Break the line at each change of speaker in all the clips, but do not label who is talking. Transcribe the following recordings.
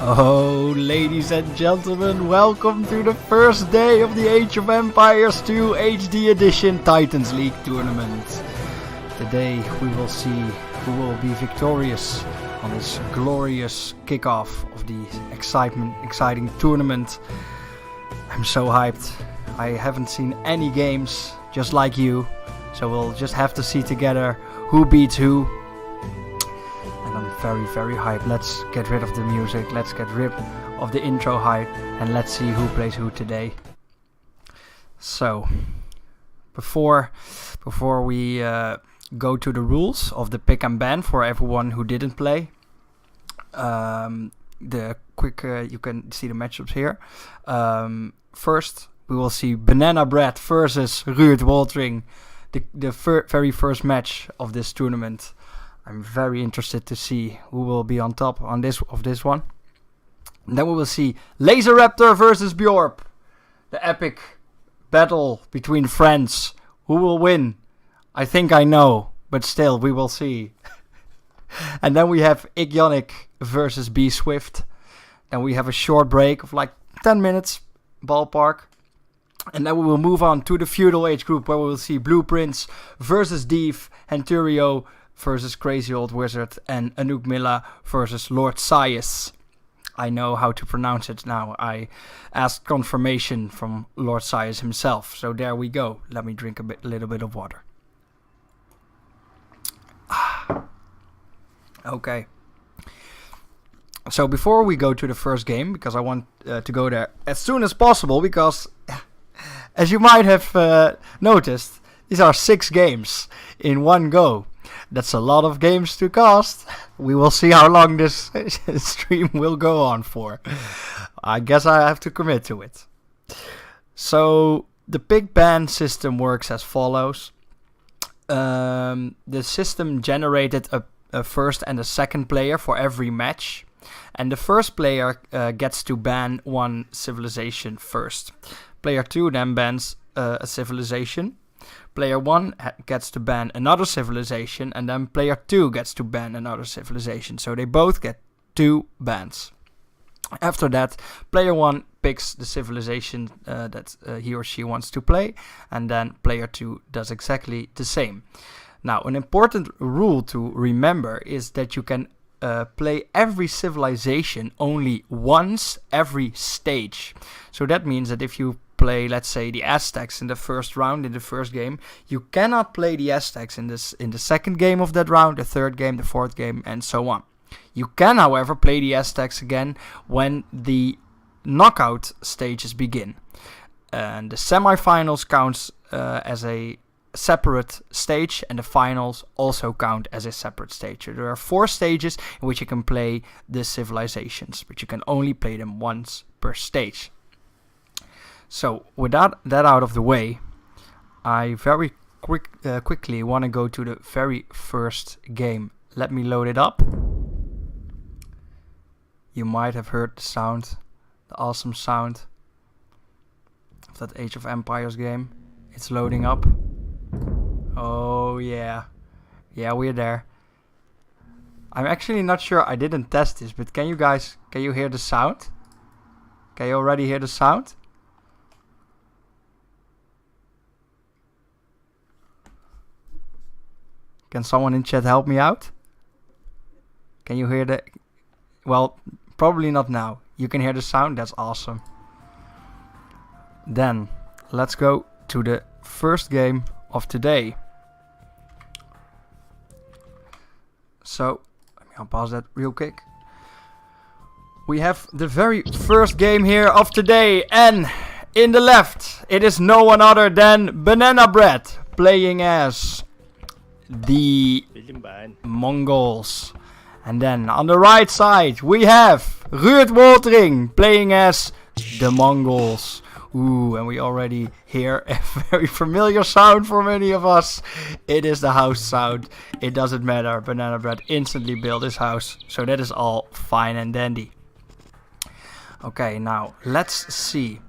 Oh, ladies and gentlemen, welcome to the first day of the Age of Empires 2 HD Edition Titans League tournament. Today we will see who will be victorious on this glorious kickoff of the exciting tournament. I'm so hyped. I haven't seen any games just like you, so we'll just have to see together who beats who. And I'm very hyped. Let's get rid of the music, let's get rid of the intro hype, and let's see who plays who today. So, before we go to the rules of the pick and ban for everyone who didn't play, the quick you can see the matchups here. First, we will see Banana Bread versus Ruud Waltering, the very first match of this tournament. I'm very interested to see who will be on top of this one. And then we will see Laser Raptor versus Bjorp, the epic battle between friends. Who will win? I think I know, but still, we will see. And then we have Igionic versus B Swift. Then we have a short break of like 10 minutes, ballpark. And then we will move on to the Feudal age group, where we will see Blueprints versus Deef, Henturio versus Crazy Old Wizard, and Anouk Milla versus Lord Sias. I know how to pronounce it now. I asked confirmation from Lord Sias himself. So there we go. Let me drink a little bit of water. Okay. So before we go to the first game, because I want to go there as soon as possible, because as you might have noticed, these are 6 games in one go. That's a lot of games to cast. We will see how long this stream will go on for. I guess I have to commit to it. So the pick ban system works as follows. The system generated a first and a second player for every match. And the first player gets to ban one civilization first. Player 2 then bans a civilization. Player 1 gets to ban another civilization, and then player 2 gets to ban another civilization. So they both get 2 bans. After that, player 1 picks the civilization that he or she wants to play, and then player 2 does exactly the same. Now, an important rule to remember is that you can play every civilization only once every stage. So that means that if you play, let's say, the Aztecs in the first round, in the first game, you cannot play the Aztecs in the second game of that round, the third game, the fourth game, and so on. You can, however, play the Aztecs again when the knockout stages begin. And the semifinals counts as a separate stage, and the finals also count as a separate stage. So there are 4 stages in which you can play the civilizations, but you can only play them once per stage. So with that out of the way, I very quickly want to go to the very first game. Let me load it up. You might have heard the sound, the awesome sound of that Age of Empires game. It's loading up. Oh yeah. Yeah, we're there. I'm actually not sure, I didn't test this, but can you hear the sound? Can you already hear the sound? Can someone in chat help me out? Can you hear the... Well, probably not now. You can hear the sound? That's awesome. Then, let's go to the first game of today. So, let me unpause that real quick. We have the very first game here of today, and in the left, it is no one other than Banana Bread, playing as the Mongols. And then on the right side we have Ruud Waltering playing as the Mongols. Ooh, and we already hear a very familiar sound for many of us. It is the house sound. It doesn't matter. Banana Bread instantly built his house, so that is all fine and dandy. Okay, now let's see.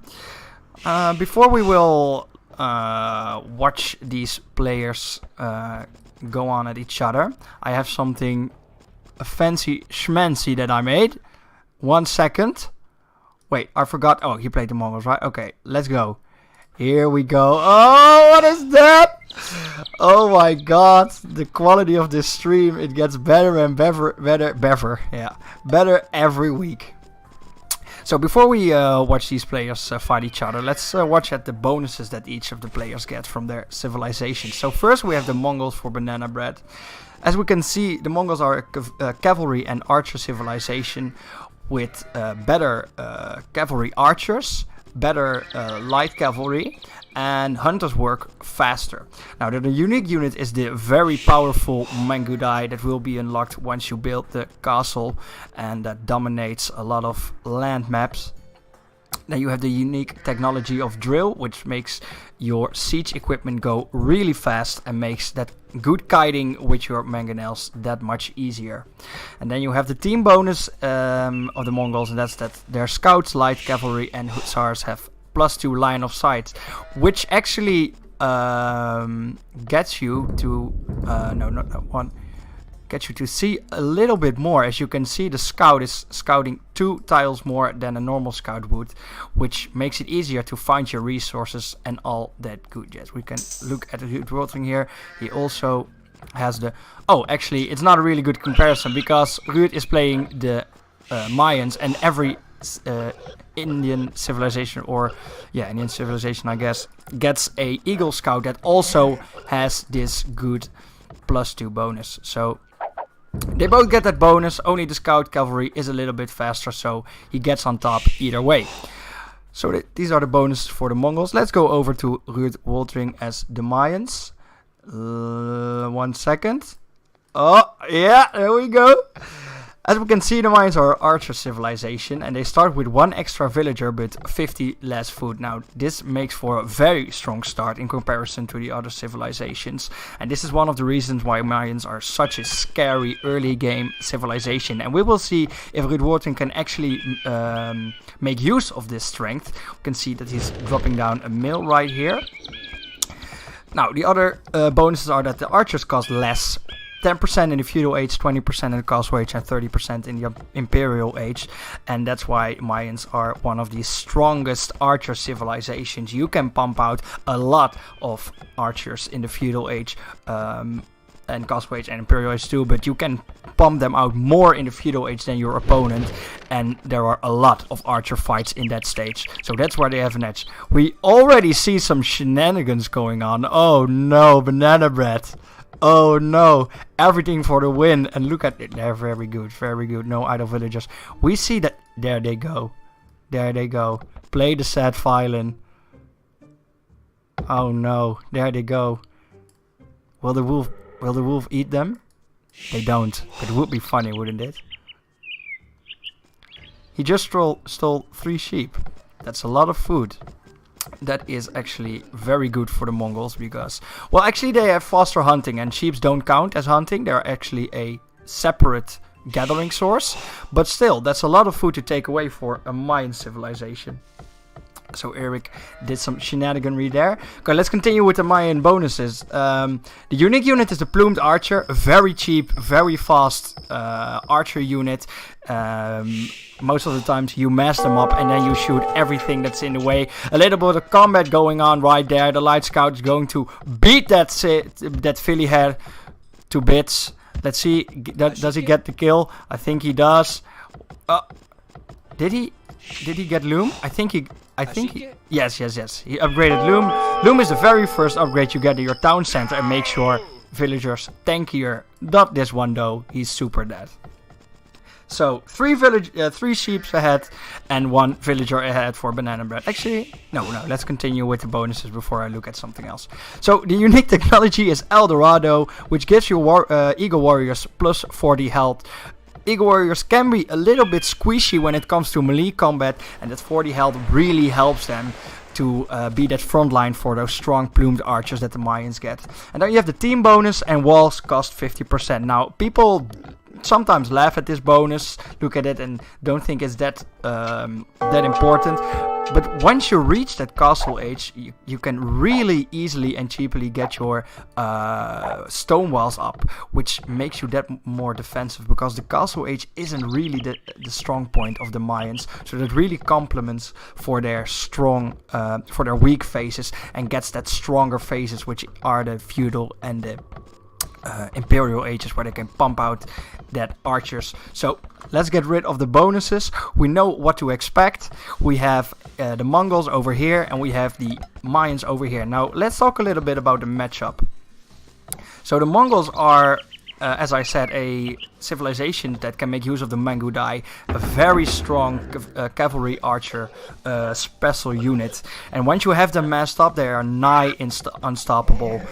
Before we will watch these players go on at each other, I have something fancy schmancy that I made. 1 second. Wait, I forgot. Oh, he played the Mongols, right? Okay, let's go. Here we go. Oh, what is that? Oh my god. The quality of this stream, it gets better and better every week. So before we watch these players fight each other, let's watch at the bonuses that each of the players get from their civilization. So first we have the Mongols for banana bread. As we can see, the Mongols are a cavalry and archer civilization with better cavalry archers, better light cavalry, and hunters work faster. Now the unique unit is the very powerful Mangudai that will be unlocked once you build the castle, and that dominates a lot of land maps. Then you have the unique technology of drill, which makes your siege equipment go really fast and makes that good kiting with your mangonels that much easier. And then you have the team bonus of the Mongols, and that's that their scouts, light cavalry, and hussars have +2 line of sight, which actually gets you to gets you to see a little bit more. As you can see, the scout is scouting 2 tiles more than a normal scout would, which makes it easier to find your resources and all that good jazz. We can look at the Ruud thing here. He also has the... Oh, actually, it's not a really good comparison, because Ruud is playing the Mayans, and every Indian civilization, or Indian civilization I guess, gets a Eagle Scout that also has this good +2 bonus. So they both get that bonus, only the Scout Cavalry is a little bit faster, so he gets on top either way. So these are the bonuses for the Mongols. Let's go over to Ruud Woltering as the Mayans. 1 second. Oh, yeah, there we go. As we can see, the Mayans are archer civilization, and they start with 1 extra villager but 50 less food. Now, this makes for a very strong start in comparison to the other civilizations, and this is one of the reasons why Mayans are such a scary early game civilization. And we will see if Ruud Woltering can actually make use of this strength. We can see that he's dropping down a mill right here. Now, the other bonuses are that the archers cost less. 10% in the Feudal Age, 20% in the Castle Age, and 30% in the Imperial Age. And that's why Mayans are one of the strongest archer civilizations. You can pump out a lot of archers in the Feudal Age and Castle Age and Imperial Age too, but you can pump them out more in the Feudal Age than your opponent, and there are a lot of archer fights in that stage. So that's where they have an edge. We already see some shenanigans going on. Oh no, banana bread. Oh no, everything for the win, and look at it, they're very good, no idle villagers. We see that, there they go, play the sad violin. Oh no, there they go. Will the wolf eat them? They don't, but it would be funny, wouldn't it? He just stole 3 sheep, that's a lot of food. That is actually very good for the Mongols, because, well, actually they have faster hunting, and sheep don't count as hunting. They're actually a separate gathering source, but still, that's a lot of food to take away for a Mayan civilization. So Eric did some shenaniganry there. Okay, let's continue with the Mayan bonuses. The unique unit is the Plumed Archer. Very cheap, very fast archer unit. Most of the times you mass them up and then you shoot everything that's in the way. A little bit of combat going on right there. The Light Scout is going to beat that filly head to bits. Let's see, does he get the kill? I think he does. Did he get Loom? Yes. He upgraded Loom. Loom is the very first upgrade you get in your town center and makes your villagers tankier. Not this one though, he's super dead. So 3 sheep ahead and 1 villager ahead for banana bread. Actually, no, let's continue with the bonuses before I look at something else. So the unique technology is El Dorado, which gives you Eagle Warriors plus 40 health. Eagle Warriors can be a little bit squishy when it comes to melee combat, and that 40 health really helps them to be that front line for those strong plumed archers that the Mayans get. And then you have the team bonus, and walls cost 50%. Now, people sometimes laugh at this bonus, look at it and don't think it's that important. But once you reach that castle age, you can really easily and cheaply get your stone walls up, which makes you that more defensive, because the castle age isn't really the strong point of the Mayans. So that really complements for their for their weak phases, and gets that stronger phases, which are the feudal and the imperial ages, where they can pump out that archers. So let's get rid of the bonuses. We know what to expect. We have the Mongols over here, and we have the Mayans over here. Now let's talk a little bit about the matchup. So the Mongols are, as I said, a civilization that can make use of the Mangudai, a very strong cavalry archer special unit. And once you have them massed up, they are nigh unstoppable.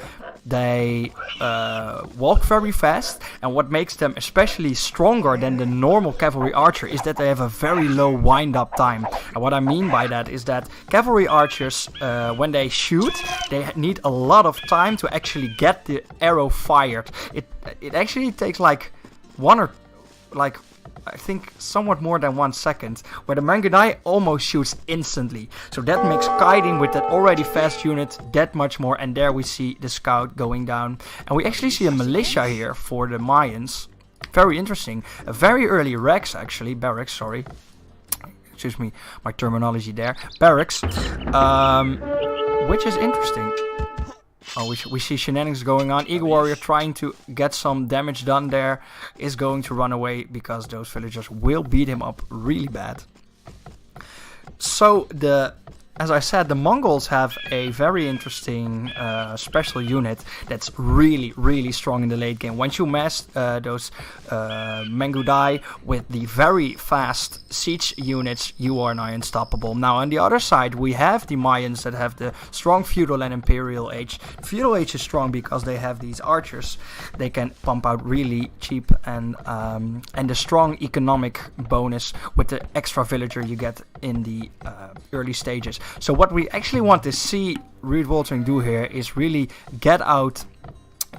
They walk very fast, and what makes them especially stronger than the normal cavalry archer is that they have a very low wind-up time. And what I mean by that is that cavalry archers, when they shoot, they need a lot of time to actually get the arrow fired. It actually takes like I think somewhat more than 1 second, where the Mangudai almost shoots instantly. So that makes kiting with that already fast unit that much more, and there we see the scout going down. And we actually see a militia here for the Mayans. Very interesting. A very early barracks, sorry. Excuse me, my terminology there. Barracks, which is interesting. Oh, we see shenanigans going on. Eagle Warrior trying to get some damage done there is going to run away, because those villagers will beat him up really bad. So as I said, the Mongols have a very interesting special unit that's really, really strong in the late game. Once you mass those Mangudai with the very fast siege units, you are now unstoppable. Now on the other side, we have the Mayans that have the strong feudal and imperial age. Feudal age is strong because they have these archers. They can pump out really cheap, and the strong economic bonus with the extra villager you get in the early stages. So what we actually want to see Reed Waltering do here is really get out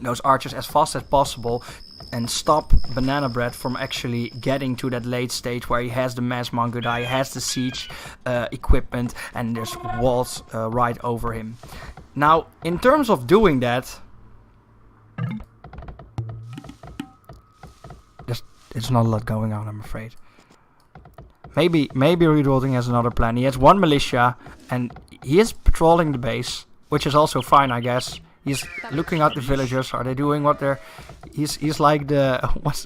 those archers as fast as possible and stop Banana Bread from actually getting to that late stage where he has the mass Mangudai, has the siege equipment, and there's walls right over him. Now, in terms of doing that, there's not a lot going on, I'm afraid. Maybe Reed Waltering has another plan. He has one militia, and he is patrolling the base, which is also fine, I guess. He's looking at the villagers. Are they doing what they're? He's like the what's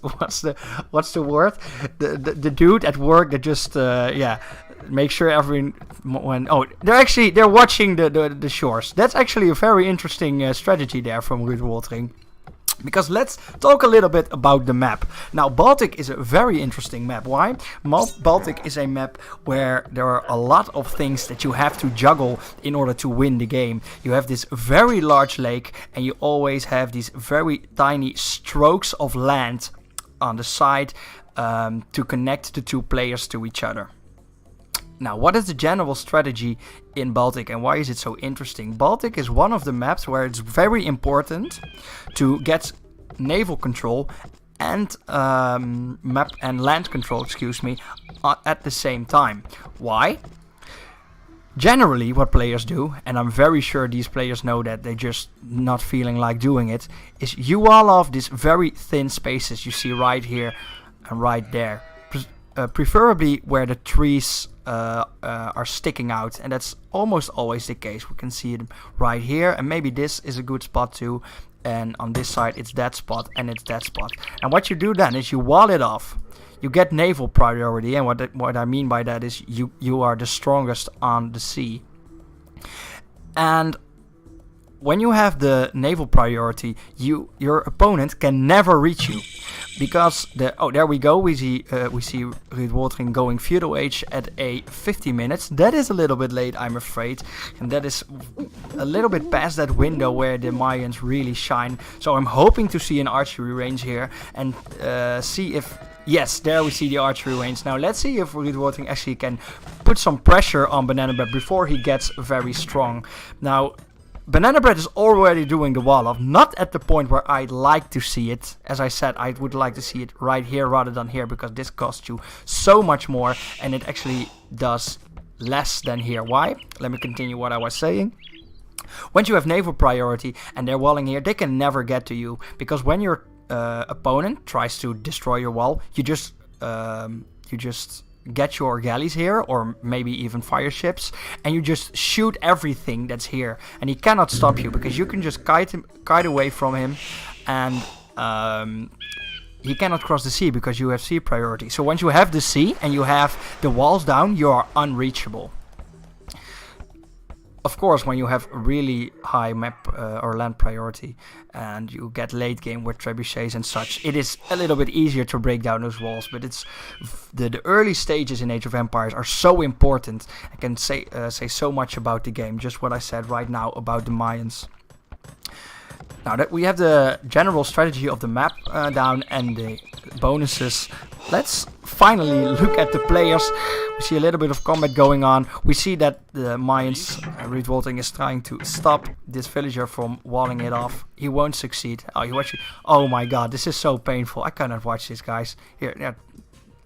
the word? The dude at work that just make sure they're watching the shores. That's actually a very interesting strategy there from Reed Waltering. Because let's talk a little bit about the map. Now, Baltic is a very interesting map. Why? Baltic is a map where there are a lot of things that you have to juggle in order to win the game. You have this very large lake, and you always have these very tiny strokes of land on the side to connect the two players to each other. Now, what is the general strategy in Baltic, and why is it so interesting? Baltic is one of the maps where it's very important to get naval control and map and land control, at the same time. Why? Generally, what players do, and I'm very sure these players know that they're just not feeling like doing it, is you wall off these very thin spaces you see right here and right there. Preferably where the trees are sticking out, and that's almost always the case. We can see it right here, and maybe this is a good spot too, and on this side it's that spot and it's that spot. And what you do then is you wall it off. You get naval priority, and what I mean by that is you are the strongest on the sea. And when you have the naval priority, your opponent can never reach you, because there we go. We see Reed Waltering going feudal age at a 50 minutes. That is a little bit late, I'm afraid, and that is a little bit past that window where the Mayans really shine. So I'm hoping to see an archery range here and see if. Yes, there we see the archery range. Now let's see if Reed Waltering actually can put some pressure on Banana Bread before he gets very strong. Now, Banana Bread is already doing the wall off, not at the point where I'd like to see it. As I said, I would like to see it right here rather than here, because this costs you so much more, and it actually does less than here. Why? Let me continue what I was saying. Once you have naval priority and they're walling here, they can never get to you, because when your opponent tries to destroy your wall, you just get your galleys here, or maybe even fire ships, and you just shoot everything that's here, and he cannot stop you, because you can just kite away from him, and he cannot cross the sea because you have sea priority. So once you have the sea and you have the walls down, you are unreachable. Of course, when you have really high map or land priority and you get late game with trebuchets and such, it is a little bit easier to break down those walls. But it's the early stages in Age of Empires are so important. I can say so much about the game, just what I said right now about the Mayans. Now that we have the general strategy of the map down and the bonuses, let's finally look at the players. We see a little bit of combat going on. We see that the Mayans, Revolting is trying to stop this villager from walling it off. He won't succeed. Oh my god, this is so painful. I cannot watch this, guys. Here.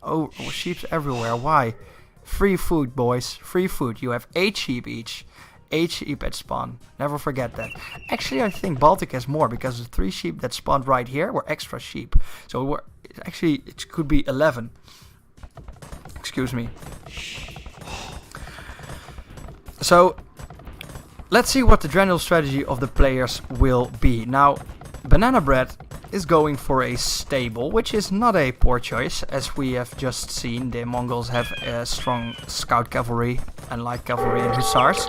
Oh, sheep everywhere. Why? Free food, boys. Free food. You have 8 sheep each. 8 sheep at spawn. Never forget that. Actually, I think Baltic has more, because the 3 sheep that spawned right here were extra sheep. So it could be 11. Excuse me. So let's see what the general strategy of the players will be. Now, Banana Bread is going for a stable, which is not a poor choice. As we have just seen, the Mongols have a strong scout cavalry and light cavalry and hussars,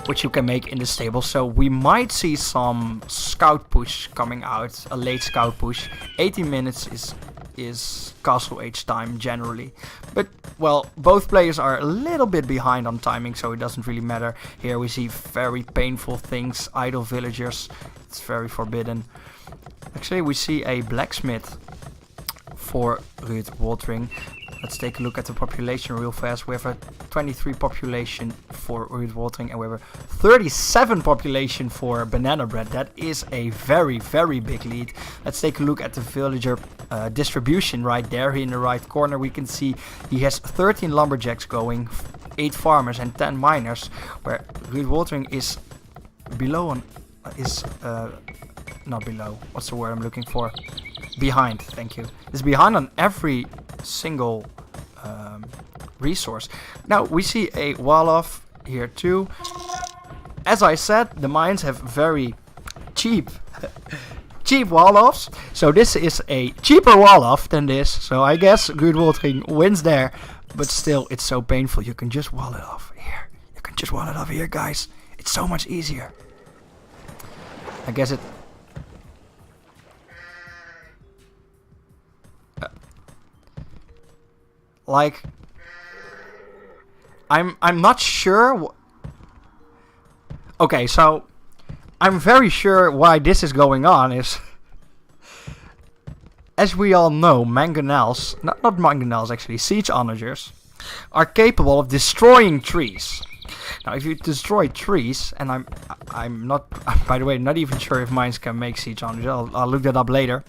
which you can make in the stable. So we might see some scout push coming out, a late scout push. 18 minutes is castle age time generally. But, well, both players are a little bit behind on timing, so it doesn't really matter. Here we see very painful things, idle villagers. It's very forbidden. Actually, we see a blacksmith for Ruud Woltering. Let's take a look at the population real fast. We have a 23 population for Ruud Woltering, and we have a 37 population for Banana Bread. That is a very, very big lead. Let's take a look at the villager distribution right there. Here in the right corner, we can see he has 13 lumberjacks going, 8 farmers and 10 miners, where Ruud Woltering is below on not below. What's the word I'm looking for? Behind. Thank you. Is behind on every single resource. Now we see a wall-off here too. As I said, the mines have very cheap wall-offs. So this is a cheaper wall-off than this. So I guess Ruud Woltering wins there. But still, it's so painful. You can just wall it off here. You can just wall it off here, guys. It's so much easier. I guess it... like... I'm not sure... okay, so... I'm very sure why this is going on is... as we all know, mangonels... not mangonels actually, siege onagers... are capable of destroying trees. Now, if you destroy trees, and I'm not, by the way, not even sure if mines can make siege onagers. I'll look that up later.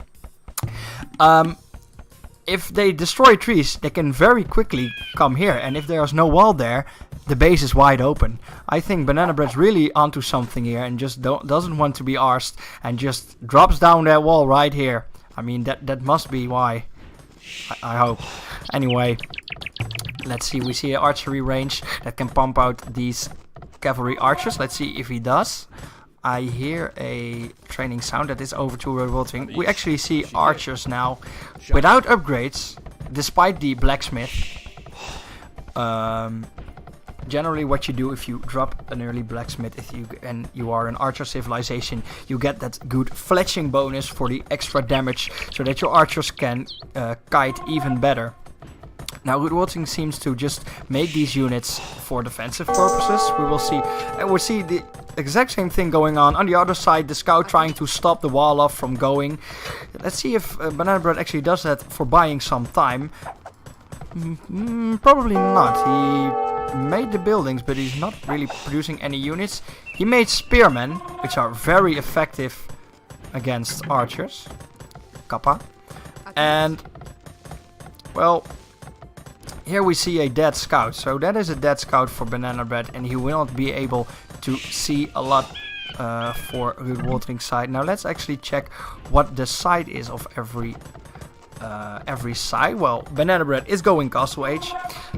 If they destroy trees, they can very quickly come here, and if there's no wall there, the base is wide open. I think Banana Bread's really onto something here, and just doesn't want to be arsed, and just drops down that wall right here. I mean, that must be why. I hope. Anyway. Let's see, we see an archery range that can pump out these cavalry archers. Let's see if he does. I hear a training sound that is over to revolting. We actually see archers now without upgrades, despite the blacksmith. Generally what you do if you drop an early blacksmith and you are an archer civilization, you get that good fletching bonus for the extra damage so that your archers can kite even better. Now, Ruud Woltering seems to just make these units for defensive purposes. We will see, and we'll see the exact same thing going on the other side. The scout trying to stop the wall off from going. Let's see if Banana Bread actually does that for buying some time. Probably not. He made the buildings, but he's not really producing any units. He made spearmen, which are very effective against archers. Kappa. And, well... Here we see a dead scout. So that is a dead scout for Banana Bread, and he will not be able to see a lot for Ruud Watering side. Now let's actually check what the side is of every side. Well, Banana Bread is going Castle Age.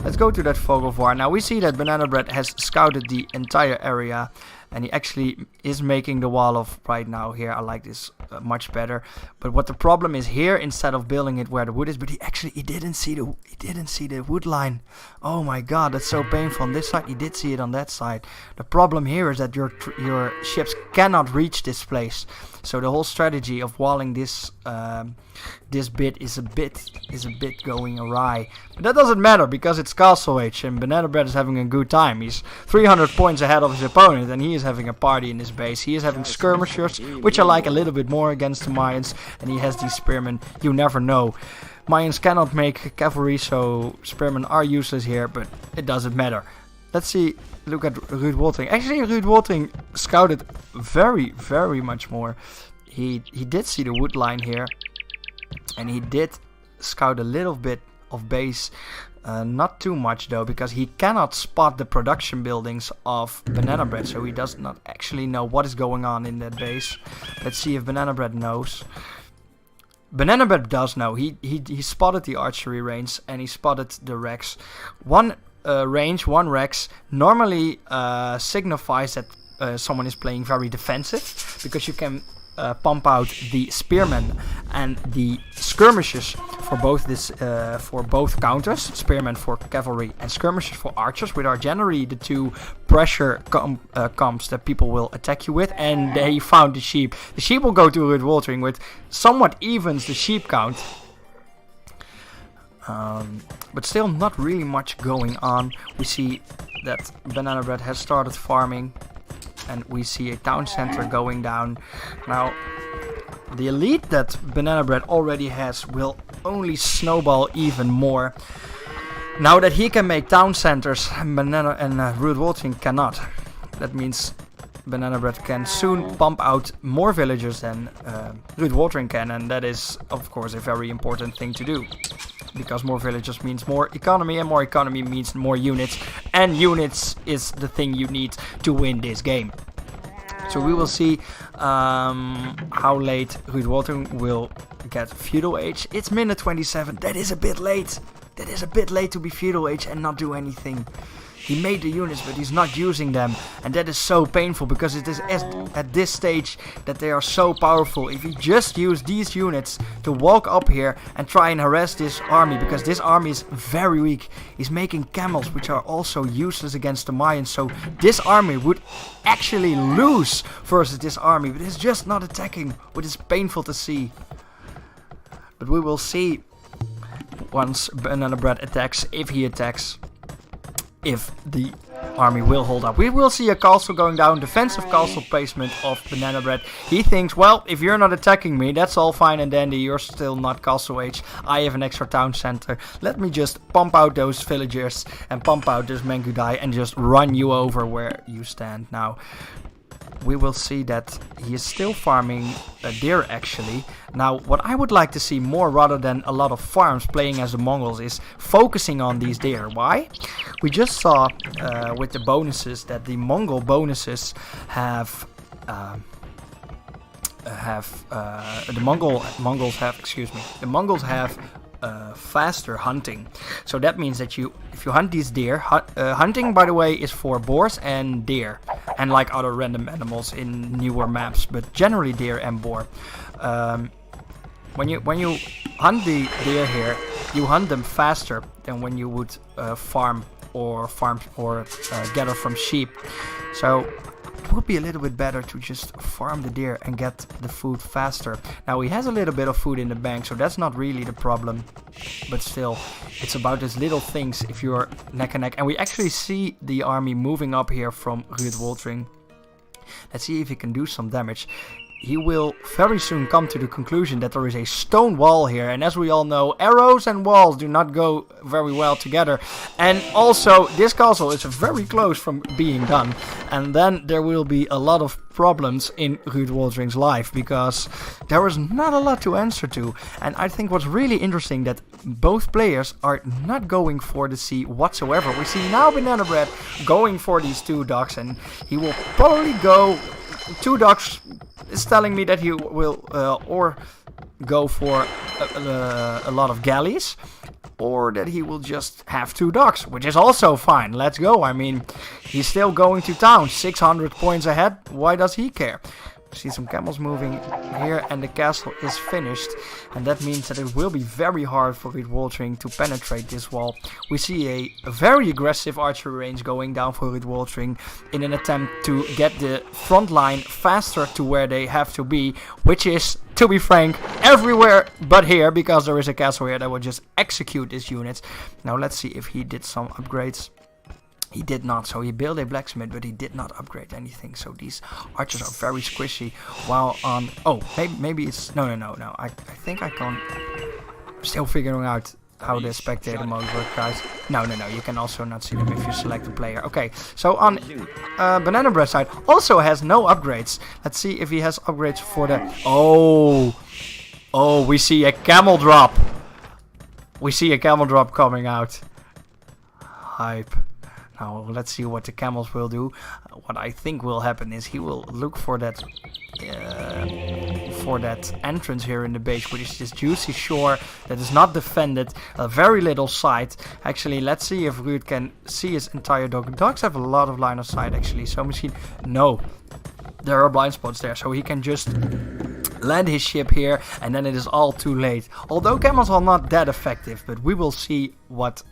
Let's go to that Fog of War. Now we see that Banana Bread has scouted the entire area, and he actually is making the wall of right now here. I like this much better. But what the problem is here, instead of building it where the wood is, but he didn't see the wood line. Oh my god, that's so painful. On this side, he did see it on that side. The problem here is that your ships cannot reach this place. So the whole strategy of walling this bit is a bit going awry. But that doesn't matter because it's Castle Age and Banana Bread is having a good time. He's 300 points ahead of his opponent and he is having a party in his base. He is having skirmishers, which I like a little bit more against the Mayans, and he has these spearmen. You never know. Mayans cannot make cavalry, so spearmen are useless here, but it doesn't matter. Let's see, look at Ruud Watering. Actually, Ruud Watering scouted very, very much more. He did see the wood line here, and he did scout a little bit of base. Not too much though, because he cannot spot the production buildings of Banana Bread, so he does not actually know what is going on in that base. Let's see if Banana Bread knows. Banana Bread does know. He spotted the archery range and he spotted the Rex. One range, one Rex normally signifies that someone is playing very defensive, because you can pump out the spearmen and the skirmishers for both counters. Spearmen for cavalry and skirmishers for archers, which are generally the two pressure comps that people will attack you with. And they found the sheep. The sheep will go to Ruud Watering, which somewhat evens the sheep count. But still not really much going on. We see that Banana Bread has started farming, and we see a town center going down. Now, the elite that Banana Bread already has will only snowball even more. Now that he can make town centers, Banana and Ruud Watering cannot. That means Banana Bread can soon pump out more villagers than Ruud Watering can, and that is, of course, a very important thing to do. Because more villagers means more economy, and more economy means more units, and units is the thing you need to win this game. So we will see how late Ruud Watering will get Feudal Age. It's minute 27. That is a bit late. That is a bit late to be Feudal Age and not do anything. He made the units, but he's not using them, and that is so painful, because it is at this stage that they are so powerful. If he just used these units to walk up here and try and harass this army, because this army is very weak. He's making camels, which are also useless against the Mayans, so this army would actually lose versus this army, but it's just not attacking, which is painful to see. But we will see once Banana Bread attacks, if he attacks, if the army will hold up. We will see a castle going down, defensive castle placement of Banana Bread. He thinks, well, if you're not attacking me, that's all fine and dandy, you're still not Castle Age. I have an extra town center. Let me just pump out those villagers and pump out this Mengudai and just run you over where you stand. Now, we will see that he is still farming a deer actually. Now, what I would like to see more, rather than a lot of farms playing as the Mongols, is focusing on these deer. Why? We just saw with the bonuses that the Mongol bonuses have the Mongols have faster hunting. So that means that if you hunt these deer, hunting, by the way, is for boars and deer, and like other random animals in newer maps, but generally deer and boar. When you hunt the deer here, you hunt them faster than when you would farm or gather from sheep. So it would be a little bit better to just farm the deer and get the food faster. Now, he has a little bit of food in the bank, so that's not really the problem. But still, it's about these little things if you're neck and neck. And we actually see the army moving up here from Ruud Watering. Let's see if he can do some damage. he will very soon come to the conclusion that there is a stone wall here. And as we all know, arrows and walls do not go very well together. And also, this castle is very close from being done. And then there will be a lot of problems in Ruud Woltering's life, because there is not a lot to answer to. And I think what's really interesting that both players are not going for the sea whatsoever. We see now Banana Bread going for these 2 docks, and he will probably go 2 docks. Is telling me that he will or go for a lot of galleys, or that he will just have 2 docks, which is also fine. Let's go. I mean, he's still going to town, 600 points ahead. Why does he care? See some camels moving here, and the castle is finished, and that means that it will be very hard for Ruud Woltering to penetrate this wall. We see a very aggressive archery range going down for Ruud Woltering in an attempt to get the front line faster to where they have to be, which is, to be frank, everywhere but here, because there is a castle here that will just execute these units. Now let's see if he did some upgrades. He did not, so he built a blacksmith, but he did not upgrade anything. So these archers are very squishy. While on, oh, maybe it's no. I think I can. Still figuring out how the spectator mode works, guys. No. You can also not see them if you select the player. Okay, so on Banana Bread side also has no upgrades. Let's see if he has upgrades for the. Oh, we see a camel drop. We see a camel drop coming out. Hype. Now let's see what the camels will do. What I think will happen is he will look for that entrance here in the base, which is this juicy shore that is not defended, a very little sight. Actually, let's see if Ruud can see his entire dog. Dogs have a lot of line of sight actually, so machine. No, there are blind spots there, so he can just land his ship here, and then it is all too late. Although camels are not that effective, but we will see what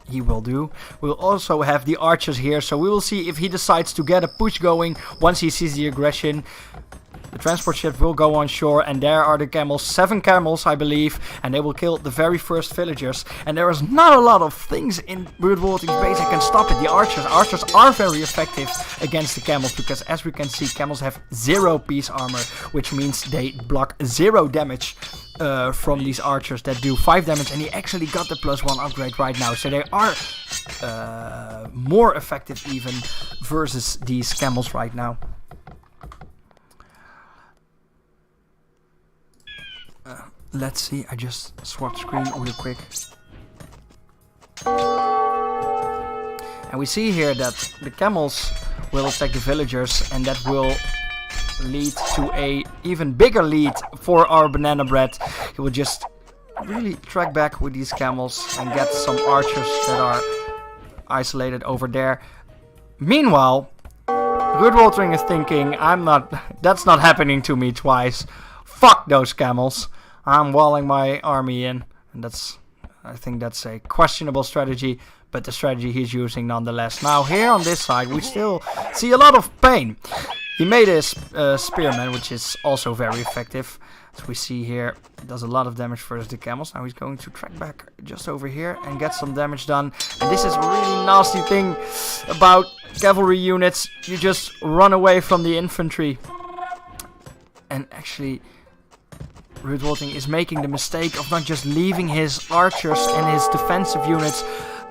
he will do. We'll also have the archers here, so we will see if he decides to get a push going once he sees the aggression. The transport ship will go on shore, and there are the camels, 7 camels I believe, and they will kill the very first villagers. And there is not a lot of things in Ruud Woltering's base that can stop it. The archers are very effective against the camels, because as we can see, camels have 0 piece armor, which means they block 0 damage from these archers that do 5 damage, and he actually got the +1 upgrade right now, so they are more effective even versus these camels right now. Let's see, I just swapped screen real quick. And we see here that the camels will attack the villagers, and that will lead to a even bigger lead for our Banana Bread. He will just really track back with these camels and get some archers that are isolated over there. Meanwhile, Ruud Woltering is thinking, that's not happening to me twice. Fuck those camels. I'm walling my army in, and I think that's a questionable strategy, but the strategy he's using nonetheless. Now here on this side we still see a lot of pain. He made a spearman, which is also very effective. As we see here, it does a lot of damage versus the camels. Now he's going to track back just over here and get some damage done. And this is a really nasty thing about cavalry units. You just run away from the infantry. And actually, Ruud Woltering is making the mistake of not just leaving his archers and his defensive units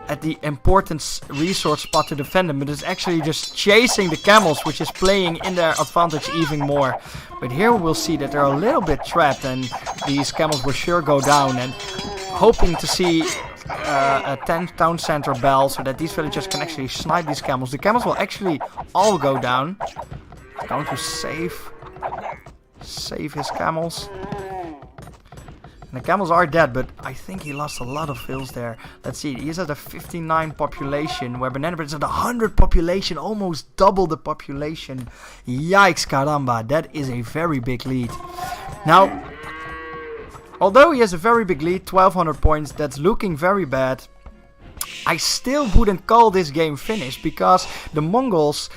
at the important resource spot to defend them, but is actually just chasing the camels, which is playing in their advantage even more. But here we'll see that they're a little bit trapped, and these camels will sure go down, and hoping to see a town center bell so that these villagers can actually snipe these camels. The camels will actually all go down. He's going to save his camels. And the camels are dead, but I think he lost a lot of fills there. Let's see, he's at a 59 population, where Banana Bread is at 100 population, almost double the population. Yikes, caramba, that is a very big lead. Now, although he has a very big lead, 1200 points, that's looking very bad. I still wouldn't call this game finished, because the Mongols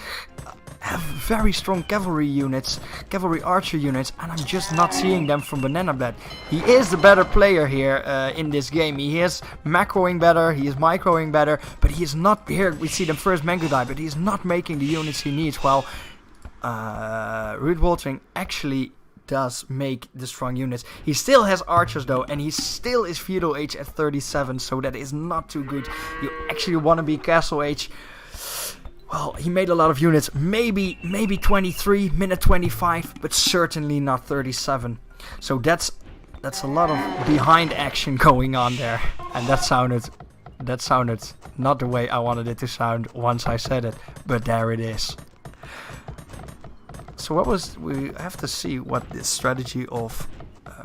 have very strong cavalry units, cavalry archer units, and I'm just not seeing them from Banana Bread. He is the better player here in this game. He is macroing better, he is microing better, but he is not here. We see them first Mango die, but he is not making the units he needs. Well, Rude Waltering actually does make the strong units. He still has archers though, and he still is feudal age at 37, so that is not too good. You actually want to be castle age. Well, he made a lot of units, maybe 23, minute 25, but certainly not 37. So that's a lot of behind action going on there, and that sounded not the way I wanted it to sound once I said it, but there it is. So we have to see what the strategy of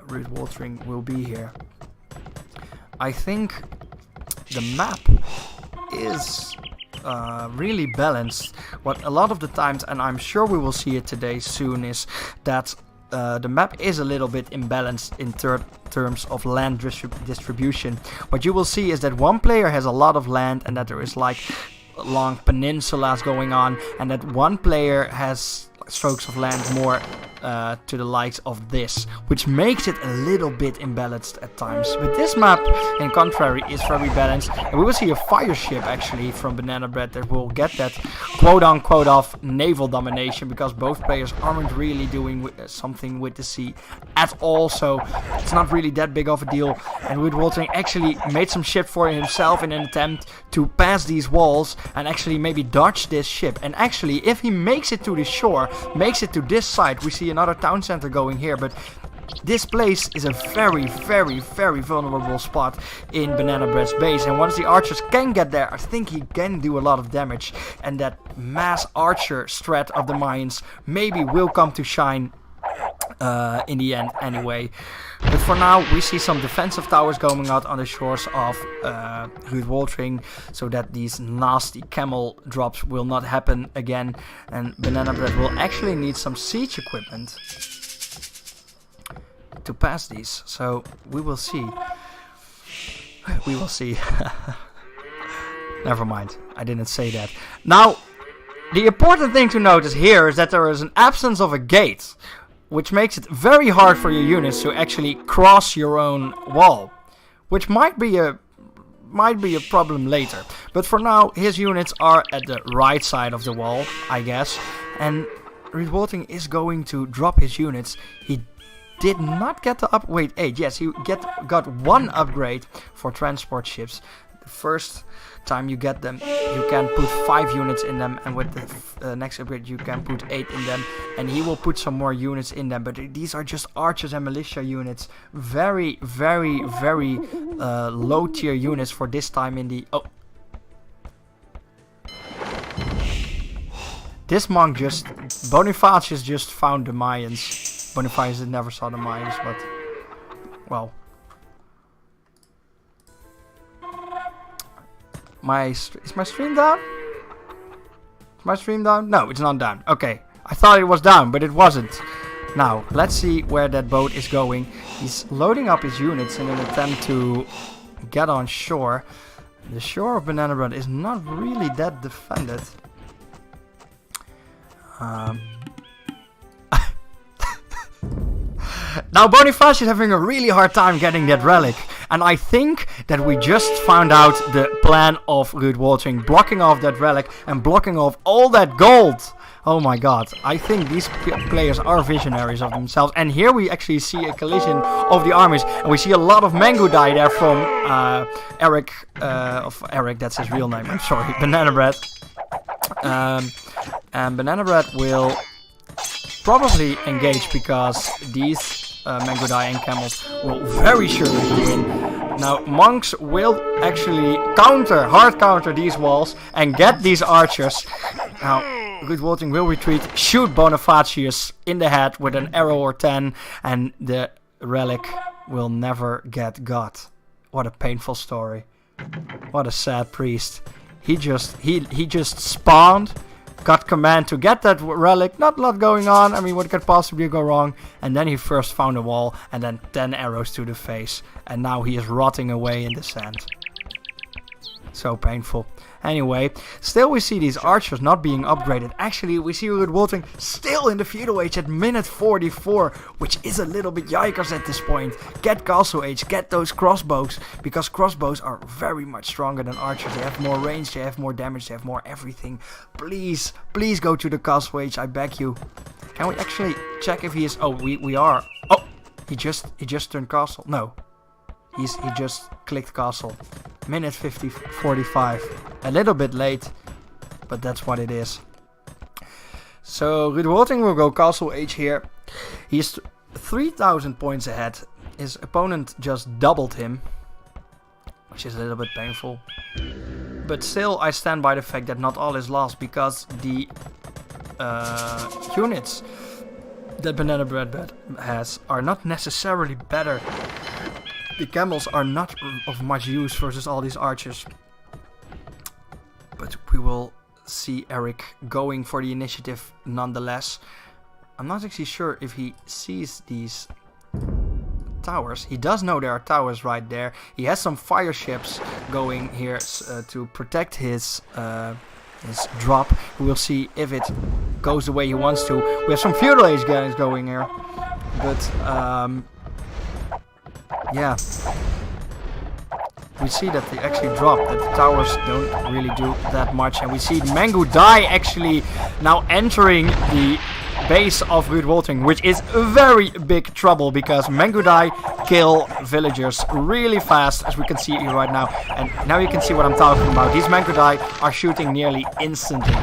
Rude Waltering will be here. I think the map is really balanced. What a lot of the times, and I'm sure we will see it today soon, is that the map is a little bit imbalanced in terms of land distribution. What you will see is that one player has a lot of land and that there is like long peninsulas going on, and that one player has strokes of land more to the likes of this, which makes it a little bit imbalanced at times. But this map, in contrary, is very balanced, and we will see a fire ship actually from Banana Bread that will get that quote-unquote off naval domination, because both players aren't really doing something with the sea at all, so it's not really that big of a deal. And Rude Waltering actually made some ship for himself in an attempt to pass these walls and actually maybe dodge this ship. And actually, if he makes it to the shore, makes it to this side, we see another town center going here, but this place is a very, very, very vulnerable spot in Banana Bread's base, and once the archers can get there, I think he can do a lot of damage, and that mass archer strat of the Mayans maybe will come to shine in the end anyway. But for now, we see some defensive towers going out on the shores of Rude Waltering, so that these nasty camel drops will not happen again, and Banana Bread will actually need some siege equipment to pass these, so we will see. We will see. Never mind, I didn't say that. Now, the important thing to notice here is that there is an absence of a gate, which makes it very hard for your units to actually cross your own wall, which might be a problem later. But for now, his units are at the right side of the wall, I guess, and Rude Waltering is going to drop his units. He did not get the upgrade 8. Yes, he got one upgrade for transport ships. The first time you get them, you can put 5 units in them, and with the next upgrade you can put 8 in them, and he will put some more units in them. But these are just archers and militia units, very, very, very low tier units for this time in the... Oh, this monk Bonifacius just found the Mayans. Bonifacius never saw the Mayans, but well. Is my stream down? Is my stream down? No, it's not down. Okay, I thought it was down, but it wasn't. Now, let's see where that boat is going. He's loading up his units in an attempt to get on shore. The shore of Banana Bread is not really that defended. Now Boniface is having a really hard time getting that relic, and I think that we just found out the plan of Rude Waltering, blocking off that relic and blocking off all that gold. Oh my god, I think these players are visionaries of themselves, and here we actually see a collision of the armies, and we see a lot of mango dye there from Eric, that's his real name, I'm sorry, Banana Bread. And Banana Bread will probably engage, because these mango dye and camels will very surely win. Now monks will actually hard counter these walls and get these archers. Now Rude Waltering will retreat, shoot Bonifacius in the head with an arrow or 10, and the relic will never get got. What a painful story. What a sad priest. He just spawned, got command to get that relic, not a lot going on, I mean what could possibly go wrong, and then he first found a wall, and then 10 arrows to the face, and now he is rotting away in the sand. So painful. Anyway, still we see these archers not being upgraded. Actually, we see Ruud Wolting still in the feudal age at minute 44, which is a little bit yikers at this point. Get castle age, get those crossbows, because crossbows are very much stronger than archers. They have more range, they have more damage, they have more everything. Please, please go to the castle age, I beg you. Can we actually check if he is... Oh, we are. Oh, he just turned castle. No. He just clicked castle. Minute 45. A little bit late, but that's what it is. So Ruud Wolting will go castle age here. He's 3,000 points ahead. His opponent just doubled him, which is a little bit painful. But still, I stand by the fact that not all is lost, because the units that Banana Bread has are not necessarily better. The camels are not of much use versus all these archers. But we will see Eric going for the initiative nonetheless. I'm not actually sure if he sees these towers. He does know there are towers right there. He has some fire ships going here to protect his drop. We will see if it goes the way he wants to. We have some feudal age guys going here. But yeah, we see that they actually drop, that the towers don't really do that much, and we see Mangu Dai actually now entering the base of Ruud Wolting, which is very big trouble, because Mangu Dai kill villagers really fast, as we can see here right now. And now you can see what I'm talking about. These Mangu Dai are shooting nearly instantly.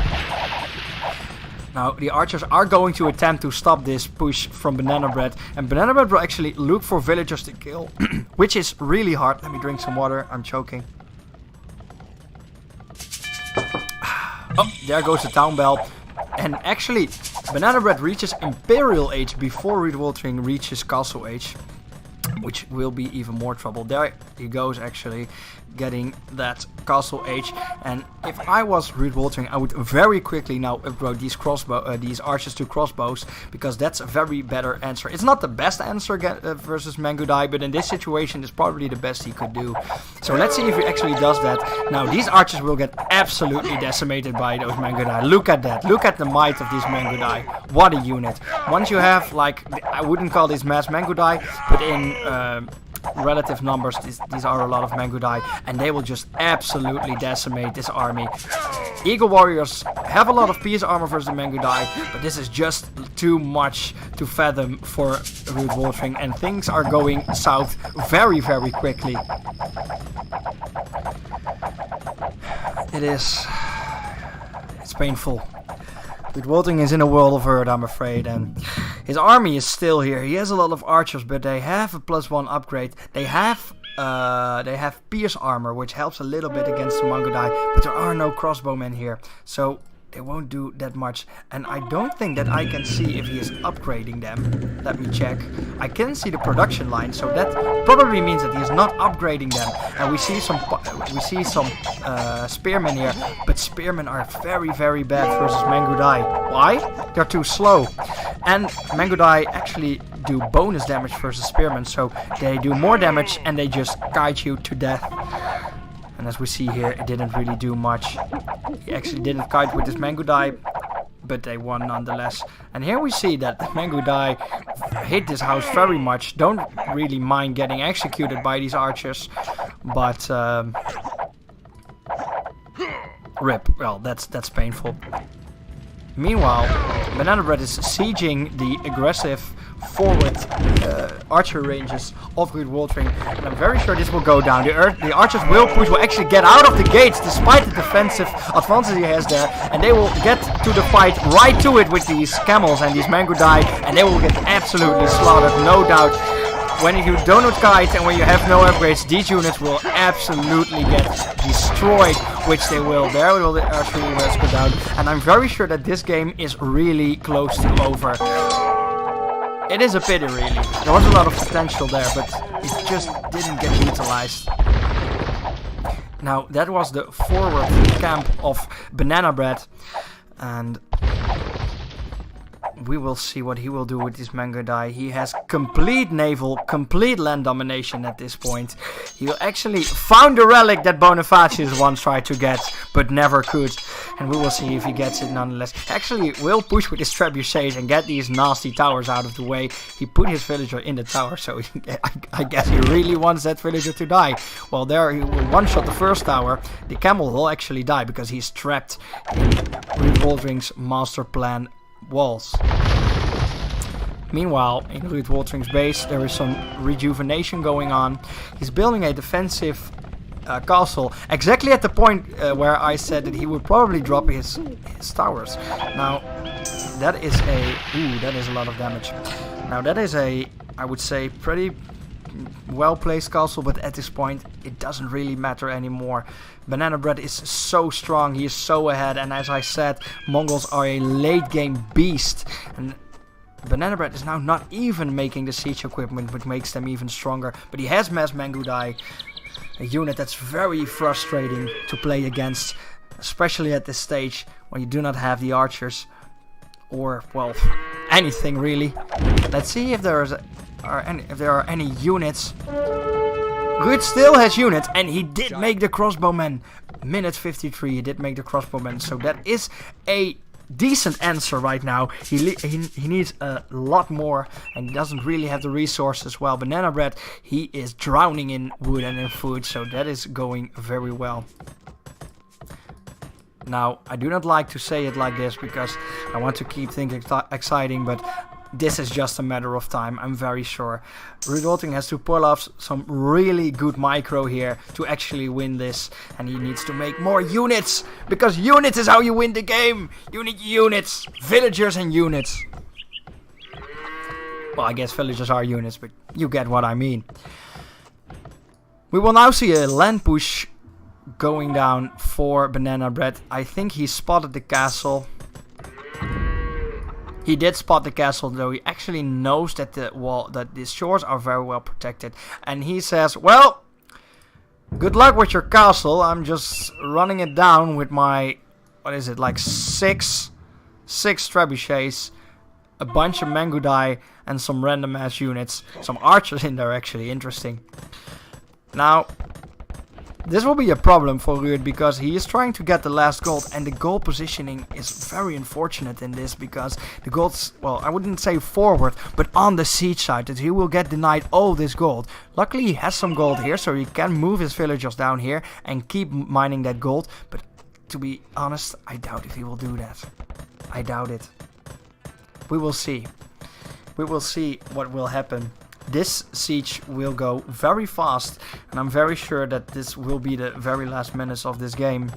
Now, the archers are going to attempt to stop this push from Banana Bread. And Banana Bread will actually look for villagers to kill, which is really hard. Let me drink some water. I'm choking. Oh, there goes the town bell. And actually, Banana Bread reaches Imperial Age before Ruud Wolting reaches Castle Age, which will be even more trouble. There he goes, actually getting that Castle Age. And if I was Ruud Wolting, I would very quickly now upgrade these these archers to crossbows, because that's a very better answer. It's not the best answer versus Mangu Dai, but in this situation it's probably the best he could do. So let's see if he actually does that. Now these archers will get absolutely decimated by those Mangu Dai. Look at that. Look at the might of these Mangu Dai. What a unit. Once you have, like, I wouldn't call these mass Mangu Dai, but in relative numbers, these are a lot of Mangu Dai, and they will just absolutely decimate this army. Eagle Warriors have a lot of piece armor versus the Mangu Dai, but this is just too much to fathom for Ruud Wolting, and things are going south very, very quickly. It's painful. Ruud Wolting is in a world of hurt, I'm afraid, and his army is still here. He has a lot of archers, but they have a +1 upgrade. They have pierce armor, which helps a little bit against the Mangu Dai, but there are no crossbowmen here, so they won't do that much. And I don't think that I can see if he is upgrading them. Let me check. I can see the production line, so that probably means that he is not upgrading them. And we see some spearmen here, but spearmen are very, very bad versus Mangu Dai. Why? They're too slow. And Mangu Dai actually do bonus damage versus spearmen, so they do more damage and they just kite you to death. And as we see here, it didn't really do much. He actually didn't kite with his Mangu Dai, but they won nonetheless. And here we see that Mangu Dai hit this house very much. Don't really mind getting executed by these archers, but rip. Well, that's painful. Meanwhile, Banana Bread is sieging the aggressive forward archer ranges of Ruud Wolting, and I'm very sure this will go down. The archers will push, will actually get out of the gates despite the defensive advantage he has there, and they will get to the fight right to it with these camels and these Mangu Dai, and they will get absolutely slaughtered, no doubt. When you don't kite and when you have no upgrades, these units will absolutely get destroyed, which they will. There will the archery units go down, and I'm very sure that this game is really close to over. It is a pity, really. There was a lot of potential there, but it just didn't get utilized. Now, that was the forward camp of Banana Bread, and we will see what he will do with this Mangudai. He has complete naval, complete land domination at this point. He actually found the relic that Bonifacius once tried to get, but never could. And we will see if he gets it nonetheless. Actually, will push with his trebuchets and get these nasty towers out of the way. He put his villager in the tower, so I guess he really wants that villager to die. Well, there he will one-shot the first tower. The camel will actually die because he's trapped in Ruud master plan walls. Meanwhile, in Ruud base, there is some rejuvenation going on. He's building a defensive castle exactly at the point where I said that he would probably drop his towers. Now, that is a lot of damage. Now, that is a, I would say, pretty well-placed castle, but at this point, it doesn't really matter anymore. Banana Bread is so strong, he is so ahead, and as I said, Mongols are a late-game beast. And Banana Bread is now not even making the siege equipment, which makes them even stronger. But he has Mass Mangudai, a unit that's very frustrating to play against, especially at this stage when you do not have the archers or, well, anything really. Let's see if there are any units. Ruud still has units, and he did make the crossbowmen. Minute 53, he did make the crossbowmen, so that is a decent answer right now. He needs a lot more, and he doesn't really have the resources. Well, Banana Bread, he is drowning in wood and in food, so that is going very well. Now, I do not like to say it like this because I want to keep things exciting, but this is just a matter of time, I'm very sure. Ruud has to pull off some really good micro here to actually win this. And he needs to make more units, because units is how you win the game. You need units, villagers and units. Well, I guess villagers are units, but you get what I mean. We will now see a land push going down for Banana Bread. I think he spotted the castle. He did spot the castle, though. He actually knows that the shores are very well protected. And he says, well, good luck with your castle. I'm just running it down with my, what is it, like six trebuchets, a bunch of Mangudai, and some random ass units. Some archers in there, actually. Interesting. Now, this will be a problem for Ruud because he is trying to get the last gold, and the gold positioning is very unfortunate in this because the gold's, well, I wouldn't say forward, but on the siege side, that he will get denied all this gold. Luckily he has some gold here, so he can move his villagers down here and keep mining that gold, but to be honest, I doubt if he will do that. I doubt it. We will see. We will see what will happen. This siege will go very fast, and I'm very sure that this will be the very last minutes of this game.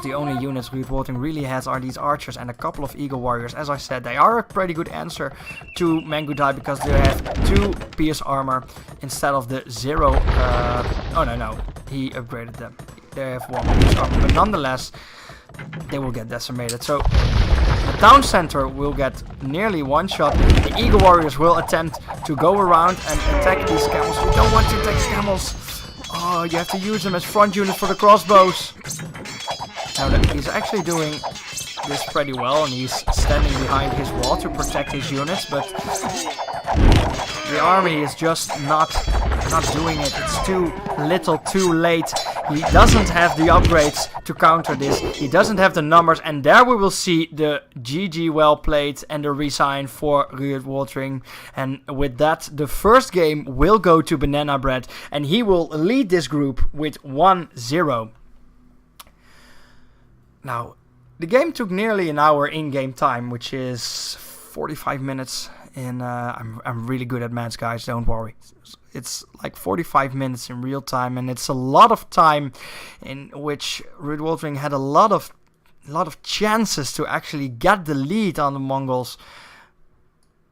The only units Ruud really has are these archers and a couple of eagle warriors. As I said, they are a pretty good answer to Mangudai because they have 2 pierce armor instead of the 0. Oh no, he upgraded them. They have 1 pierce armor, but nonetheless, they will get decimated. So the town center will get nearly one shot. The eagle warriors will attempt to go around and attack these camels. You don't want to attack camels. Oh, you have to use them as front units for the crossbows. Now he's actually doing this pretty well, and he's standing behind his wall to protect his units, but the army is just not doing it. It's too little, too late. He doesn't have the upgrades to counter this. He doesn't have the numbers, and there we will see the GG well played and the resign for Ruud. And with that, the first game will go to Banana Bread, and he will lead this group with 1-0. Now, the game took nearly an hour in-game time, which is 45 minutes. I'm really good at maths, guys, don't worry. It's like 45 minutes in real time, and it's a lot of time in which Ruud had a lot of chances to actually get the lead on the Mongols,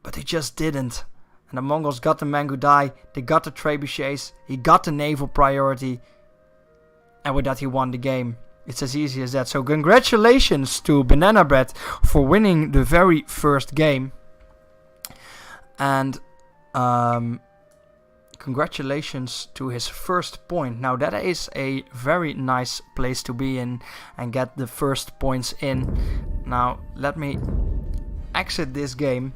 but they just didn't. And the Mongols got the Mangudai, they got the trebuchets, he got the naval priority, and with that he won the game. It's as easy as that. So congratulations to Banana Bread for winning the very first game. And congratulations to his first point. Now that is a very nice place to be in and get the first points in. Now let me exit this game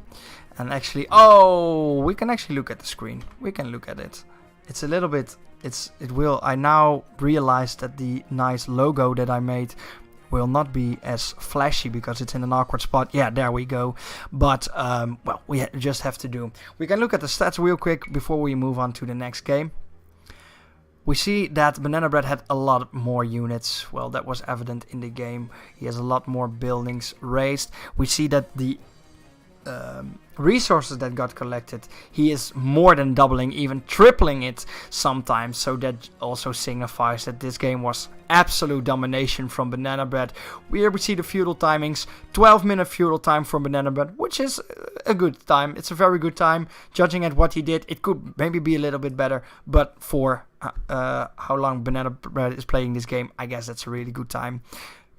and actually... Oh, we can actually look at the screen. We can look at it. It's a little bit... I now realize that the nice logo that I made will not be as flashy because it's in an awkward spot. Yeah, there we go. But, well, we just have to do. We can look at the stats real quick before we move on to the next game. We see that Banana Bread had a lot more units. Well, that was evident in the game. He has a lot more buildings raised. We see that the resources that got collected, he is more than doubling, even tripling it sometimes. So that also signifies that this game was absolute domination from Banana Bread. Here we see the feudal timings, 12-minute feudal time from Banana Bread, which is a good time. It's a very good time. Judging at what he did, it could maybe be a little bit better, but for how long Banana Bread is playing this game, I guess that's a really good time.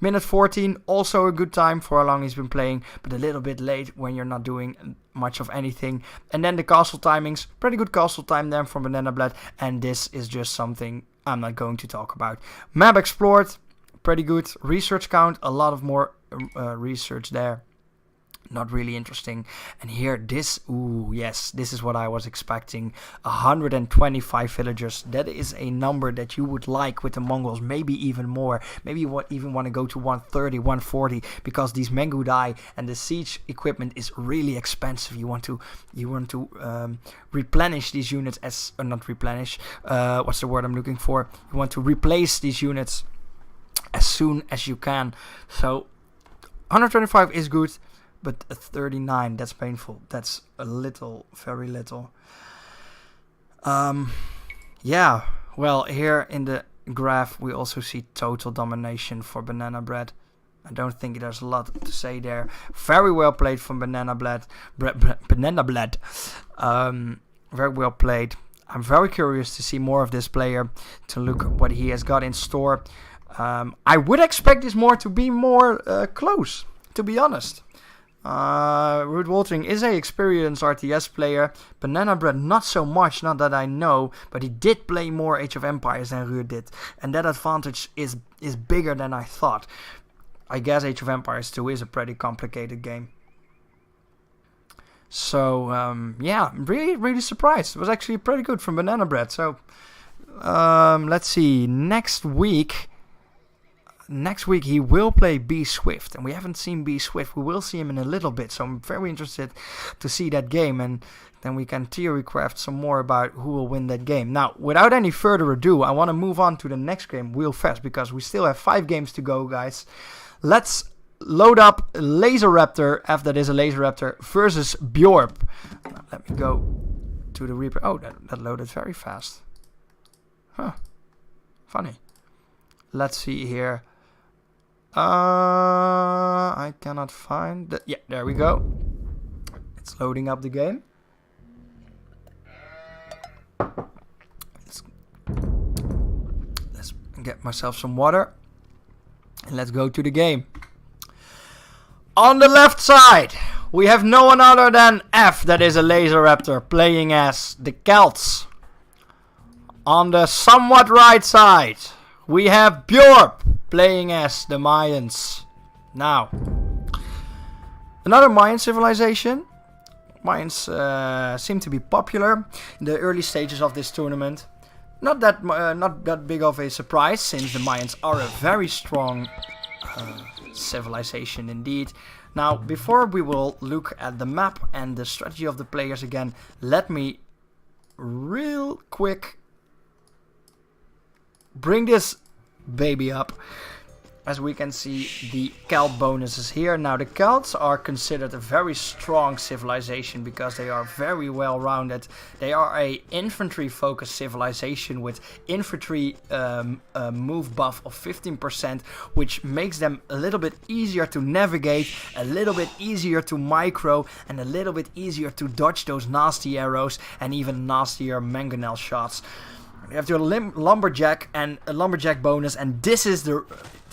Minute 14, also a good time for how long he's been playing, but a little bit late when you're not doing much of anything. And then the castle timings, pretty good castle time then from Banana Bread, and this is just something I'm not going to talk about. Map explored, pretty good. Research count, a lot of more research there. Not really interesting. And here this, ooh, yes, this is what I was expecting. 125 villagers. That is a number that you would like with the Mongols, maybe even more. Maybe you even want to go to 130, 140, because these Mengudai and the siege equipment is really expensive. You want to replenish these units as, not replenish, what's the word I'm looking for? You want to replace these units as soon as you can. So 125 is good. But 39, that's painful. That's a little, very little. Yeah, well, here in the graph, we also see total domination for Banana Bread. I don't think there's a lot to say there. Very well played from Banana Bread. Banana Bread. Very well played. I'm very curious to see more of this player, to look what he has got in store. I would expect this to be more close, to be honest. Rude Waltering is a experienced RTS player. Banana Bread not so much, not that I know, but he did play more Age of Empires than Ruud did, and that advantage is bigger than I thought. I guess Age of Empires 2 is a pretty complicated game. So yeah, really surprised. It was actually pretty good from Banana Bread. So let's see, next week he will play B Swift, and we haven't seen B Swift. We will see him in a little bit, so I'm very interested to see that game, and then we can theory craft some more about who will win that game. Now, without any further ado, I want to move on to the next game real fast, because we still have 5 games to go, guys. Let's load up Laser Raptor, if that is a Laser Raptor, versus Bjorp. Now, let me go to the Reaper. Oh, that loaded very fast. Huh. Funny. Let's see here. I cannot find the... Yeah, there we go. It's loading up the game. Let's get myself some water. And let's go to the game. On the left side, we have no one other than F, that is a Laser Raptor, playing as the Celts. On the somewhat right side, we have Bjorp playing as the Mayans. Now, another Mayan civilization. Mayans seem to be popular in the early stages of this tournament. Not that big of a surprise, since the Mayans are a very strong civilization indeed. Now, before we will look at the map and the strategy of the players again, let me real quick bring this baby up. As we can see, the Celt bonuses here. Now, the Celts are considered a very strong civilization because they are very well rounded. They are a infantry focused civilization with infantry move buff of 15%, which makes them a little bit easier to navigate, a little bit easier to micro, and a little bit easier to dodge those nasty arrows and even nastier mangonel shots. You have your lumberjack and a lumberjack bonus, and this is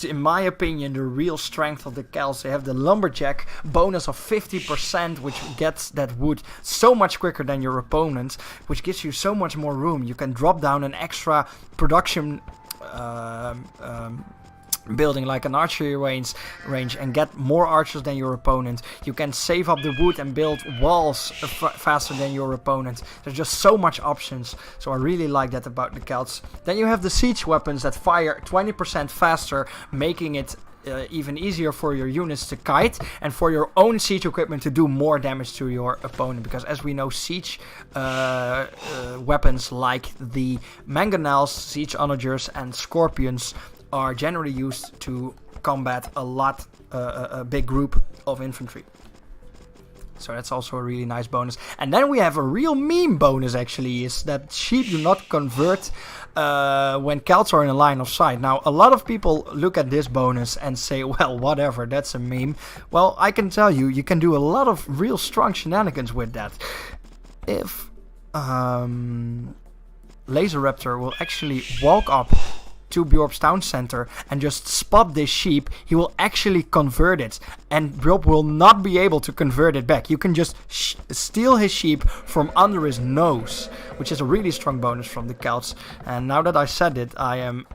in my opinion, the real strength of the Celts. They have the lumberjack bonus of 50%, which gets that wood so much quicker than your opponent, which gives you so much more room. You can drop down an extra production building like an archery range and get more archers than your opponent. You can save up the wood and build walls faster than your opponent. There's just so much options, so I really like that about the Celts. Then you have the siege weapons that fire 20% faster, making it even easier for your units to kite and for your own siege equipment to do more damage to your opponent, because as we know, siege weapons like the mangonels, siege onagers and scorpions are generally used to combat a big group of infantry. So that's also a really nice bonus. And then we have a real meme bonus, actually, is that sheep do not convert when Celts are in a line of sight. Now, a lot of people look at this bonus and say, well, whatever, that's a meme. Well, I can tell you, you can do a lot of real strong shenanigans with that. If Laser Raptor will actually walk up to Bjorp's town center and just spot this sheep, he will actually convert it, and Bjorp will not be able to convert it back. You can just steal his sheep from under his nose, which is a really strong bonus from the Celts. And now that I said it, I am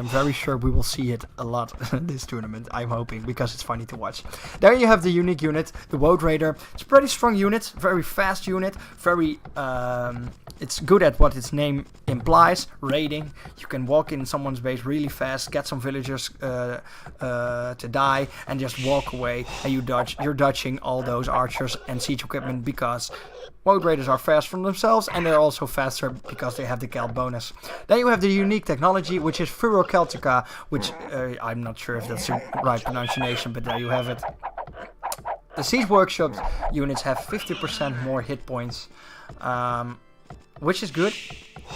very sure we will see it a lot this tournament. I'm hoping, because it's funny to watch. There you have the unique unit, the Woad Raider. It's a pretty strong unit, very fast unit, very it's good at what its name implies, raiding. You can walk in someone's base really fast, get some villagers to die, and just walk away, and you're dodging all those archers and siege equipment, because Woad Raiders are fast from themselves, and they're also faster because they have the Celt bonus. Then you have the unique technology, which is Furor Celtica, which I'm not sure if that's the right pronunciation, but there you have it. The Siege Workshop units have 50% more hit points, which is good.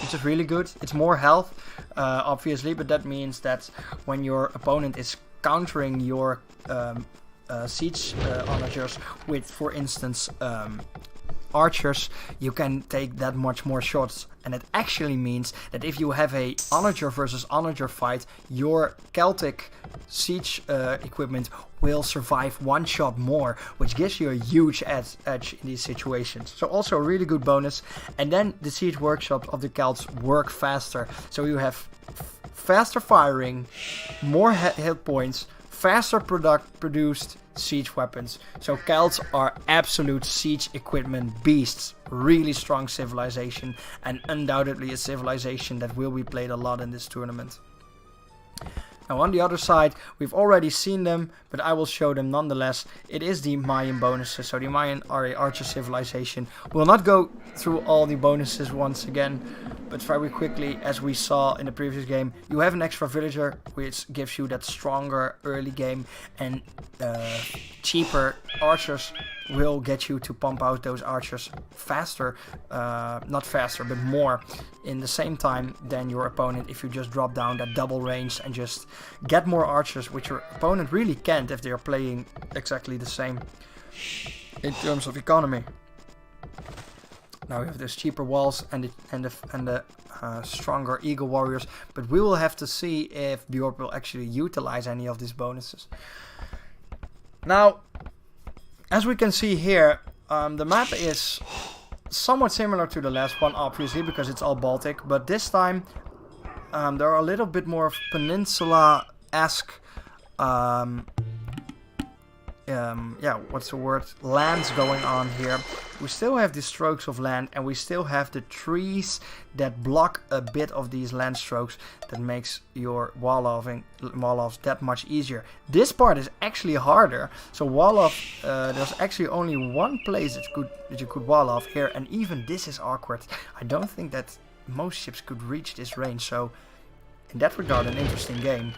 Which is really good. It's more health, obviously, but that means that when your opponent is countering your siege onagers with, for instance, archers, you can take that much more shots. And it actually means that if you have a onager versus onager fight, your Celtic siege equipment will survive one shot more, which gives you a huge edge in these situations. So also a really good bonus. And then the siege workshops of the Celts work faster, so you have faster firing, more hit points, faster produced siege weapons. So Celts are absolute siege equipment beasts. Really strong civilization, and undoubtedly a civilization that will be played a lot in this tournament. Now on the other side, we've already seen them, but I will show them nonetheless. It is the Mayan bonuses. So the Mayan are a archer civilization. We'll not go through all the bonuses once again, but very quickly, as we saw in the previous game, you have an extra villager, which gives you that stronger early game, and cheaper archers will get you to pump out those archers faster, not faster, but more in the same time than your opponent if you just drop down that double range and just get more archers, which your opponent really can't if they are playing exactly the same in terms of economy. Now we have those cheaper walls and the stronger eagle warriors, but we will have to see if Bjorp will actually utilize any of these bonuses. Now, as we can see here, the map is somewhat similar to the last one, obviously, because it's all Baltic, but this time there are a little bit more peninsula-esque lands going on here. We still have the strokes of land, and we still have the trees that block a bit of these land strokes that makes your wall-offs that much easier. This part is actually harder, so wall-off, there's actually only one place that you could wall-off here, and even this is awkward. I don't think that most ships could reach this range, so in that regard an interesting game.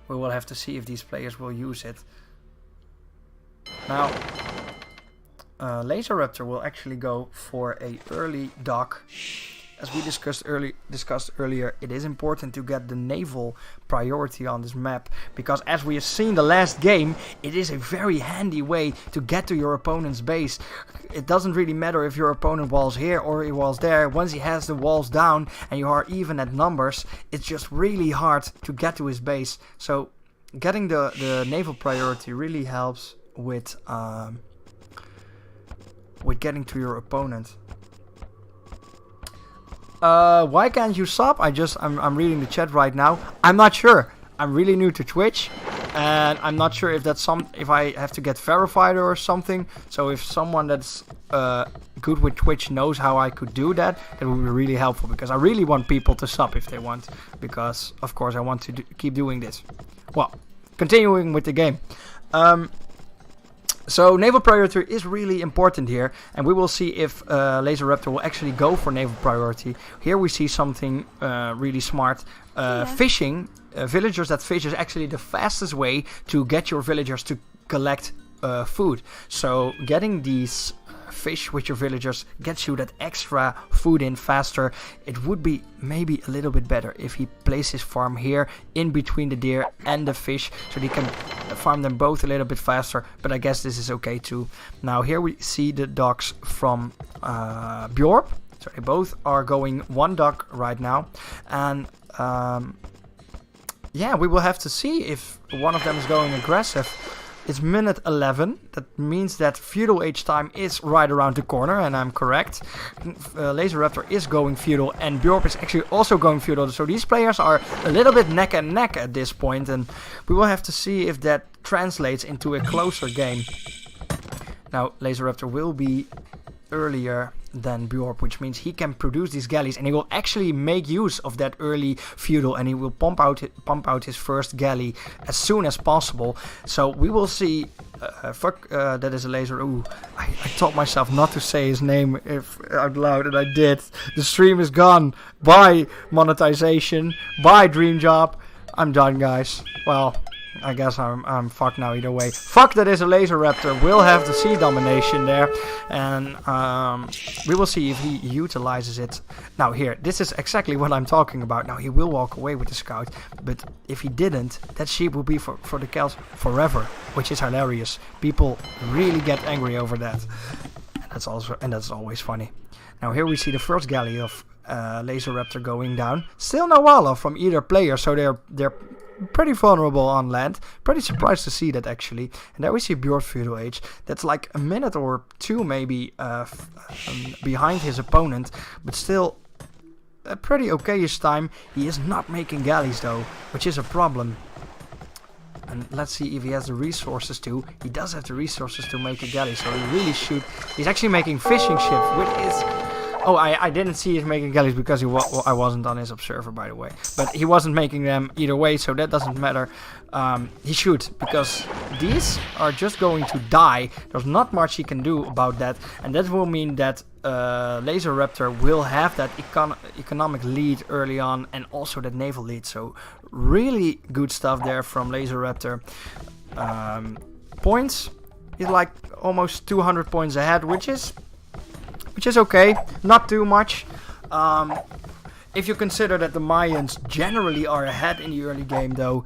We will have to see if these players will use it. Now, Laser Raptor will actually go for a early dock. As we discussed earlier, it is important to get the naval priority on this map, because as we have seen the last game, it is a very handy way to get to your opponent's base. It doesn't really matter if your opponent walls here or he walls there. Once he has the walls down and you are even at numbers, it's just really hard to get to his base. So getting the naval priority really helps with getting to your opponent. Why can't you sub? I'm reading the chat right now. I'm not sure. I'm really new to Twitch, and I'm not sure if if I have to get verified or something. So if someone that's good with Twitch knows how I could do that, that would be really helpful, because I really want people to sub if they want, because of course I want to keep doing this. Well, continuing with the game. So naval priority is really important here, and we will see if Laser Raptor will actually go for naval priority. Here we see something really smart. Fishing, villagers that fish is actually the fastest way to get your villagers to collect food. So getting these fish with your villagers gets you that extra food in faster. It would be maybe a little bit better if he placed his farm here in between the deer and the fish, so he can farm them both a little bit faster, but I guess this is okay too. Now here we see the dogs from Bjorp, so they both are going one dog right now, and yeah, we will have to see if one of them is going aggressive. It's minute 11. That means that Feudal age time is right around the corner, and I'm correct. Laser Raptor is going Feudal, and Bjorp is actually also going Feudal. So these players are a little bit neck and neck at this point, and we will have to see if that translates into a closer game. Now, Laser Raptor will be earlier than Bjorp, which means he can produce these galleys, and he will actually make use of that early Feudal, and he will pump out his first galley as soon as possible. So we will see. That is a laser. Ooh, I told myself not to say his name out loud, and I did. The stream is gone. Bye monetization. Bye dream job. I'm done, guys. Well, I guess I'm fucked now either way. Fuck, that is a Laser Raptor. We'll have the sea domination there, and we will see if he utilizes it. Now here, this is exactly what I'm talking about. Now he will walk away with the scout, but if he didn't, that sheep will be for the Celts forever, which is hilarious. People really get angry over that, and that's always funny. Now here we see the first galley of Laser Raptor going down. Still no Walla from either player, so they're pretty vulnerable on land. Pretty surprised to see that, actually. And there we see Bjorn Feudal Age. That's like a minute or two maybe behind his opponent, but still a pretty okay-ish time. He is not making galleys though, which is a problem. And let's see if he has the resources to. He does have the resources to make a galley, so he really should. He's actually making fishing ships, which is... Oh, I didn't see him making galleys because I wasn't on his observer, by the way. But he wasn't making them either way, so that doesn't matter. He should, because these are just going to die. There's not much he can do about that. And that will mean that Laser Raptor will have that economic lead early on, and also that naval lead. So really good stuff there from Laser Raptor. Points, he's like almost 200 points ahead, which is okay, not too much. If you consider that the Mayans generally are ahead in the early game, though,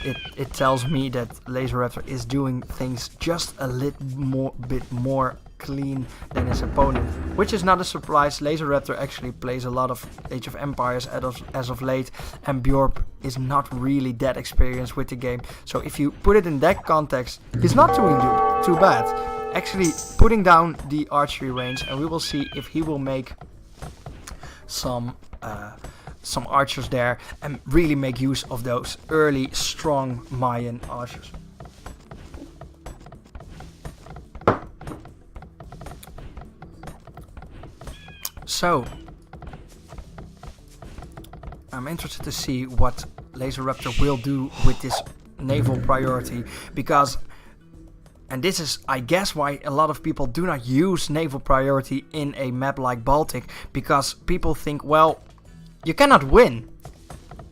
it tells me that Laser Raptor is doing things just a little bit more clean than his opponent, which is not a surprise. Laser Raptor actually plays a lot of Age of Empires as of late, and Bjorp is not really that experienced with the game. So if you put it in that context, he's not doing too bad. Actually putting down the archery range, and we will see if he will make some archers there and really make use of those early strong Mayan archers. So I'm interested to see what Laser Raptor will do with this naval priority, because, and this is, I guess, why a lot of people do not use naval priority in a map like Baltic, because people think, well, you cannot win.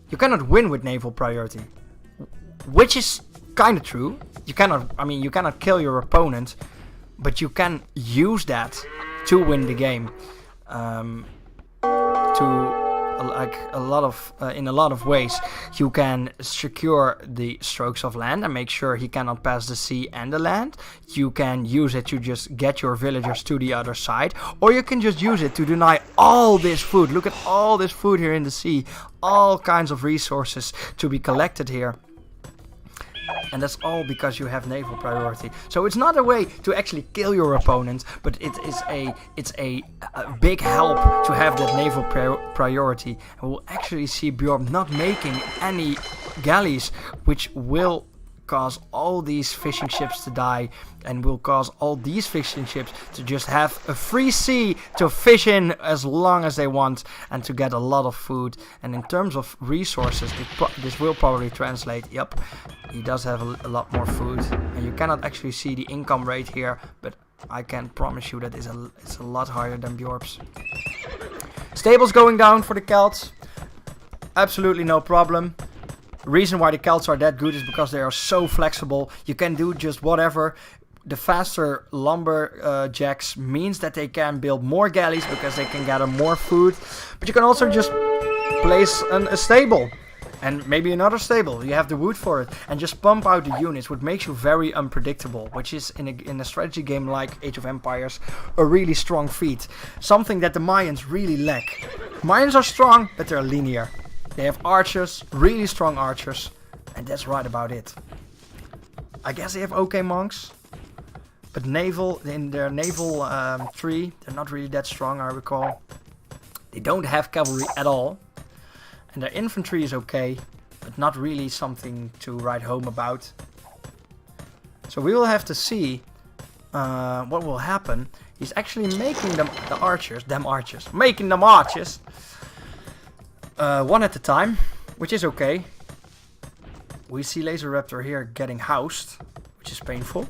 You cannot win with naval priority, which is kind of true. You cannot kill your opponent, but you can use that to win the game. In a lot of ways, you can secure the strokes of land and make sure he cannot pass the sea and the land. You can use it to just get your villagers to the other side, or you can just use it to deny all this food. Look at all this food here in the sea, all kinds of resources to be collected here. And that's all because you have naval priority. So it's not a way to actually kill your opponent, but it's a big help to have that naval priority. And we'll actually see Bjorn not making any galleys, which will cause all these fishing ships to die, and will cause all these fishing ships to just have a free sea to fish in as long as they want and to get a lot of food. And in terms of resources, this will probably translate. Yep, he does have a lot more food, and you cannot actually see the income rate here, but I can promise you that it's a lot higher than Bjorp's. Stables going down for the Celts, absolutely no problem. Reason why the Celts are that good is because they are so flexible. You can do just whatever. The faster lumberjacks means that they can build more galleys because they can gather more food. But you can also just place a stable and maybe another stable. You have the wood for it, and just pump out the units, which makes you very unpredictable, which is in a strategy game like Age of Empires a really strong feat. Something that the Mayans really lack. Mayans are strong, but they're linear. They have archers, really strong archers, and that's right about it. I guess they have okay monks, but in their naval tree, they're not really that strong, I recall. They don't have cavalry at all, and their infantry is okay, but not really something to write home about. So we will have to see what will happen. He's actually making them archers, one at a time, which is okay. We see Laser Raptor here getting housed, which is painful.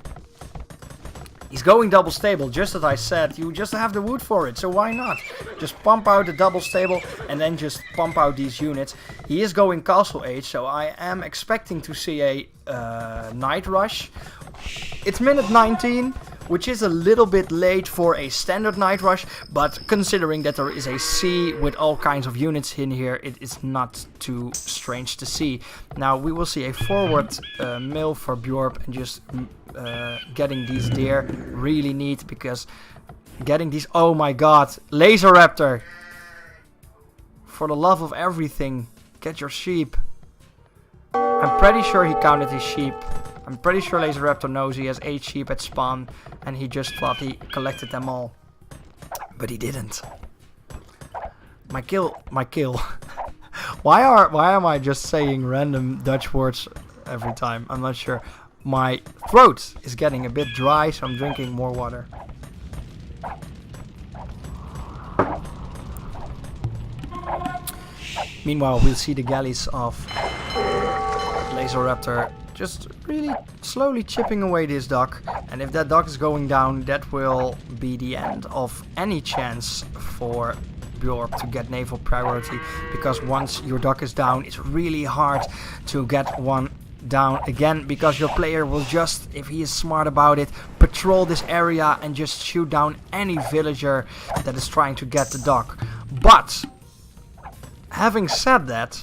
He's going double stable, just as I said. You just have the wood for it, so why not? Just pump out the double stable and then just pump out these units. He is going castle age, so I am expecting to see a night rush. It's minute 19. Which is a little bit late for a standard night rush, but considering that there is a sea with all kinds of units in here, it is not too strange to see. Now we will see a forward mill for Bjorp, and just getting these deer really neat, because getting these, oh my god, Laser Raptor! For the love of everything, get your sheep. I'm pretty sure he counted his sheep. I'm pretty sure Laser Raptor knows he has 8 sheep at spawn, and he just thought he collected them all. But he didn't. My kill. Why am I just saying random Dutch words every time? I'm not sure. My throat is getting a bit dry, so I'm drinking more water. Meanwhile, we'll see the galleys of Laser Raptor just really slowly chipping away this dock, and if that dock is going down, that will be the end of any chance for Bjorp to get naval priority, because once your dock is down, it's really hard to get one down again, because your player will just, if he is smart about it, patrol this area and just shoot down any villager that is trying to get the dock. But having said that,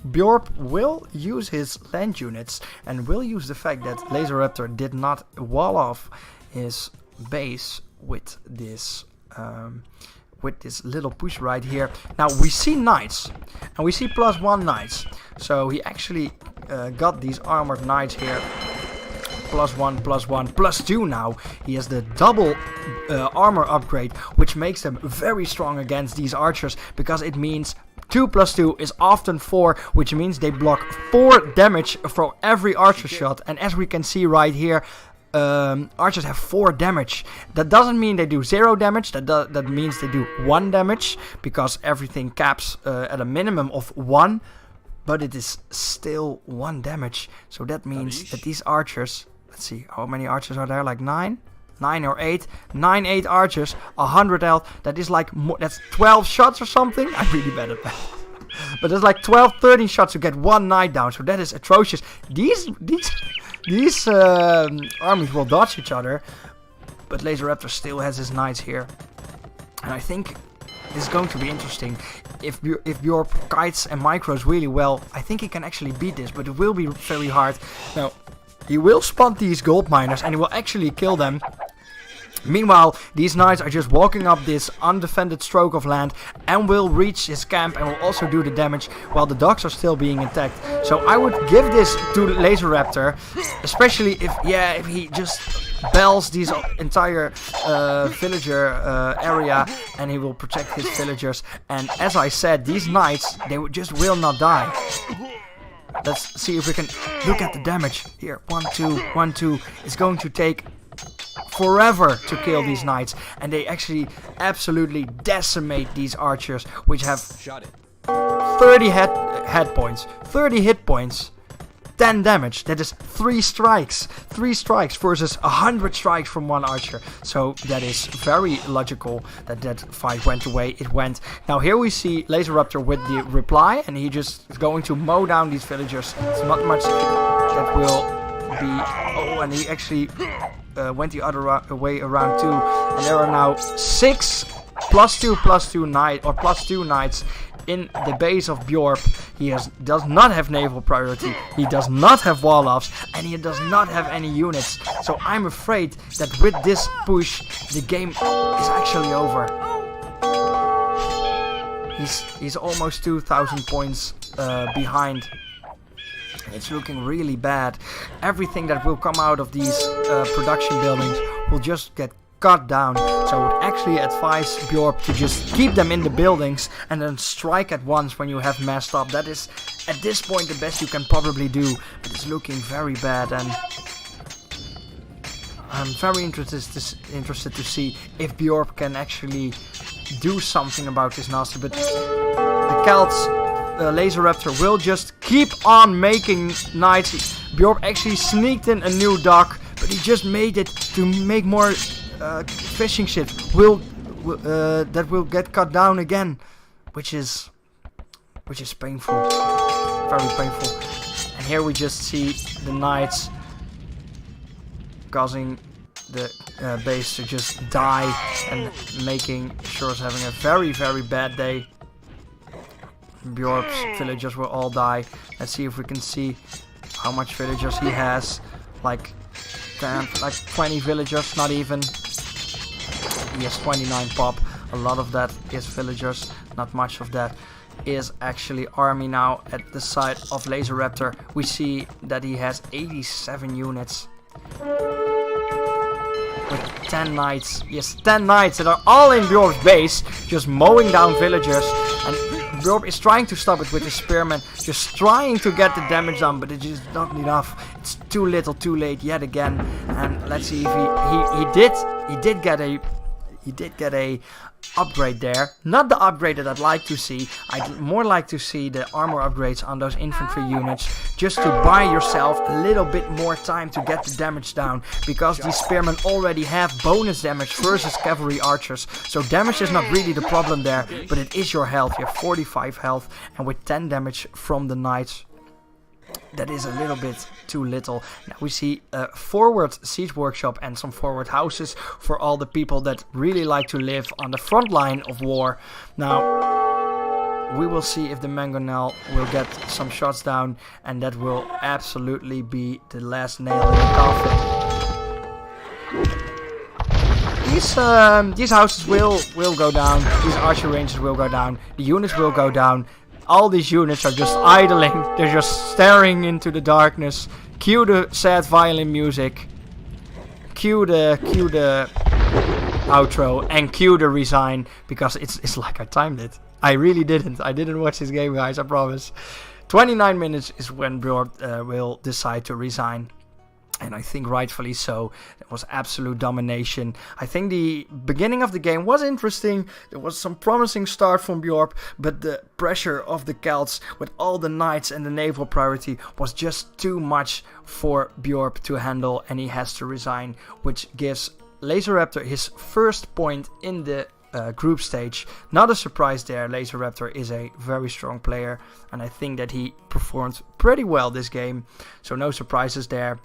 Bjorp will use his land units and will use the fact that Laser Raptor did not wall off his base with this little push right here. Now we see knights, and we see +1 knights. So he actually got these armored knights here. +1, +1, +2 now. He has the double armor upgrade, which makes them very strong against these archers, because it means 2 + 2 is often 4, which means they block 4 damage for every archer shot. And as we can see right here, archers have 4 damage. That doesn't mean they do 0 damage, that means they do 1 damage, because everything caps at a minimum of 1, but it is still 1 damage. So that means that these archers, let's see, how many archers are there, like 9? 9 or 8, 8 archers, 100 health, that is like, that's 12 shots or something. I'm really bad at that. But there's like 12, 13 shots to get 1 knight down, so that is atrocious. These armies will dodge each other, but Laser Raptor still has his knights here. And I think this is going to be interesting. If Bjorp kites and micros really well, I think he can actually beat this, but it will be very hard. Now, he will spot these gold miners, and he will actually kill them. Meanwhile, these knights are just walking up this undefended stroke of land and will reach his camp and will also do the damage while the dogs are still being attacked. So I would give this to Laser Raptor, especially if he just bells these entire villager area, and he will protect his villagers. And as I said, these knights, they just will not die. Let's see if we can look at the damage here. 1, 2, 1, 2. It's going to take forever to kill these knights, and they actually absolutely decimate these archers, which have 30 head points, 30 hit points, 10 damage. That is 3 strikes versus 100 strikes from one archer. So that is very logical that fight went away. It went. Now here we see Laser Raptor with the reply, and he just is going to mow down these villagers. It's not much that will be. Oh, and he actually went the other way around too, and there are now 6 +2/+2 knight or +2 knights in the base of Bjorp. He does not have naval priority, he does not have wall-offs, and he does not have any units. So I'm afraid that with this push, the game is actually over. He's almost 2,000 points behind. It's looking really bad. Everything that will come out of these production buildings will just get cut down. So I would actually advise Bjorp to just keep them in the buildings and then strike at once when you have messed up. That is at this point the best you can probably do. But it's looking very bad, and I'm very interested to see if Bjorp can actually do something about this nasty. But the Celts, Laser Raptor will just keep on making knights. Bjorp actually sneaked in a new dock, but he just made it to make more fishing ships. That will get cut down again, which is painful, very painful. And here we just see the knights causing the base to just die and making sure it's having a very, very bad day. Bjorp's villagers will all die. Let's see if we can see how much villagers he has. Like 20 villagers, not even. He has 29 pop. A lot of that is villagers. Not much of that is actually army. Now at the side of Laser Raptor, we see that he has 87 units. With 10 knights. Yes, 10 knights that are all in Bjorp's base, just mowing down villagers. And Bjorp is trying to stop it with his spearmen, just trying to get the damage done, but it is not enough. It's too little, too late yet again. And let's see if he did get a upgrade there. Not the upgrade that I'd like to see. I'd more like to see the armor upgrades on those infantry units, just to buy yourself a little bit more time to get the damage down, because these spearmen already have bonus damage versus cavalry archers. So damage is not really the problem there, but it is your health. You have 45 health, and with 10 damage from the knights, that is a little bit too little. Now we see a forward siege workshop and some forward houses for all the people that really like to live on the front line of war. Now we will see if the Mangonel will get some shots down, and that will absolutely be the last nail in the coffin. These houses will go down. These archer ranges will go down. The units will go down. All these units are just idling. They're just staring into the darkness. Cue the sad violin music. Cue the outro, and cue the resign, because it's like I timed it. I really didn't. I didn't watch this game, guys. I promise. 29 minutes is when Bjorp will decide to resign. And I think rightfully so. It was absolute domination. I think the beginning of the game was interesting. There was some promising start from Bjorp, but the pressure of the Celts with all the knights and the naval priority was just too much for Bjorp to handle, and he has to resign, which gives Laser Raptor his first point in the group stage. Not a surprise there. Laser Raptor is a very strong player, and I think that he performed pretty well this game. So no surprises there.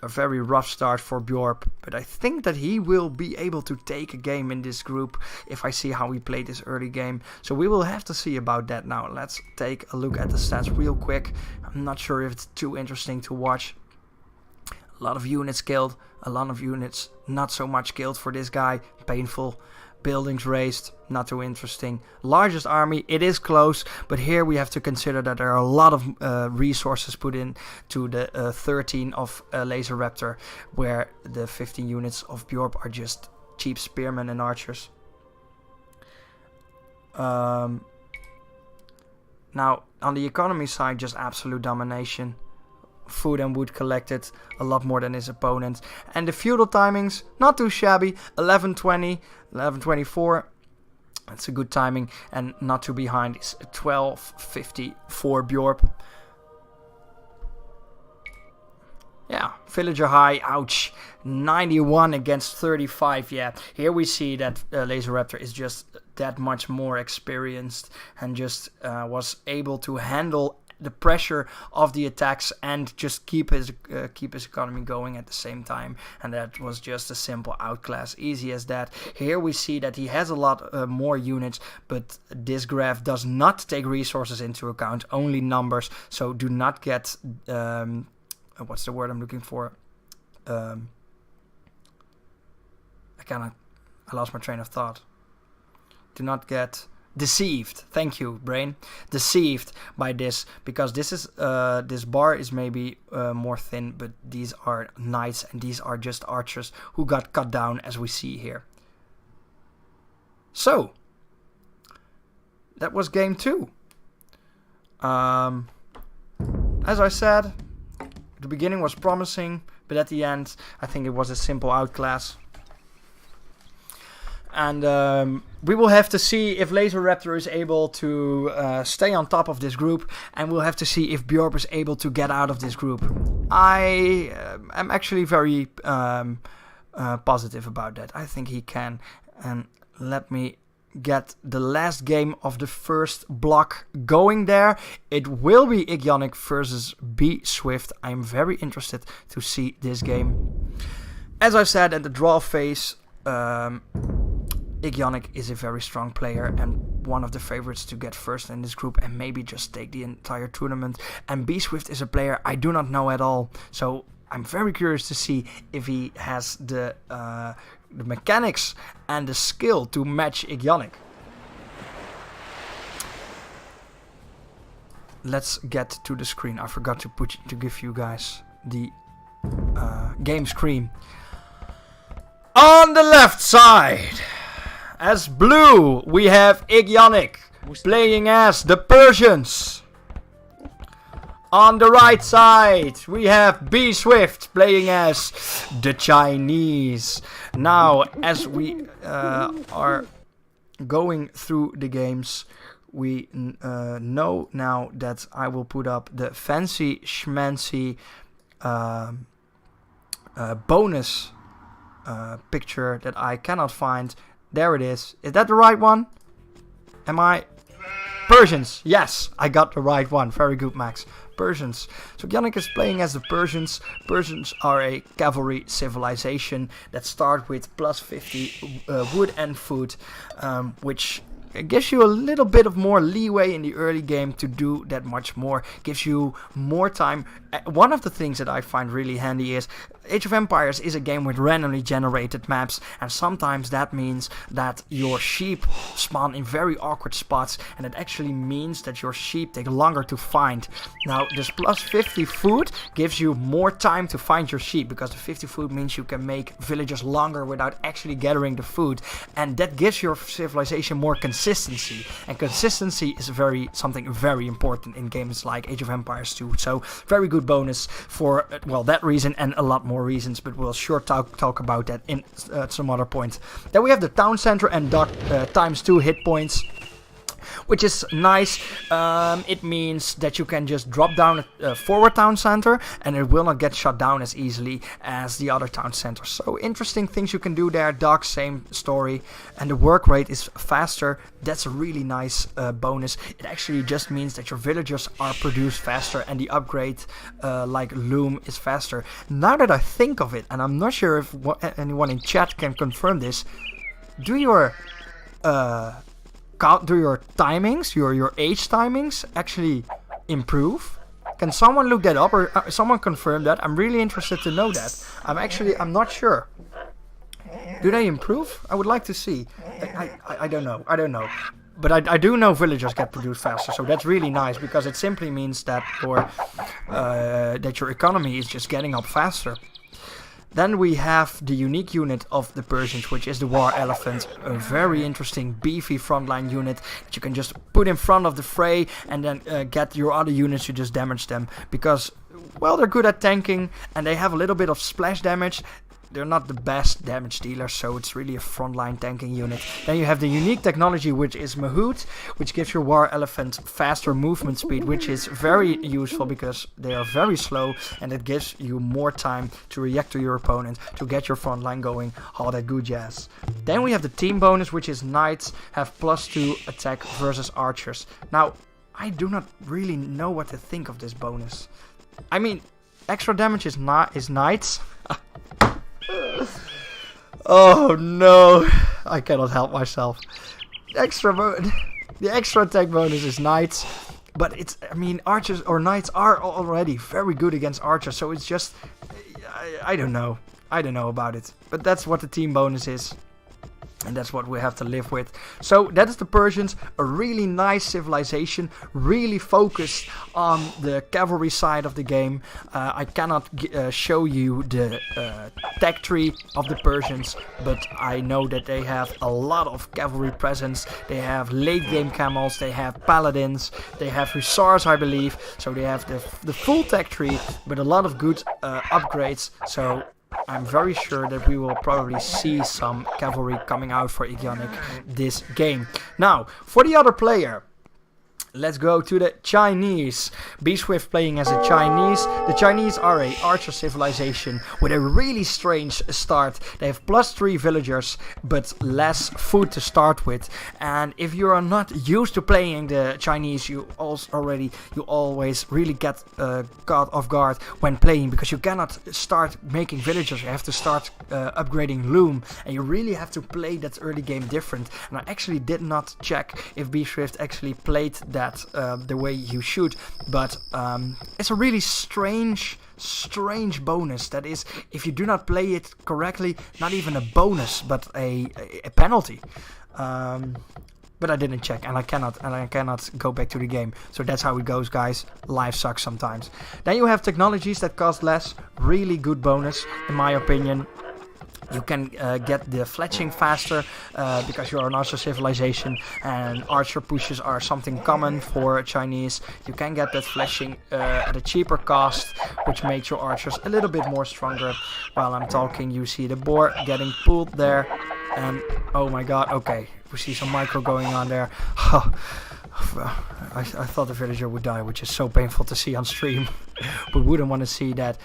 A very rough start for Bjorp, but I think that he will be able to take a game in this group if I see how he played this early game. So we will have to see about that now. Let's take a look at the stats real quick. I'm not sure if it's too interesting to watch. A lot of units killed, a lot of units not so much killed for this guy. Painful. Buildings raised, not too interesting. Largest army, it is close, but here we have to consider that there are a lot of resources put in to the 13 of Laser Raptor, where the 15 units of Bjorp are just cheap spearmen and archers. Now, on the economy side, just absolute domination. Food and wood collected a lot more than his opponents. And the feudal timings, not too shabby. 11:20, 11:24. That's a good timing. And not too behind is 12:50 for Bjorp. Yeah, villager high, ouch. 91 against 35, yeah. Here we see that Laser Raptor is just that much more experienced and just was able to handle the pressure of the attacks and just keep his economy going at the same time, and that was just a simple outclass, easy as that. Here we see that he has a lot more units, but this graph does not take resources into account, only numbers, so do not get what's the word I'm looking for? I lost my train of thought. Do not get deceived. Thank you, brain. Deceived by this, because this is this bar is maybe more thin, but these are knights and these are just archers who got cut down, as we see here. So that was game 2. As I said, the beginning was promising, but at the end I think it was a simple outclass. And we will have to see if Laser Raptor is able to stay on top of this group, and we'll have to see if Bjorp is able to get out of this group. I am actually very positive about that. I think he can. And let me get the last game of the first block going there. It will be Igionic versus B Swift. I'm very interested to see this game. As I said at the draw phase, Igionic is a very strong player and one of the favorites to get first in this group and maybe just take the entire tournament. And B Swift is a player I do not know at all, so I'm very curious to see if he has the mechanics and the skill to match Igionic. Let's get to the screen. I forgot to give you guys the game screen. On the left side, as blue, we have Igionic playing as the Persians. On the right side, we have B Swift playing as the Chinese. Now, as we are going through the games, we know now that I will put up the fancy schmancy bonus picture that I cannot find. There it is. Is that the right one? Am I? Persians. Yes, I got the right one. Very good, Max. Persians. So Igionic is playing as the Persians. Persians are a cavalry civilization that start with plus 50 wood and food, which gives you a little bit of more leeway in the early game to do that much more. Gives you more time. One of the things that I find really handy is Age of Empires is a game with randomly generated maps, and sometimes that means that your sheep spawn in very awkward spots, and it actually means that your sheep take longer to find. Now, this plus 50 food gives you more time to find your sheep, because the 50 food means you can make villagers longer without actually gathering the food, and that gives your civilization more consistency, and consistency is something very important in games like Age of Empires 2. So very good bonus for that reason and a lot more reasons, but we'll sure talk about that in some other point. Then we have the town center and times 2 hit points, which is nice. It means that you can just drop down a forward town center and it will not get shut down as easily as the other town centers. So interesting things you can do there. Dock, same story. And the work rate is faster. That's a really nice bonus. It actually just means that your villagers are produced faster and the upgrade like Loom is faster. Now that I think of it, and I'm not sure if anyone in chat can confirm this, do your timings, your age timings actually improve? Can someone look that up, or someone confirm that? I'm really interested to know that. I'm not sure. Do they improve? I would like to see. I don't know. But I do know villagers get produced faster, so that's really nice, because it simply means that your economy is just getting up faster. Then we have the unique unit of the Persians, which is the War Elephant. A very interesting, beefy frontline unit that you can just put in front of the fray and then get your other units to just damage them. Because, well, they're good at tanking and they have a little bit of splash damage. They're not the best damage dealers, so it's really a frontline tanking unit. Then you have the unique technology, which is Mahout, which gives your War Elephant faster movement speed, which is very useful because they are very slow, and it gives you more time to react to your opponent, to get your frontline going, all that good jazz. Then we have the team bonus, which is Knights have +2 attack versus Archers. Now, I do not really know what to think of this bonus. I mean, extra damage is Knights. Oh no, I cannot help myself. The extra attack bonus is Knights, but Archers or Knights are already very good against Archers, so it's just, I don't know about it, but that's what the team bonus is. And that's what we have to live with. So that is the Persians, a really nice civilization, really focused on the cavalry side of the game. I cannot show you the tech tree of the Persians, but I know that they have a lot of cavalry presence. They have late game camels, they have paladins, they have hussars, I believe. So they have the full tech tree, but a lot of good upgrades. So I'm very sure that we will probably see some cavalry coming out for Igionic this game. Now, for the other player, let's go to the Chinese. B-Swift playing as a Chinese. The Chinese are a archer civilization with a really strange start. They have +3 villagers, but less food to start with. And if you are not used to playing the Chinese, you always really get caught off guard when playing, because you cannot start making villagers. You have to start upgrading loom, and you really have to play that early game different. And I actually did not check if B-Swift actually played that the way you should, but it's a really strange bonus. That is, if you do not play it correctly, not even a bonus, but a penalty. But I didn't check, and I cannot go back to the game. So that's how it goes, guys. Life sucks sometimes. Then you have technologies that cost less. Really good bonus, in my opinion. You can get the fletching faster because you are an archer civilization, and archer pushes are something common for Chinese. You can get that fletching at a cheaper cost, which makes your archers a little bit more stronger. While I'm talking, you see the boar getting pulled there, and oh my god, okay, we see some micro going on there. I thought the villager would die, which is so painful to see on stream. We wouldn't want to see that.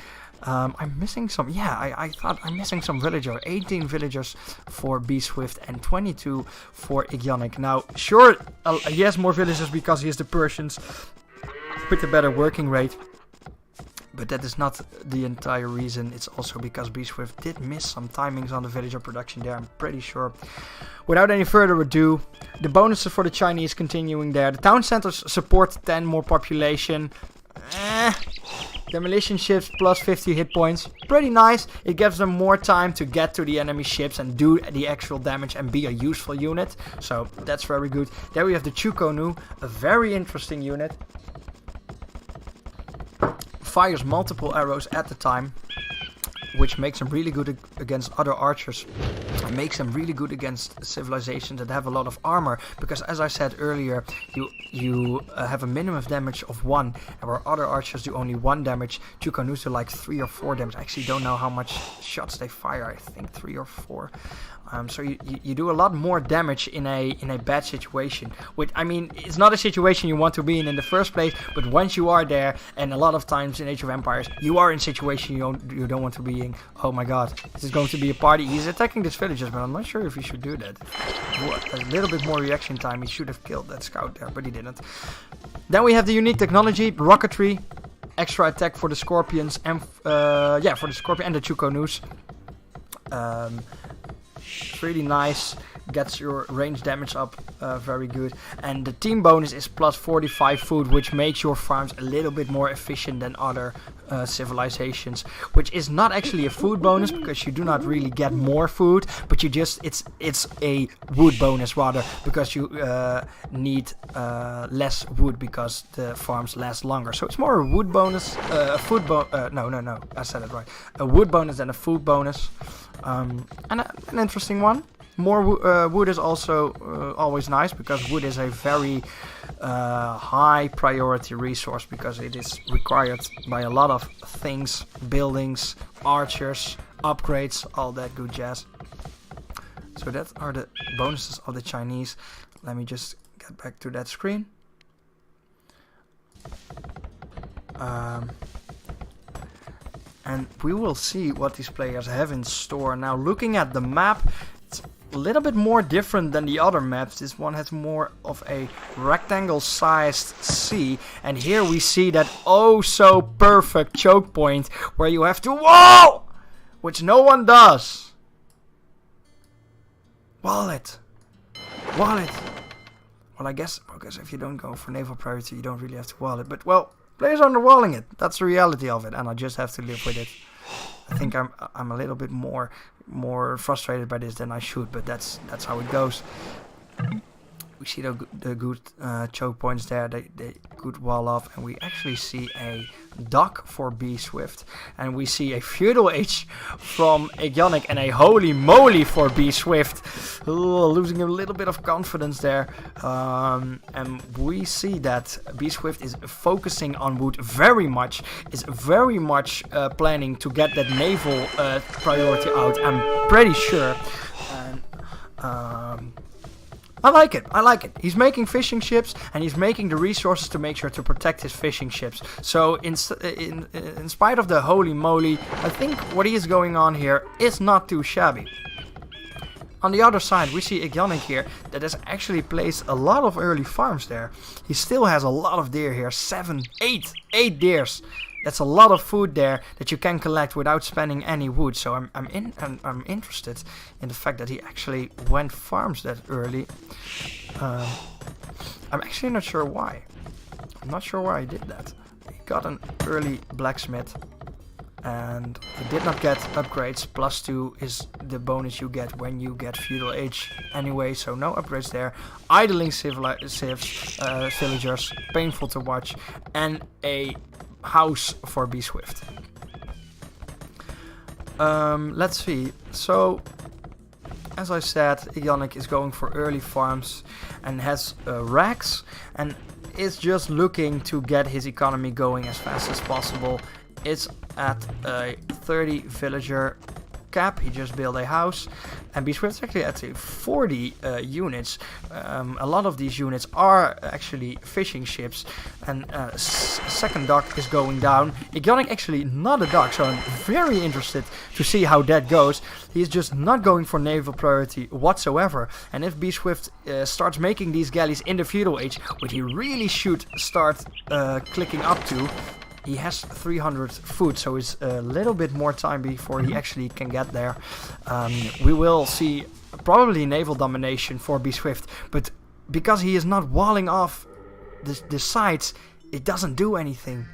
I'm missing some. Yeah, I thought I'm missing some villager. 18 villagers for B-Swift and 22 for Igionic. Now, sure, he has more villagers because he is the Persians with a better working rate. But that is not the entire reason. It's also because B-Swift did miss some timings on the villager production there, I'm pretty sure. Without any further ado, the bonuses for the Chinese continuing there. The town centers support 10 more population. Demolition ships +50 hit points. Pretty nice. It gives them more time to get to the enemy ships and do the actual damage and be a useful unit. So that's very good. There we have the Chukonu, a very interesting unit. Fires multiple arrows at the time, which makes him really good against other archers. It makes him really good against civilizations that have a lot of armor, because as I said earlier, you have a minimum damage of 1, and where other archers do only 1 damage, Chukanus do like 3 or 4 damage. I actually don't know how much shots they fire. I think 3 or 4. So you do a lot more damage in a bad situation. Which, I mean, it's not a situation you want to be in the first place, but once you are there, and a lot of times in Age of Empires, you are in a situation you don't want to be in. Oh my god, this is going to be a party. He's attacking these villagers, but I'm not sure if he should do that. A little bit more reaction time, he should have killed that scout there, but he didn't. Then we have the unique technology, rocketry, extra attack for the scorpions, and for the scorpion and the Chukonus. It's really nice. gets your range damage up very good. And the team bonus is plus 45 food, which makes your farms a little bit more efficient than other civilizations, which is not actually a food bonus because you do not really get more food, but you just it's a wood bonus rather, because you need less wood because the farms last longer. So it's more a wood bonus, a food no, I said it right, a wood bonus than a food bonus, and an interesting one. More wood is also always nice, because wood is a very high priority resource, because it is required by a lot of things, buildings, archers, upgrades, all that good jazz. So that are the bonuses of the Chinese. Let me just get back to that screen. And we will see what these players have in store. Now, looking at the map, it's a little bit more different than the other maps. This one has more of a rectangle-sized sea, and here we see that oh so perfect choke point where you have to wall, which no one does. Wall it. Well, I guess if you don't go for naval priority, you don't really have to wall it. But well, players are underwalling it. That's the reality of it, and I just have to live with it. I think I'm a little bit more frustrated by this than I should, but that's how it goes. We see the good choke points there, they good wall off, and we actually see a dock for B Swift, and we see a Feudal Age from Aeonic and a holy moly for B Swift. Losing a little bit of confidence there, and we see that B Swift is focusing on wood very much, is very much planning to get that naval priority out, I'm pretty sure. And I like it. He's making fishing ships, and he's making the resources to make sure to protect his fishing ships. So in spite of the holy moly, I think what he is going on here is not too shabby. On the other side, we see Aeonic here that has actually placed a lot of early farms there. He still has a lot of deer here, 8 deers. That's a lot of food there that you can collect without spending any wood. So I'm interested in the fact that he actually went farms that early. I'm actually not sure why. I'm not sure why he did that. He got an early blacksmith, and he did not get upgrades. +2 is the bonus you get when you get Feudal Age anyway, so no upgrades there. Idling villagers, painful to watch, and a house for B Swift. Let's see. So, as I said, Aeonic is going for early farms and has racks, and is just looking to get his economy going as fast as possible. It's at a 30 villager cap. He just built a house, and B Swift's actually at 40 units. A lot of these units are actually fishing ships, and second dock is going down. Aeonic actually not a dock, so I'm very interested to see how that goes. He's just not going for naval priority whatsoever, and if B Swift starts making these galleys in the Feudal Age, which he really should start clicking up to, he has 300 food, so it's a little bit more time before he actually can get there. We will see probably naval domination for B Swift, but because he is not walling off the sides, it doesn't do anything.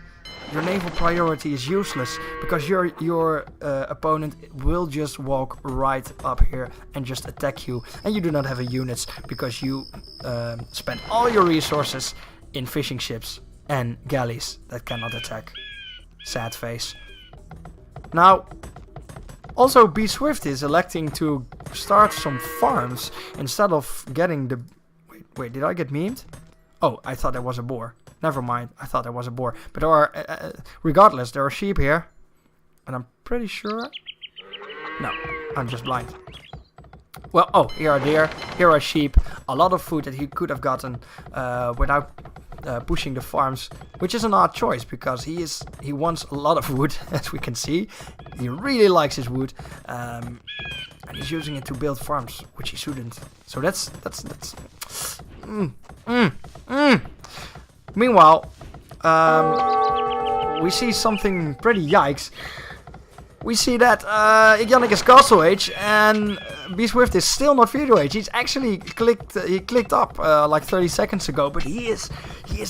Your naval priority is useless, because your opponent will just walk right up here and just attack you, and you do not have a units because you spend all your resources in fishing ships and galleys that cannot attack. Sad face. Now, also B Swift is electing to start some farms instead of getting the... Wait, did I get memed? Oh, I thought that was a boar. Never mind, I thought that was a boar. But there are, regardless, there are sheep here. And I'm pretty sure... No, I'm just blind. Well, oh, here are deer, here are sheep. A lot of food that he could have gotten without pushing the farms, which is an odd choice, because he wants a lot of wood, as we can see. He really likes his wood, and he's using it to build farms, which he shouldn't. So that's Meanwhile, we see something pretty yikes. we see that Igionic is Castle Age, and B Swift is still not Feudal Age. He's actually clicked up like 30 seconds ago, but he is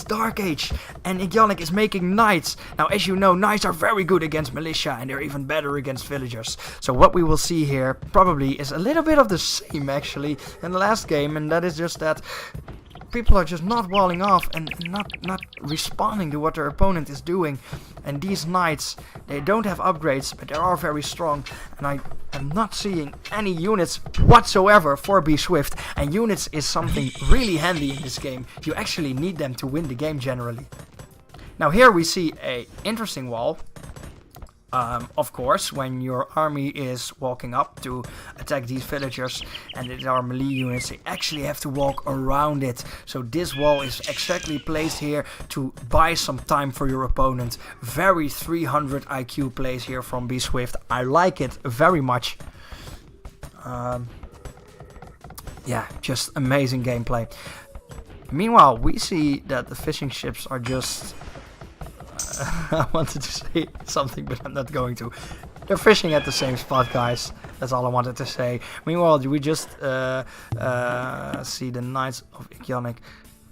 Dark Age, and Igionic is making Knights. Now, as you know, Knights are very good against Militia, and they're even better against Villagers. So what we will see here probably is a little bit of the same, actually, in the last game, and that is just that people are just not walling off and not responding to what their opponent is doing. And these Knights, they don't have upgrades, but they are very strong. And I am not seeing any units whatsoever for B Swift. And units is something really handy in this game. You actually need them to win the game generally. Now here we see a interesting wall. Of course, when your army is walking up to attack these villagers and it are melee units, they actually have to walk around it. So this wall is exactly placed here to buy some time for your opponent. Very 300 IQ plays here from B Swift. I like it very much. Yeah, just amazing gameplay. Meanwhile, we see that the fishing ships are just... I wanted to say something, but I'm not going to. They're fishing at the same spot, guys. That's all I wanted to say. Meanwhile, we just see the Knights of Igionic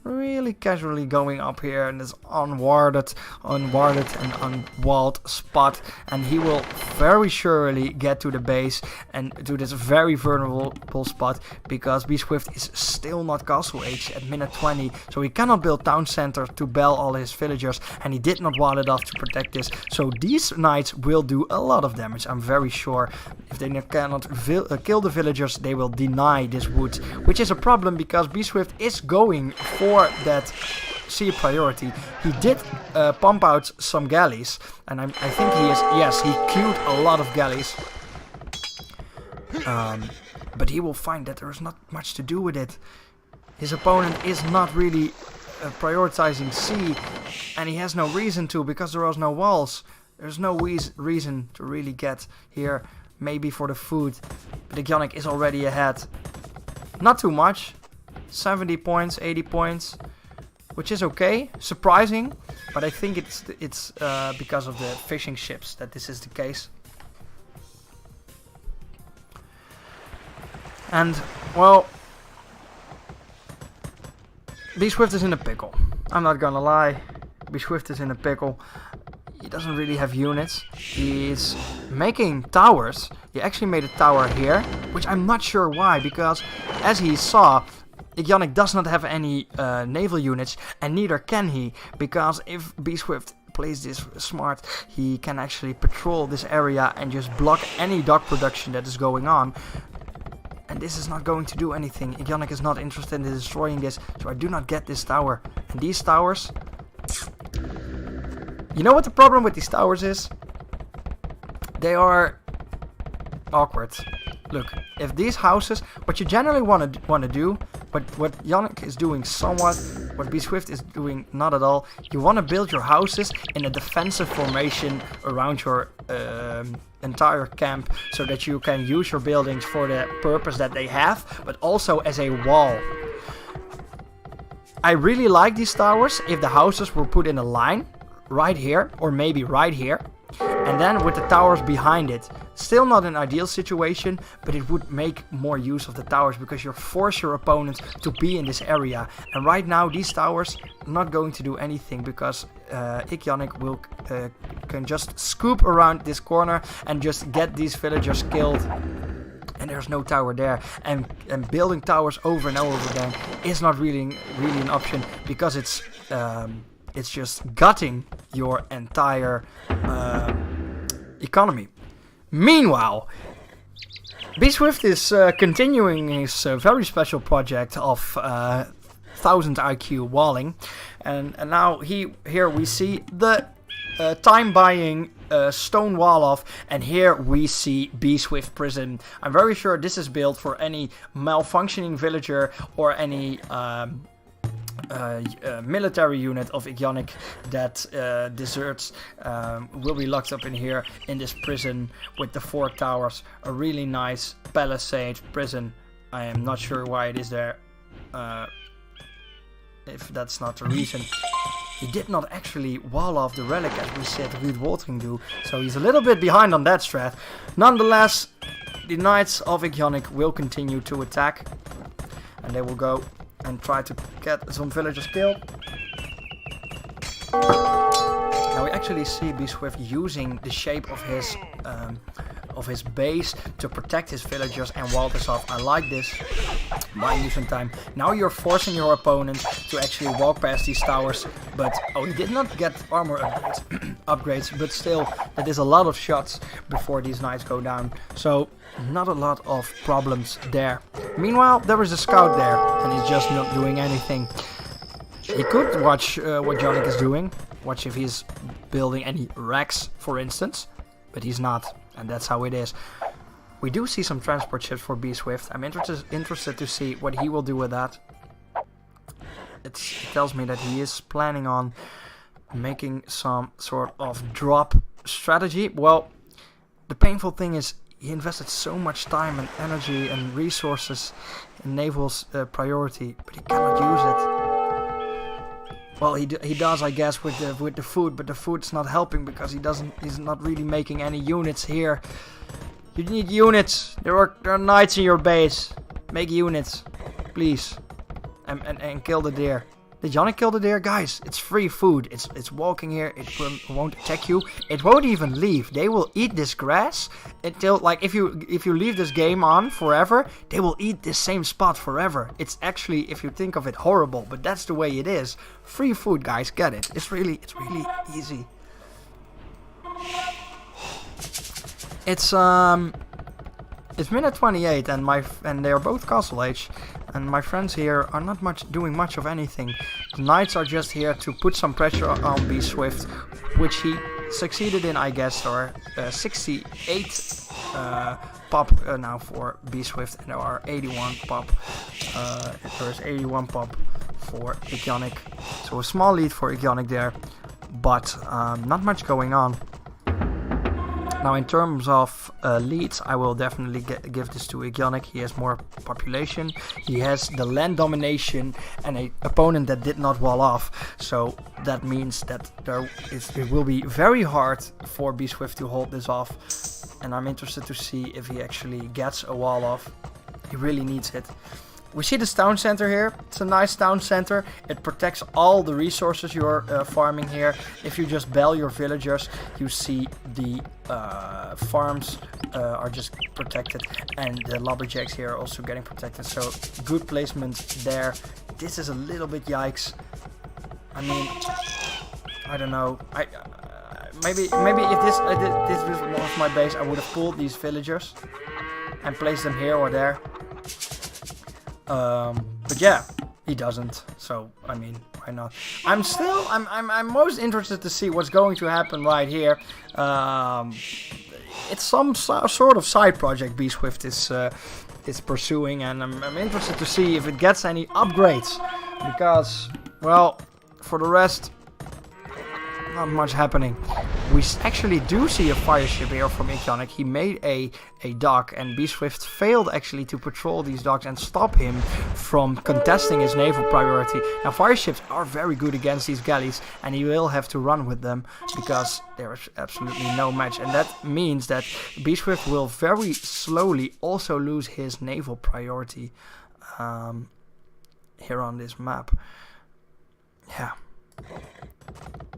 really casually going up here in this unwarded and unwalled spot, and he will very surely get to the base and to this very vulnerable spot, because B Swift is still not Castle Age at minute 20, so he cannot build town center to bell all his villagers, and he did not wall it off to protect this. So these Knights will do a lot of damage, I'm very sure. If they cannot kill the villagers, they will deny this wood, which is a problem because B Swift is going for that sea priority. He did pump out some galleys, and I think he is, yes, he queued a lot of galleys. But he will find that there is not much to do with it. His opponent is not really prioritizing sea, and he has no reason to, because there are no walls. There's no reason to really get here, maybe for the food. But Igionic is already ahead. Not too much. 70 points, 80 points, which is okay, surprising, but I think it's because of the fishing ships that this is the case. And, well, B Swift is in a pickle. I'm not gonna lie, B Swift is in a pickle. He doesn't really have units. He's making towers. He actually made a tower here, which I'm not sure why, because as he saw, Igionic does not have any naval units, and neither can he, because if B Swift plays this smart, he can actually patrol this area and just block any dock production that is going on. And this is not going to do anything. Igionic is not interested in destroying this, so I do not get this tower. And these towers... You know what the problem with these towers is? They are awkward. Look, if these houses, what you generally want to do, but what Igionic is doing somewhat, what B Swift is doing not at all, you want to build your houses in a defensive formation around your entire camp, so that you can use your buildings for the purpose that they have, but also as a wall. I really like these towers if the houses were put in a line, right here, or maybe right here, and then with the towers behind it. Still not an ideal situation, but it would make more use of the towers, because you force your opponent to be in this area. And right now these towers are not going to do anything, because Igionic will can just scoop around this corner and just get these villagers killed. And there's no tower there, and building towers over and over again is not really an option, because it's just gutting your entire economy. Meanwhile, B Swift is continuing his very special project of 1000 IQ walling, and now here we see the time buying stone wall off, and here we see B Swift prison. I'm very sure this is built for any malfunctioning villager or any military unit of Igionic that deserts, will be locked up in here in this prison with the 4 towers. A really nice palisade prison. I am not sure why it is there, if that's not the reason. he did not actually wall off the relic as we said Rude Watering do. So he's a little bit behind on that strat. Nonetheless, the Knights of Ionic will continue to attack. And they will go and try to get some villagers killed. Now we actually see Be Swift using the shape of his base to protect his villagers and wall this off. I like this. Buying you some time. Now you're forcing your opponent to actually walk past these towers. But oh, he did not get armor upgrades, but still, that is a lot of shots before these knights go down. So not a lot of problems there. Meanwhile, there is a scout there, and he's just not doing anything. He could watch what Yannick is doing. Watch if he's building any racks, for instance. But he's not, and that's how it is. We do see some transport ships for Be Swift. I'm interested to see what he will do with that. It tells me that he is planning on making some sort of drop strategy. Well, the painful thing is he invested so much time and energy and resources in Naval's priority, but he cannot use it. Well, he does, I guess, with the food, but the food's not helping because he's not really making any units here. You need units. There are knights in your base. Make units, please, and kill the deer. Did Yannick kill the deer? Guys, it's free food. It's walking here. It won't attack you. It won't even leave. They will eat this grass until, like, if you leave this game on forever, they will eat this same spot forever. It's actually, if you think of it, horrible, but that's the way it is. Free food, guys. Get it. It's really easy. It's minute 28 and they are both castle age, and my friends here are not doing much of anything. The knights are just here to put some pressure on Be Swift, which he succeeded in, I guess. Or 68 pop now for Be Swift, and there are 81 pop. There's 81 pop for Ionic, so a small lead for Ionic there, but not much going on. Now, in terms of leads, I will definitely give this to Ionic. He has more population, he has the land domination, and an opponent that did not wall off. So that means that it will be very hard for Be Swift to hold this off. And I'm interested to see if he actually gets a wall off. He really needs it. We see this town center here. It's a nice town center. It protects all the resources you're farming here. If you just bell your villagers, you see the farms are just protected, and the lumberjacks here are also getting protected. So good placement there. This is a little bit yikes. I mean, I don't know. Maybe if this was my base, I would have pulled these villagers and placed them here or there. But yeah, he doesn't. So I mean, why not? I'm most interested to see what's going to happen right here. It's some sort of side project Be Swift is pursuing, and I'm interested to see if it gets any upgrades, because, well, for the rest, not much happening. We actually do see a fire ship here from Ionic. He made a dock, and Be Swift failed actually to patrol these docks and stop him from contesting his naval priority. Now, fire ships are very good against these galleys, and he will have to run with them because there is absolutely no match. And that means that Be Swift will very slowly also lose his naval priority here on this map. Yeah.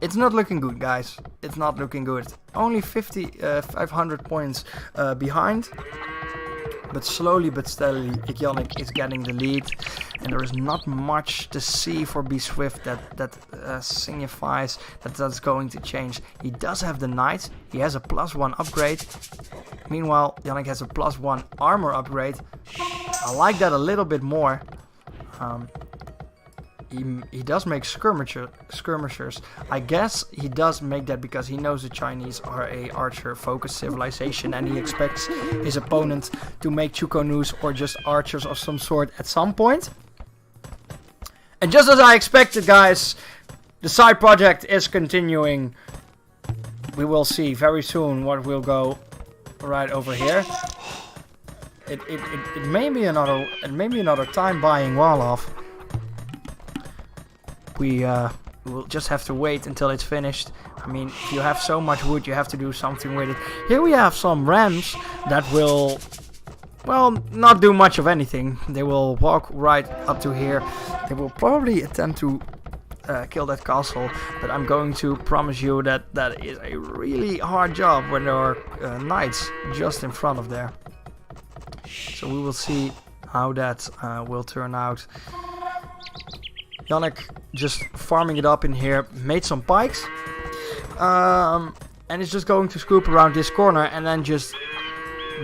It's not looking good, guys. It's not looking good. Only 500 points behind. But slowly but steadily, Ionic is getting the lead. And there is not much to see for Be Swift that signifies that that's going to change. He does have the knight. He has a +1 upgrade. Meanwhile, Ionic has a +1 armor upgrade. I like that a little bit more. He does make skirmishers. I guess he does make that because he knows the Chinese are a archer-focused civilization, and he expects his opponent to make Chukonus or just archers of some sort at some point. And just as I expected, guys, the side project is continuing. We will see very soon what will go right over here. It may be another time buying wall off. we'll just have to wait until it's finished. I mean, if you have so much wood, you have to do something with it. Here we have some rams that will, well, not do much of anything. They will walk right up to here. They will probably attempt to kill that castle, but I'm going to promise you that that is a really hard job when there are knights just in front of there. So we will see how that will turn out. Yannick just farming it up in here, made some pikes, and is just going to scoop around this corner and then just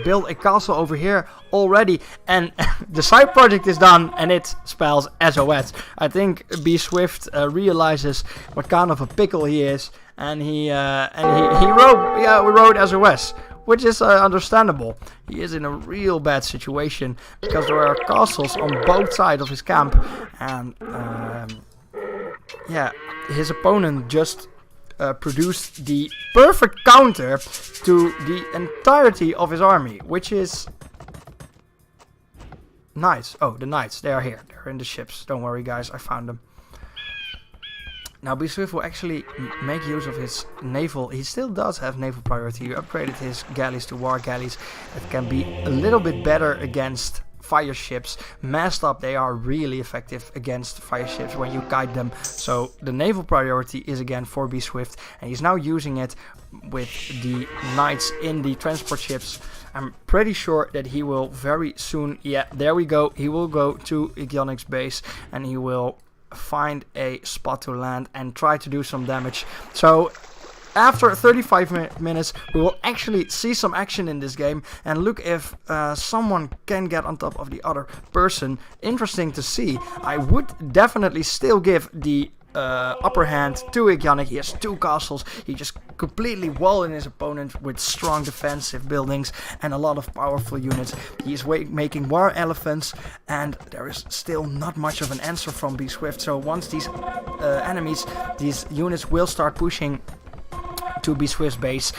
build a castle over here already, and the side project is done and it spells SOS. I think B Swift realizes what kind of a pickle he is, and he wrote SOS, which is understandable. He is in a real bad situation because there are castles on both sides of his camp, and yeah, his opponent just produced the perfect counter to the entirety of his army, which is nice. Oh, the knights, they are here. They're in the ships. Don't worry, guys, I found them. Now, B Swift will actually make use of his naval. He still does have naval priority. He upgraded his galleys to war galleys that can be a little bit better against fire ships. Massed up, they are really effective against fire ships when you guide them. So the naval priority is again for B Swift, and he's now using it with the knights in the transport ships. I'm pretty sure that he will very soon, yeah, there we go, he will go to Yannick's base and he will find a spot to land and try to do some damage. So after 35 minutes, we will actually see some action in this game and look if someone can get on top of the other person. Interesting to see. I would definitely still give the upper hand to Yannick. He has 2 castles. He just completely walled in his opponent with strong defensive buildings and a lot of powerful units. He is making war elephants, and there is still not much of an answer from B Swift. So once these enemies, these units will start pushing to B Swift's base,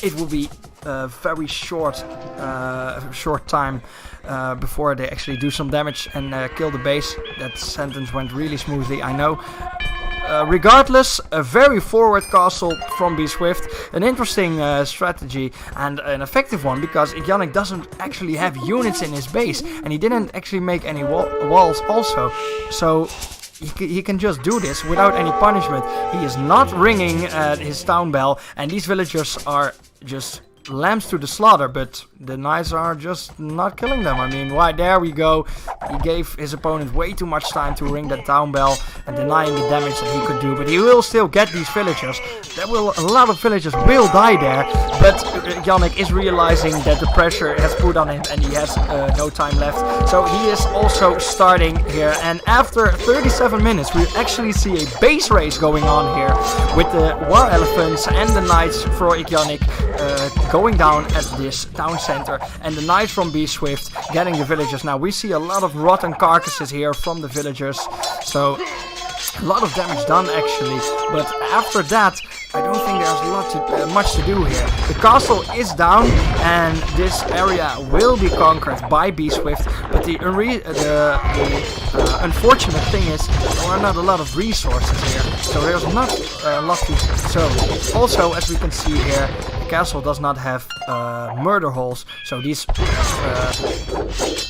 it will be a very short time before they actually do some damage and kill the base. That sentence went really smoothly, I know. Regardless, a very forward castle from B Swift, an interesting strategy and an effective one, because Yannick doesn't actually have units in his base, and he didn't actually make any walls also, so he can just do this without any punishment. He is not ringing his town bell, and these villagers are just lambs to the slaughter, but the knights are just not killing them. I mean, why? There we go. He gave his opponent way too much time to ring that town bell and denying the damage that he could do, but he will still get these villagers. A lot of villagers will die there, but Yannick is realizing that the pressure has put on him and he has no time left, so he is also starting here. And after 37 minutes, we actually see a base race going on here with the war elephants and the knights for Yannick going down at this town center, and the knights from B Swift getting the villagers. Now we see a lot of rotten carcasses here from the villagers, so a lot of damage done actually, but after that I don't think there's much to do here. The castle is down and this area will be conquered by B Swift, but the unfortunate thing is there are not a lot of resources here, so there's not a lot to show. Also, as we can see here, the castle does not have murder holes, so these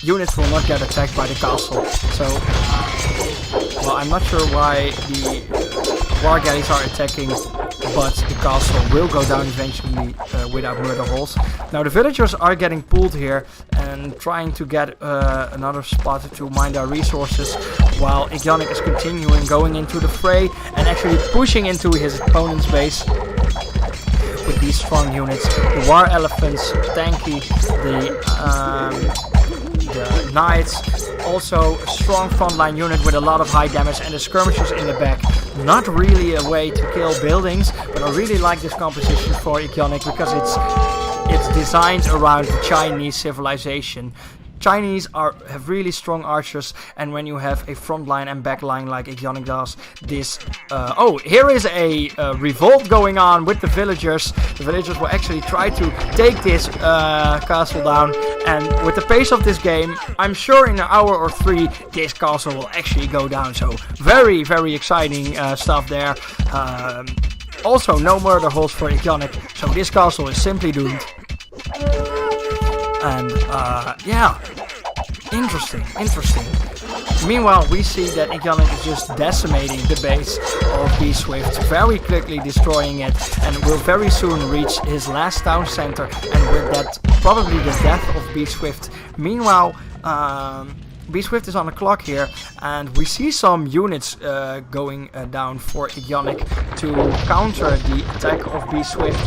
units will not get attacked by the castle. So, well, I'm not sure why the war galleys are attacking, but the castle will go down eventually without murder holes. Now the villagers are getting pulled here and trying to get another spot to mine their resources, while Yannick is continuing going into the fray and actually pushing into his opponent's base with these strong units. The war elephants, tanky, the knights, also a strong frontline unit with a lot of high damage, and the skirmishers in the back. Not really a way to kill buildings, but I really like this composition for Yannick because it's designed around the Chinese civilization. Chinese have really strong archers, and when you have a front line and back line like Ionic does, this... here is a revolt going on with the villagers. The villagers will actually try to take this castle down, and with the pace of this game, I'm sure in an hour or 3, this castle will actually go down. So very, very exciting stuff there. Also, no murder holes for Ionic, so this castle is simply doomed. And yeah, interesting. Meanwhile, we see that Ionic is just decimating the base of B Swift, very quickly destroying it, and will very soon reach his last town center, and with that, probably the death of B Swift. Meanwhile, B Swift is on the clock here, and we see some units going down for Ionic to counter the attack of B Swift.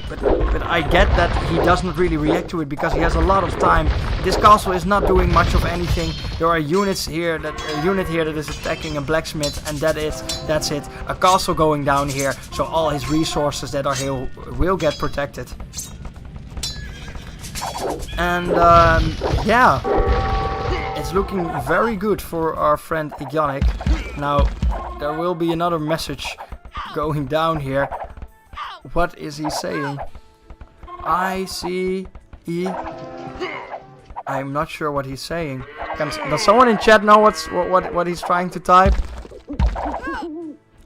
But I get that he doesn't really react to it because he has a lot of time. This castle is not doing much of anything. There are units here a unit here that is attacking a blacksmith, and that's it. A castle going down here, so all his resources that are here will get protected. And yeah, it's looking very good for our friend Ionic. Now there will be another message going down here. What is he saying? ICE. I'm not sure what he's saying. Does someone in chat know what he's trying to type?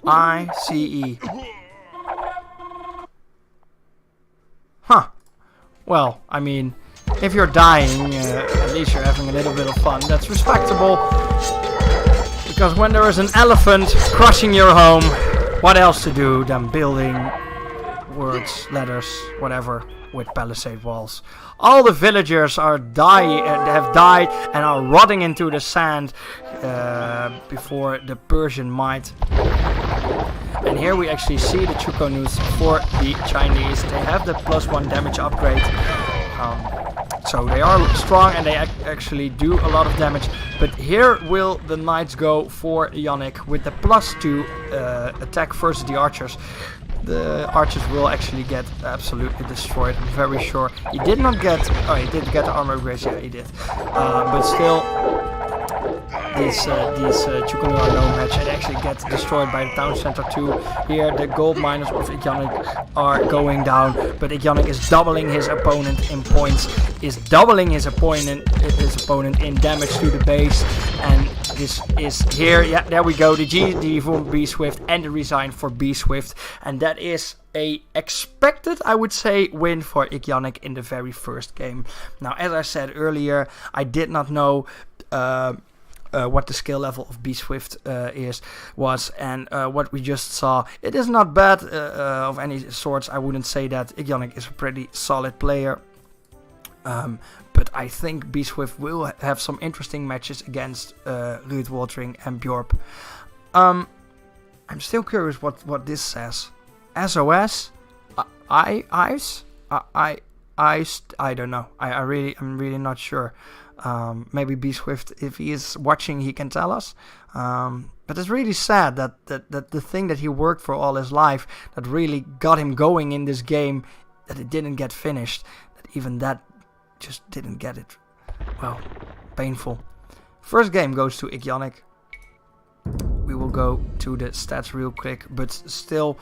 ICE. Huh. Well, I mean, if you're dying, at least you're having a little bit of fun. That's respectable. Because when there is an elephant crushing your home, what else to do than building words, letters, whatever, with palisade walls. All the villagers have died and are rotting into the sand before the Persian might. And here we actually see the Chukonus for the Chinese. They have the +1 damage upgrade. So they are strong and they actually do a lot of damage. But here will the knights go for Ionic with the +2 attack versus the archers. The archers will actually get absolutely destroyed, I'm very sure. He did not get... Oh, he did get the armor upgrades, yeah, he did. But still, these Chukunu are no match and actually get destroyed by the town center too. Here, the gold miners of Ionic are going down, but Ionic is doubling his opponent in points, is doubling his opponent in damage to the base, and this is here. Yeah, there we go. The GG for B Swift and the resign for B Swift, and that is a expected, I would say, win for Ionic in the very first game. Now, as I said earlier, I did not know what the skill level of B Swift was, and what we just saw, it is not bad of any sorts. I wouldn't say that. Ionic is a pretty solid player. But I think B Swift will have some interesting matches against Ruud Woltering and Bjorp. I'm still curious what this says. SOS? ICE? I don't know. I'm really not sure. Maybe B Swift, if he is watching, he can tell us. But it's really sad that the thing that he worked for all his life, that really got him going in this game, that it didn't get finished. That even that just didn't get it. Well, painful. First game goes to Ionic. We will go to the stats real quick, but still,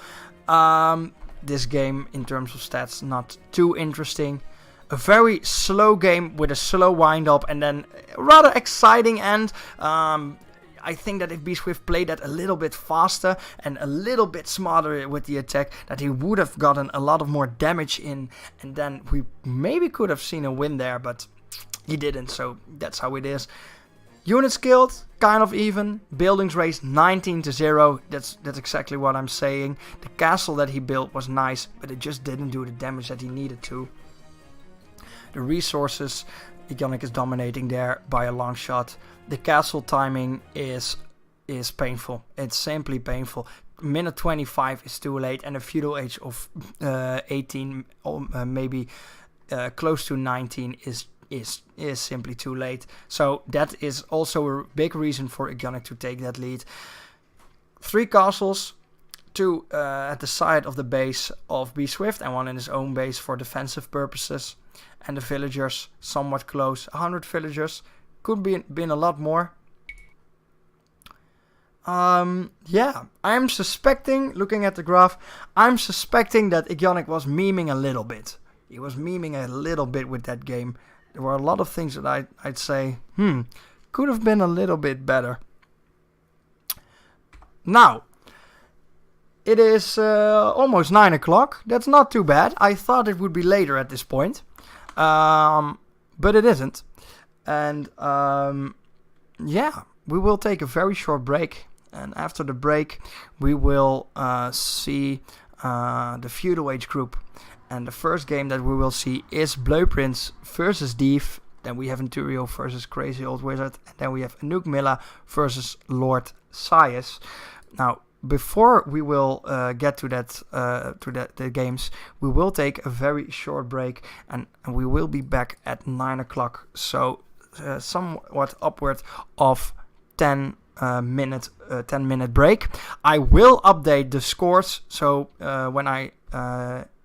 this game in terms of stats not too interesting. A very slow game with a slow wind up and then a rather exciting end. I think that if B Swift played that a little bit faster and a little bit smarter with the attack, that he would have gotten a lot of more damage in, and then we maybe could have seen a win there, but he didn't, so that's how it is. Units killed, kind of even. Buildings raised 19-0. That's exactly what I'm saying. The castle that he built was nice, but it just didn't do the damage that he needed to. The resources, Ionic is dominating there by a long shot. The castle timing is painful. It's simply painful. Minute 25 is too late, and a feudal age of 18, maybe close to 19 is simply too late. So that is also a big reason for Ionic to take that lead. 3 castles, two at the side of the base of Be Swift and one in his own base for defensive purposes. And the villagers somewhat close. 100 villagers. Could be been a lot more. Yeah, I'm suspecting, looking at the graph, I'm suspecting that Ionic was memeing a little bit. He was memeing a little bit with that game. There were a lot of things that I'd say, could have been a little bit better. Now, it is almost 9 o'clock. That's not too bad. I thought it would be later at this point. But it isn't. And yeah, we will take a very short break. And after the break, we will see the Feudal Age group. And the first game that we will see is Blueprints versus Dief. Then we have Inturio versus Crazy Old Wizard. And then we have Anouk Milla versus Lord Sias. Now, before we will get to the games, we will take a very short break. And we will be back at 9 o'clock. So somewhat upward of 10 minute break. I will update the scores, so when I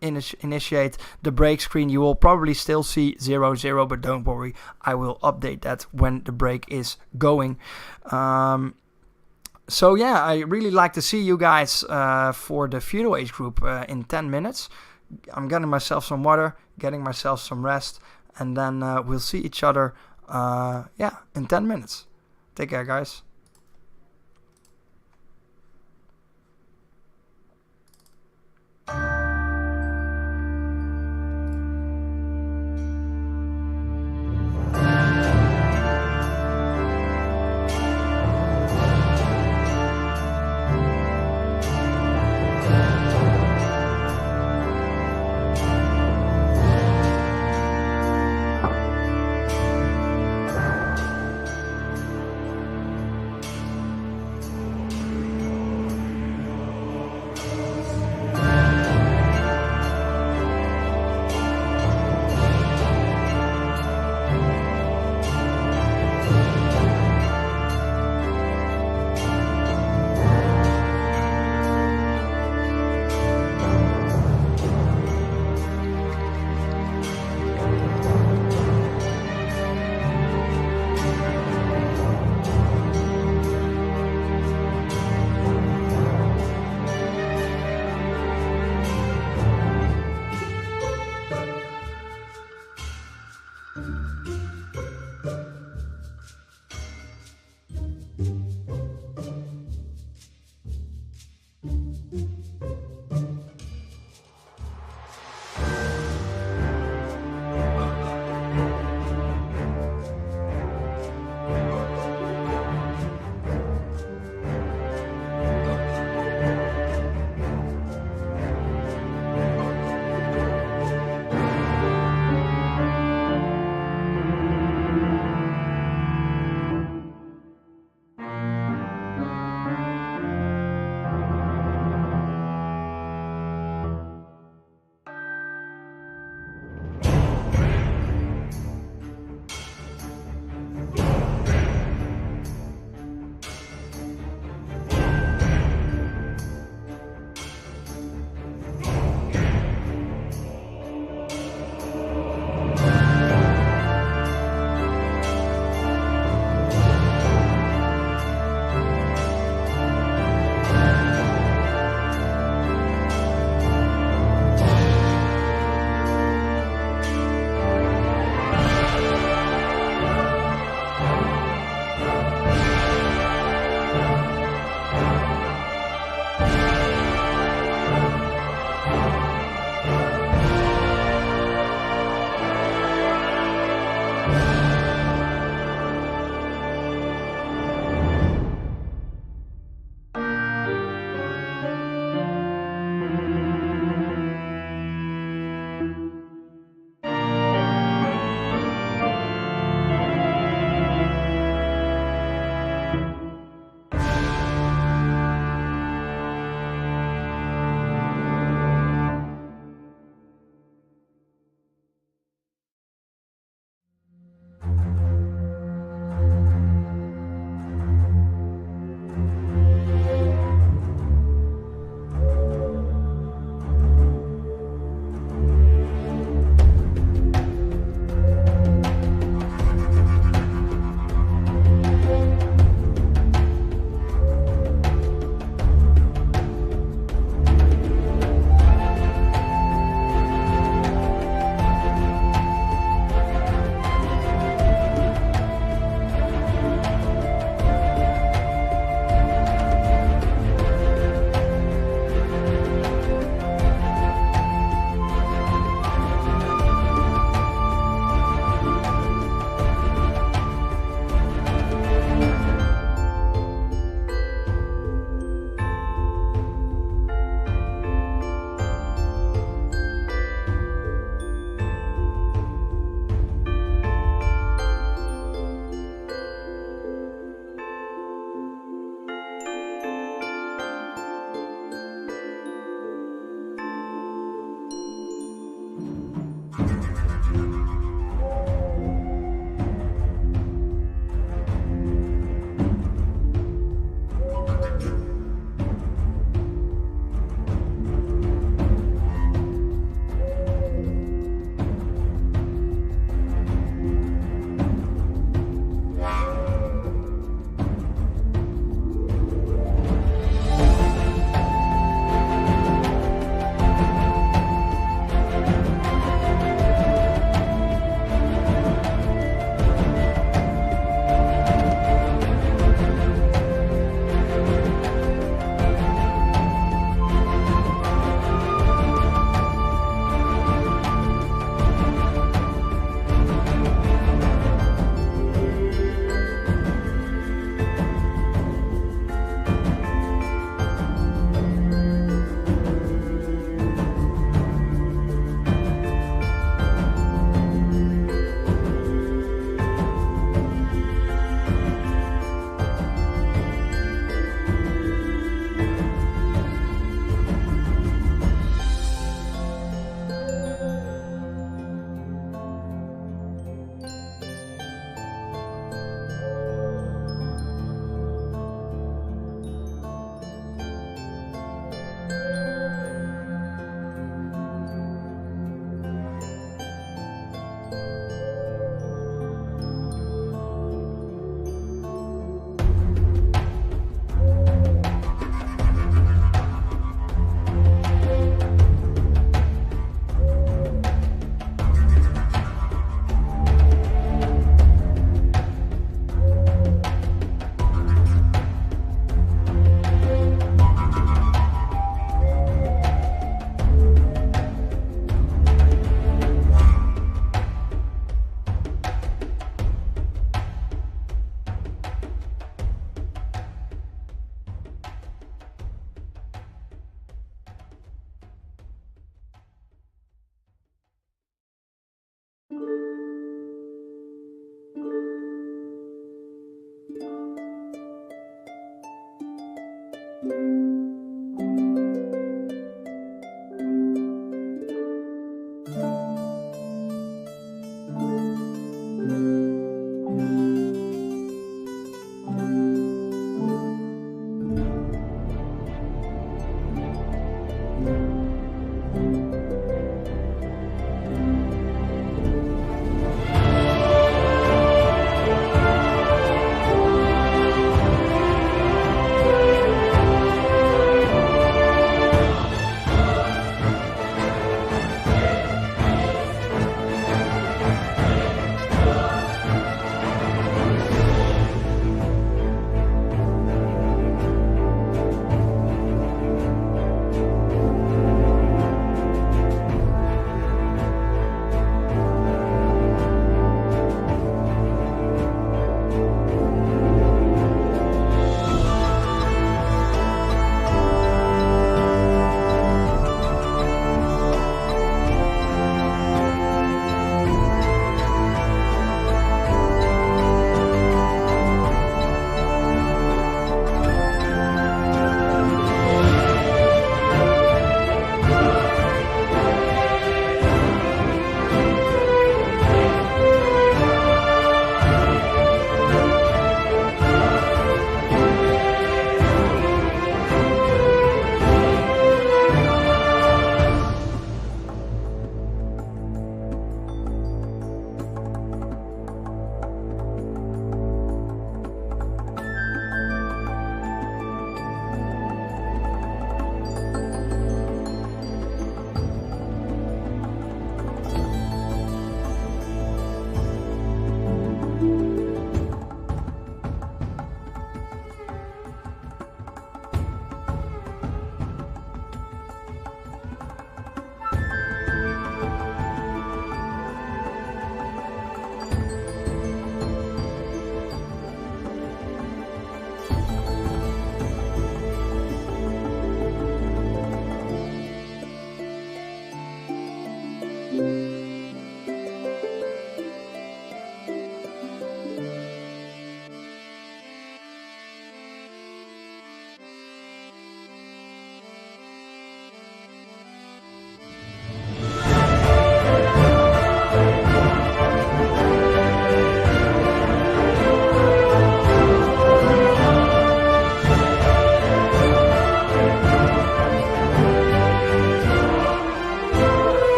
initiate the break screen, you will probably still see 0-0, but don't worry, I will update that when the break is going. So yeah, I really like to see you guys for the Feudal Age group in 10 minutes. I'm getting myself some water, getting myself some rest, and then we'll see each other in 10 minutes. Take care, guys.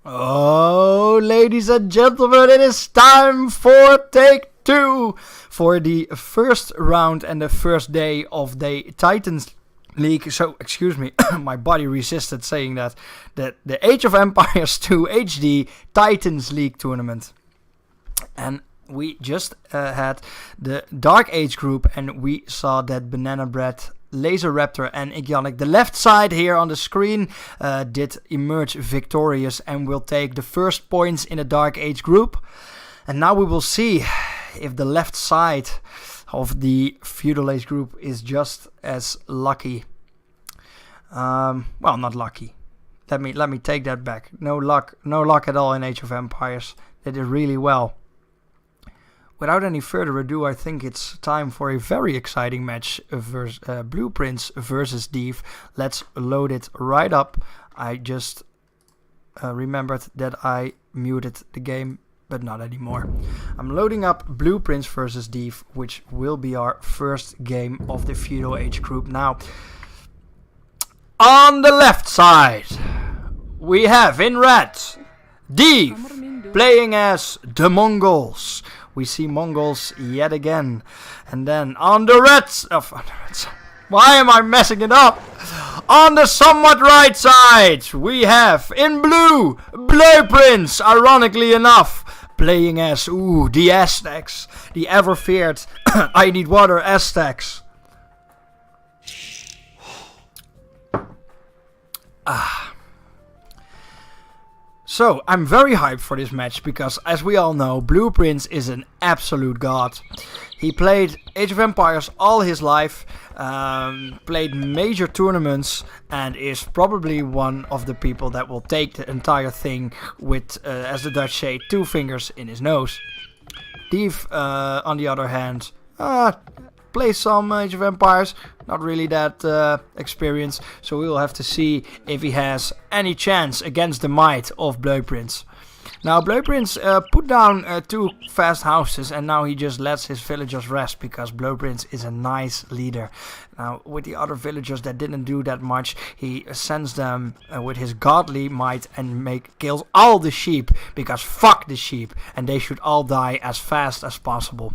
Oh, ladies and gentlemen, it is time for take 2 for the first round and the first day of the Titans League. So, excuse me, my body resisted saying that. The Age of Empires 2 HD Titans League tournament. And we just had the Dark Age group, and we saw that Banana Bread, Laser Raptor and Igionic, the left side here on the screen, did emerge victorious and will take the first points in the Dark Age group. And now we will see if the left side of the Feudal Age group is just as lucky. Well, not lucky. Let me take that back. No luck at all in Age of Empires. They did really well. Without any further ado, I think it's time for a very exciting match versus Blueprints versus Div. Let's load it right up. I just remembered that I muted the game, but not anymore. I'm loading up Blueprints versus Div, which will be our first game of the Feudal Age group. Now, on the left side, we have in red Div playing as the Mongols. We see Mongols yet again. And then on the reds... why am I messing it up? On the somewhat right side, we have in blue, Blueprints, ironically enough, playing as, the Aztecs. The ever-feared I need water Aztecs. So, I'm very hyped for this match because, as we all know, Blueprints is an absolute god. He played Age of Empires all his life, played major tournaments, and is probably one of the people that will take the entire thing with, as the Dutch say, 2 fingers in his nose. Div, on the other hand, plays some Age of Empires, not really that experienced, so we will have to see if he has any chance against the might of Blueprints. Now, Blueprints put down 2 fast houses, and now he just lets his villagers rest because Blueprints is a nice leader. Now, with the other villagers that didn't do that much, he sends them with his godly might and kills all the sheep, because fuck the sheep, and they should all die as fast as possible.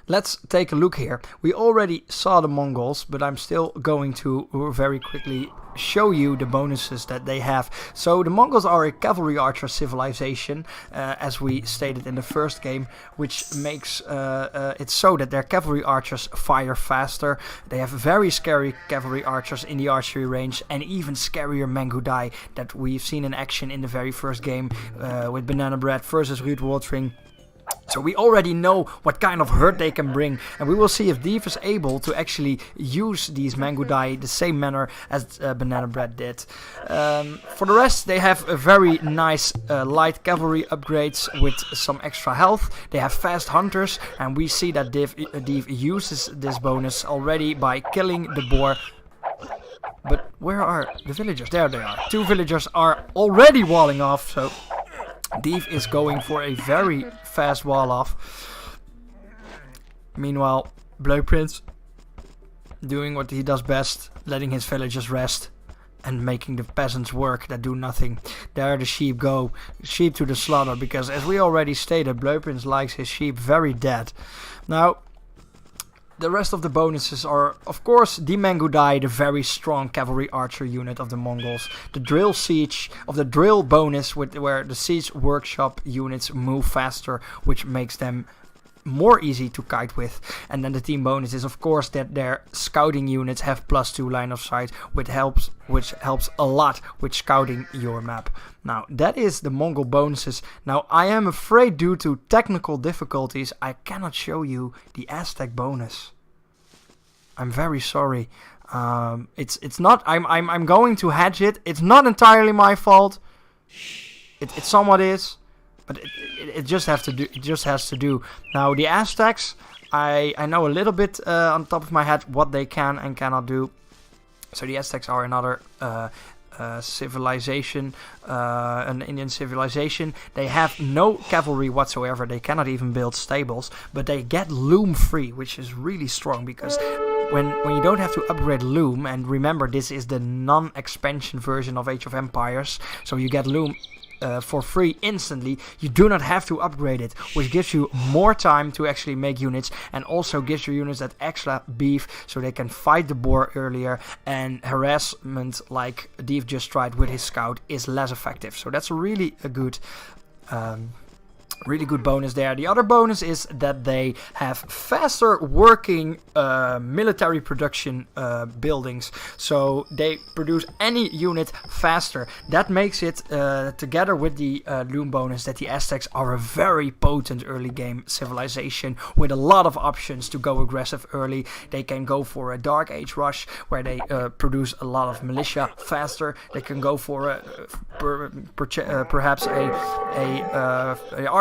Let's take a look here. We already saw the Mongols, but I'm still going to very quickly show you the bonuses that they have. So the Mongols are a cavalry archer civilization, as we stated in the first game, which makes it so that their cavalry archers fire faster. They have very scary cavalry archers in the archery range, and even scarier Mangudai that we've seen in action in the very first game with Banana Bread versus Ruud Watering. So we already know what kind of hurt they can bring, and we will see if Div is able to actually use these Mangudai the same manner as Banana Bread did. For the rest, they have a very nice light cavalry upgrades with some extra health. They have fast hunters, and we see that Div uses this bonus already by killing the boar. But where are the villagers? There they are. 2 villagers are already walling off, so Div is going for a very fast wall off. Meanwhile, Blueprints doing what he does best, letting his villagers rest and making the peasants work that do nothing. There the sheep go, sheep to the slaughter, because as we already stated, Blueprints likes his sheep very dead. Now, the rest of the bonuses are, of course, the Mangudai, the very strong cavalry archer unit of the Mongols. The drill siege of the drill bonus, where the siege workshop units move faster, which makes them more easy to kite with. And then the team bonus is, of course, that their scouting units have +2 line of sight, which helps a lot with scouting your map. Now, that is the Mongol bonuses. Now, I am afraid due to technical difficulties, I cannot show you the Aztec bonus. I'm very sorry. It's not. I'm going to hedge it. It's not entirely my fault. It somewhat is, but it just has to do. It just has to do. Now, the Aztecs, I know a little bit on top of my head what they can and cannot do. So the Aztecs are another civilization, an Indian civilization. They have no cavalry whatsoever. They cannot even build stables, but they get loom free, which is really strong because when you don't have to upgrade Loom, and remember this is the non-expansion version of Age of Empires, so you get Loom for free instantly. You do not have to upgrade it, which gives you more time to actually make units, and also gives your units that extra beef so they can fight the boar earlier, and harassment like Deef just tried with his scout is less effective. So that's really a good really good bonus there. The other bonus is that they have faster working military production buildings, so they produce any unit faster. That makes it, together with the Loom bonus, that the Aztecs are a very potent early game civilization with a lot of options to go aggressive early. They can go for a Dark Age rush where they produce a lot of militia faster. They can go for perhaps a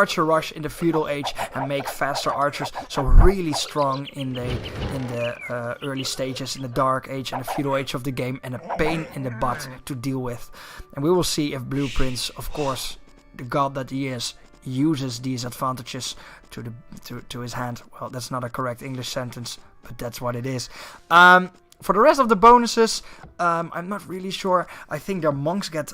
archer rush in the Feudal Age and make faster archers. So really strong in the early stages in the Dark Age and the Feudal Age of the game, and a pain in the butt to deal with. And we will see if Blueprints, of course, the god that he is, uses these advantages to his hand. Well, that's not a correct English sentence, but that's what it is. For the rest of the bonuses, I'm not really sure. I think their monks get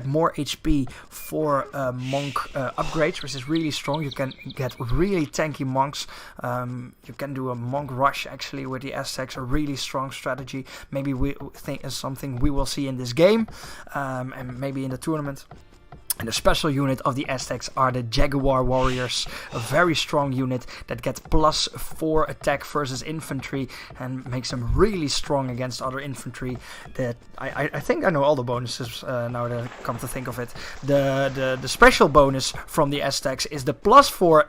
more HP for monk upgrades, which is really strong. You can get really tanky monks. You can do a monk rush actually with the Aztecs, a really strong strategy. Maybe we think is something we will see in this game, and maybe in the tournament. And the special unit of the Aztecs are the Jaguar Warriors, a very strong unit that gets +4 attack versus infantry and makes them really strong against other infantry. That I think I know all the bonuses now that I come to think of it. The special bonus from the Aztecs is the +4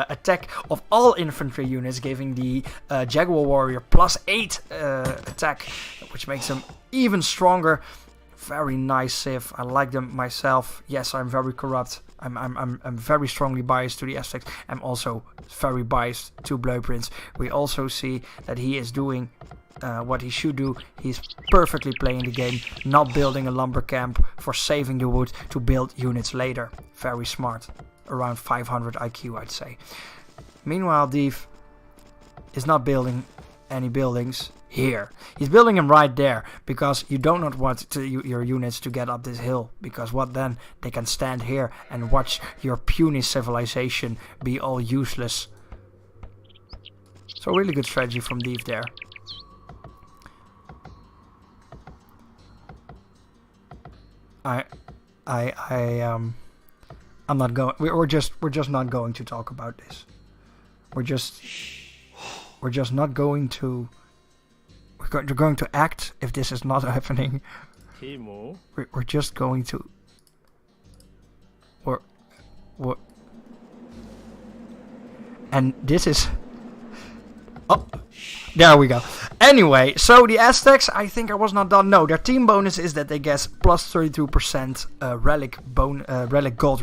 attack of all infantry units, giving the Jaguar Warrior +8 attack, which makes them even stronger. Very nice civ. I like them myself. Yes, I'm very corrupt. I'm very strongly biased to the Aztecs. I'm also very biased to Blueprints. We also see that he is doing what he should do. He's perfectly playing the game, not building a lumber camp for saving the wood to build units later. Very smart. Around 500 IQ, I'd say. Meanwhile, Deef is not building any buildings here. He's building them right there, because you do not want your units to get up this hill, because what then? They can stand here and watch your puny civilization be all useless. So really good strategy from Deef there. I'm not going. We're just not going to talk about this. We're just not going to. We're going to act if this is not happening. We're just going to. What? And this is. Oh, there we go. Anyway, so the Aztecs, I think I was not done. No, their team bonus is that they get +32% relic gold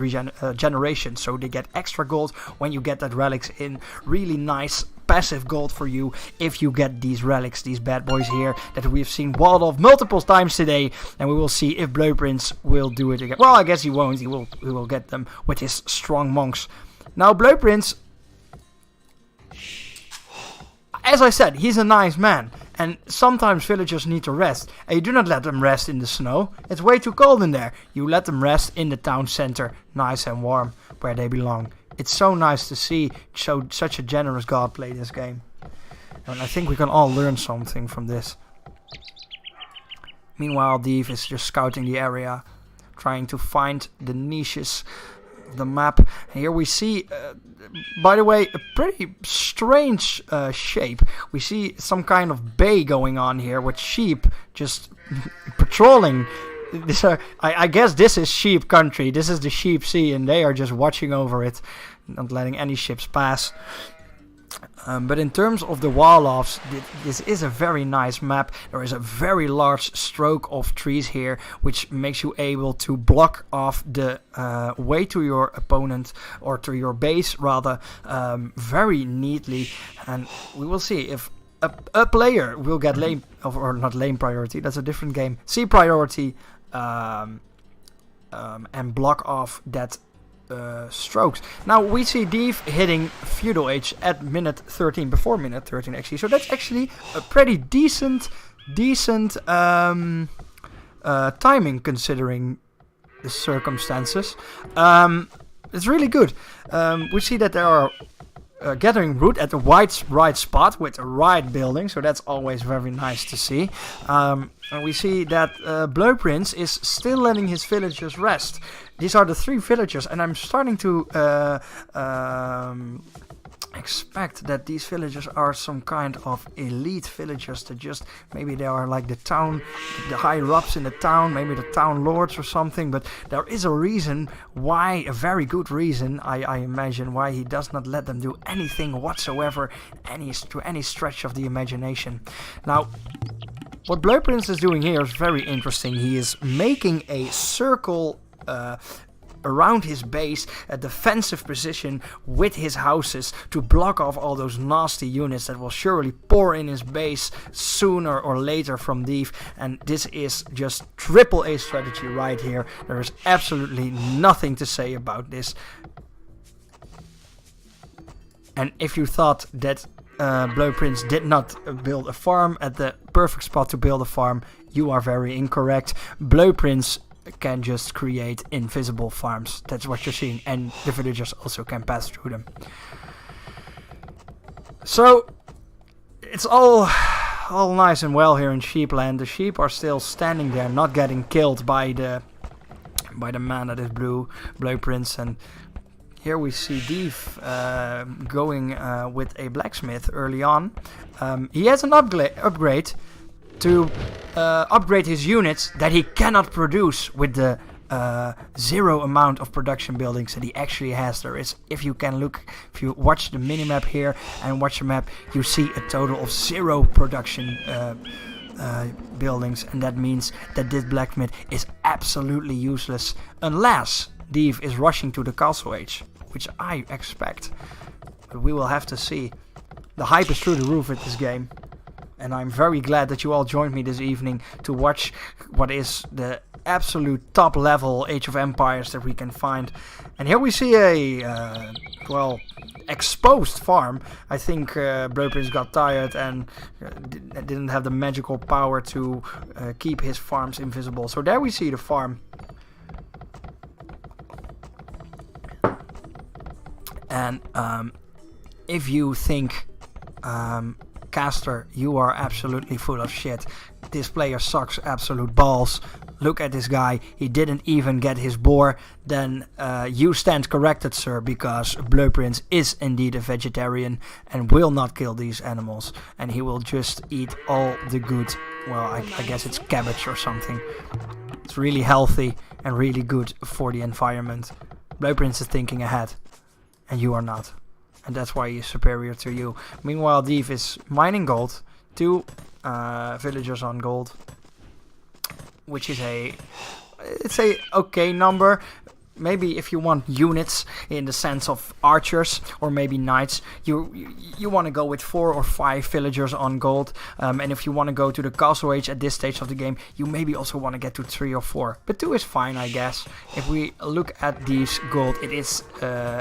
generation. So they get extra gold when you get that relics in. Really nice passive gold for you if you get these relics, these bad boys here that we've seen walled off multiple times today, and we will see if Blueprints will do it again. Well, I guess he won't. He will get them with his strong monks. Now Blueprints, as I said, he's a nice man, and sometimes villagers need to rest, and you do not let them rest in the snow. It's way too cold in there. You let them rest in the town center, nice and warm, where they belong. It's so nice to see such a generous god play this game. And I think we can all learn something from this. Meanwhile, Deef is just scouting the area, trying to find the niches of the map. Here we see, by the way, a pretty strange shape. We see some kind of bay going on here with sheep just patrolling. I guess this is sheep country. This is the sheep sea, and they are just watching over it, not letting any ships pass. But in terms of the wall-offs, this is a very nice map. There is a very large stroke of trees here, which makes you able to block off the way to your opponent, or to your base rather, very neatly. And we will see if a player will get lane, or not lane priority, that's a different game, C priority, and block off that strokes. Now we see Div hitting Feudal Age at minute 13, before minute 13 actually. So that's actually a pretty decent timing considering the circumstances. It's really good. We see that there are gathering root at the right spot with the right building, so that's always very nice to see. And we see that Blue Prince is still letting his villagers rest. These are the 3 villagers, and I'm starting to expect that these villagers are some kind of elite villagers that just, maybe they are like the higher ups in the town, maybe the town lords or something, but there is a reason why, a very good reason, I imagine, why he does not let them do anything whatsoever, to any stretch of the imagination. Now, what Blue Prince is doing here is very interesting. He is making a circle around his base, a defensive position with his houses to block off all those nasty units that will surely pour in his base sooner or later from Div. And this is just triple A strategy right here. There is absolutely nothing to say about this. And if you thought that Blue Prince did not build a farm at the perfect spot to build a farm, you are very incorrect. Blue Prince can just create invisible farms. That's what you're seeing, and the villagers also can pass through them. So it's all nice and well here in Sheepland. The sheep are still standing there, not getting killed by the man that is Blue Prince. And here we see Div going with a blacksmith early on. He has an upgrade to upgrade his units that he cannot produce with the 0 amount of production buildings that he actually has. There is, if you watch the minimap here and watch the map, you see a total of 0 production buildings, and that means that this blacksmith is absolutely useless unless Div is rushing to the castle age, which I expect, but we will have to see. The hype is through the roof with this game. And I'm very glad that you all joined me this evening to watch what is the absolute top level Age of Empires that we can find. And here we see a, exposed farm. I think Blue Prince got tired and didn't have the magical power to keep his farms invisible. So there we see the farm. And if you think... Caster, you are absolutely full of shit. This player sucks absolute balls. Look at this guy. He didn't even get his boar. Then you stand corrected, sir, because Blue Prince is indeed a vegetarian and will not kill these animals. And he will just eat all the good. Well, I guess it's cabbage or something. It's really healthy and really good for the environment. Blue Prince is thinking ahead. And you are not. And that's why he's superior to you. Meanwhile, Div is mining gold. 2 villagers on gold, which is it's a okay number. Maybe if you want units in the sense of archers or maybe knights, you want to go with 4 or 5 villagers on gold. And if you want to go to the castle age at this stage of the game, you maybe also want to get to 3 or 4. But 2 is fine, I guess. If we look at these gold, it is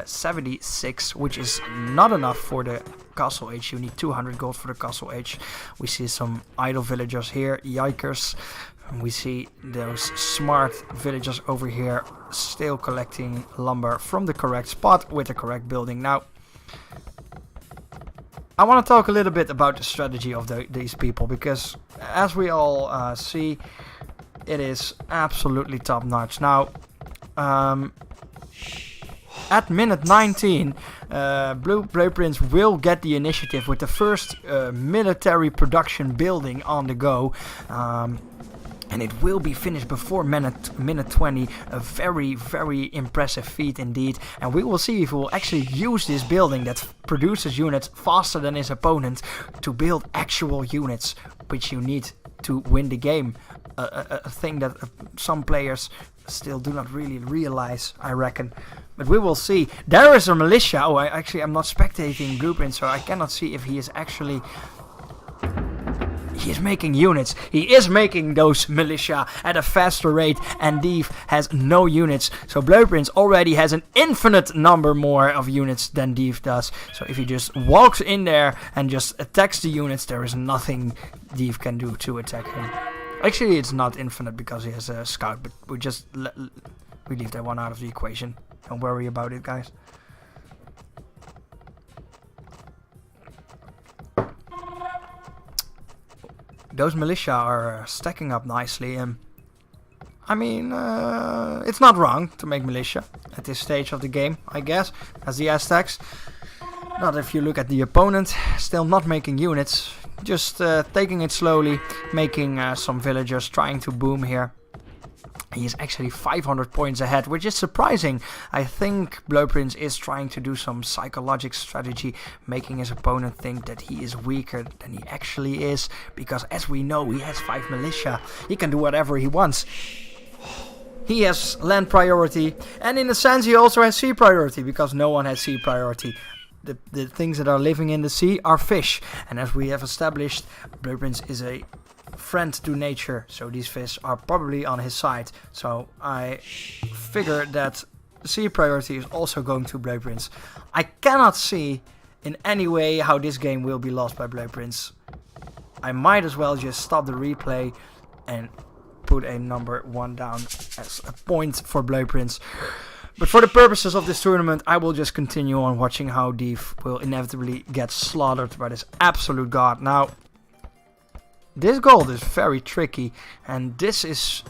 76, which is not enough for the castle age. You need 200 gold for the castle age. We see some idle villagers here, yikers. And we see those smart villagers over here still collecting lumber from the correct spot with the correct building. Now, I want to talk a little bit about the strategy of these people, because as we all see, it is absolutely top notch. Now, at minute 19, Blue Prince will get the initiative with the first military production building on the go. And it will be finished before minute 20. A very, very impressive feat indeed. And we will see if he will actually use this building that produces units faster than his opponent to build actual units, which you need to win the game. A thing that some players still do not really realize, I reckon. But we will see. There is a militia. Oh, I'm not spectating Blue Prince, so I cannot see if he is actually... he is making units. He is making those militia at a faster rate, and Div has no units. So Blueprints already has an infinite number more of units than Div does. So if he just walks in there and just attacks the units, there is nothing Div can do to attack him. Actually, it's not infinite because he has a scout, but we leave that one out of the equation. Don't worry about it, guys. Those militia are stacking up nicely. I mean, it's not wrong to make militia at this stage of the game, I guess, as the Aztecs. Not if you look at the opponent, still not making units, just taking it slowly, making some villagers, trying to boom here. He is actually 500 points ahead, which is surprising. I think Blueprints is trying to do some psychological strategy, making his opponent think that he is weaker than he actually is. Because as we know, he has 5 militia. He can do whatever he wants. He has land priority, and in a sense he also has sea priority, because no one has sea priority. The things that are living in the sea are fish. And as we have established, Blueprints is a friend to nature, so these fish are probably on his side. So I figure that sea priority is also going to Blueprints. I cannot see in any way how this game will be lost by Blueprints. I might as well just stop the replay and put a number 1 down as a point for Blueprints. But for the purposes of this tournament, I will just continue on watching how Div will inevitably get slaughtered by this absolute god. Now, this gold is very tricky, and this is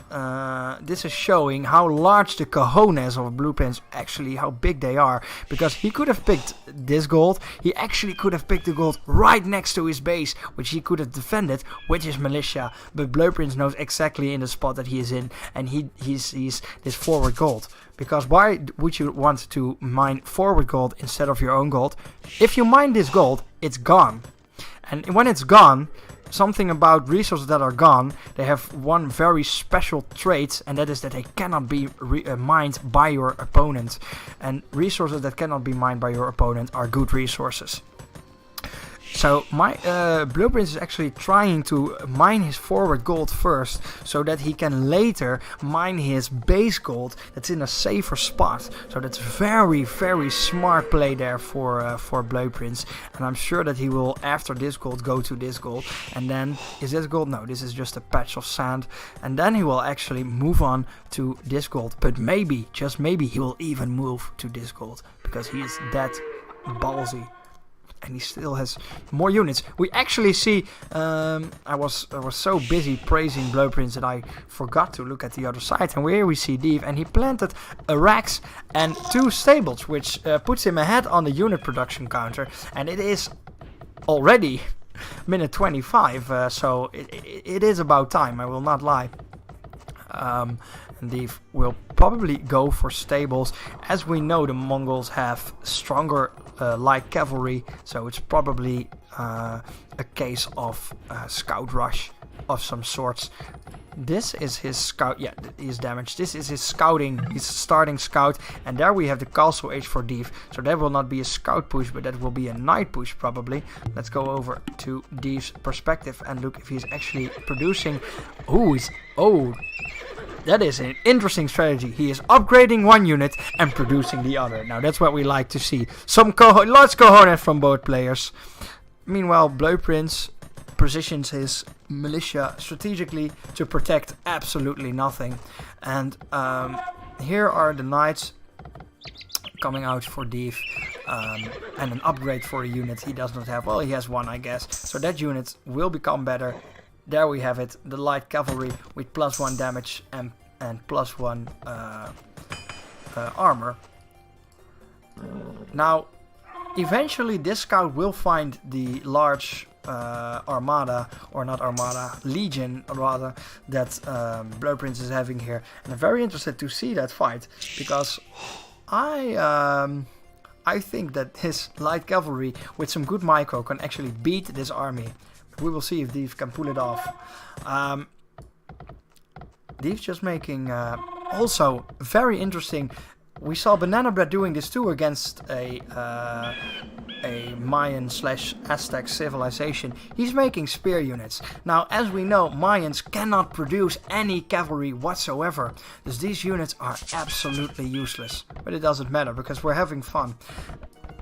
showing how large the cojones of Blueprints actually, how big they are. Because he could have picked this gold, he actually could have picked the gold right next to his base, which he could have defended with his militia. But Blueprints knows exactly in the spot that he is in, and he's this forward gold. Because why would you want to mine forward gold instead of your own gold? If you mine this gold, it's gone. And when it's gone, something about resources that are gone, they have one very special trait, and that is that they cannot be mined by your opponent. And resources that cannot be mined by your opponent are good resources. So my Blueprints is actually trying to mine his forward gold first, so that he can later mine his base gold that's in a safer spot. So that's very, very smart play there for Blueprints. And I'm sure that he will, after this gold, go to this gold. And then, is this gold? No, this is just a patch of sand. And then he will actually move on to this gold. But maybe, just maybe, he will even move to this gold, because he is that ballsy. And he still has more units. We actually see, I was so busy praising Blueprints that I forgot to look at the other side. And here we see Div, and he planted a racks and 2 stables, which puts him ahead on the unit production counter. And it is already minute 25, so it is about time, I will not lie. And Div will probably go for stables. As we know, the Mongols have stronger light cavalry, so it's probably a case of scout rush of some sorts. This is his scout. Yeah, he is damaged. This is his scouting, his starting scout, and there we have the castle age for Div. So that will not be a scout push, but that will be a knight push probably. Let's go over to Div's perspective and look if he's actually producing. That is an interesting strategy. He is upgrading one unit and producing the other. Now that's what we like to see. Large cojones from both players. Meanwhile, Blueprints positions his militia strategically to protect absolutely nothing. And here are the knights coming out for Div. And an upgrade for a unit he does not have. Well, he has one, I guess. So that unit will become better. There we have it, the light cavalry with +1 damage and +1 armor. Now, eventually this scout will find the large armada, or not armada, legion rather, that Blueprints is having here. And I'm very interested to see that fight, because I think that his light cavalry with some good micro can actually beat this army. We will see if Div can pull it off. Div's just making also very interesting. We saw Banana Bread doing this too against a a Mayan / Aztec civilization, he's making spear units. Now, as we know, Mayans cannot produce any cavalry whatsoever, thus these units are absolutely useless. But it doesn't matter, because we're having fun.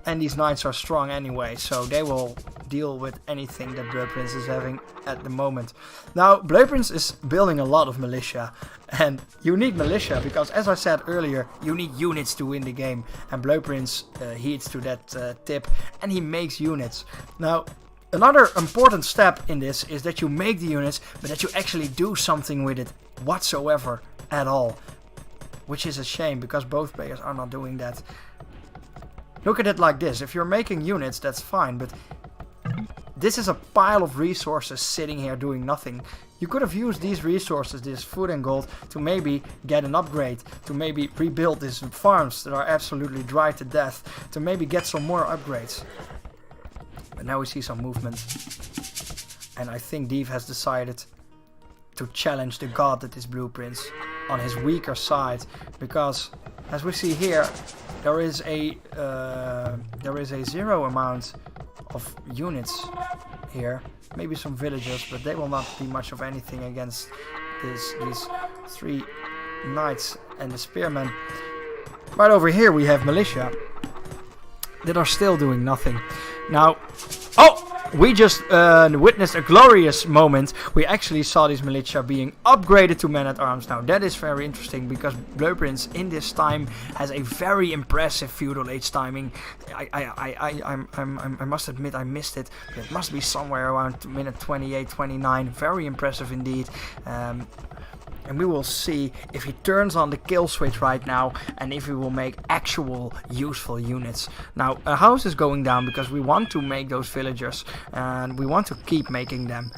And these knights are strong anyway, so they will deal with anything that Blue Prince is having at the moment. Now, Blue Prince is building a lot of militia, and you need militia because, as I said earlier, you need units to win the game. And Blue Prince heeds to that tip, and he makes units. Now, another important step in this is that you make the units, but that you actually do something with it whatsoever at all. Which is a shame, because both players are not doing that. Look at it like this. If you're making units, that's fine, but this is a pile of resources sitting here doing nothing. You could have used these resources, this food and gold, to maybe get an upgrade, to maybe rebuild these farms that are absolutely dry to death, to maybe get some more upgrades. But now we see some movement. And I think Dev has decided to challenge the god that is Blue Prince on his weaker side, because as we see here, there is a zero amount of units here. Maybe some villagers, but they will not be much of anything against these 3 knights and the spearmen. Right over here we have militia that are still doing nothing. Now, we just witnessed a glorious moment. We actually saw these militia being upgraded to men-at-arms. Now that is very interesting, because Blue Prince in this time has a very impressive feudal age timing. I must admit I missed it, but it must be somewhere around minute 28, 29. Very impressive indeed. And we will see if he turns on the kill switch right now, and if he will make actual useful units. Now, a house is going down because we want to make those villagers, and we want to keep making them.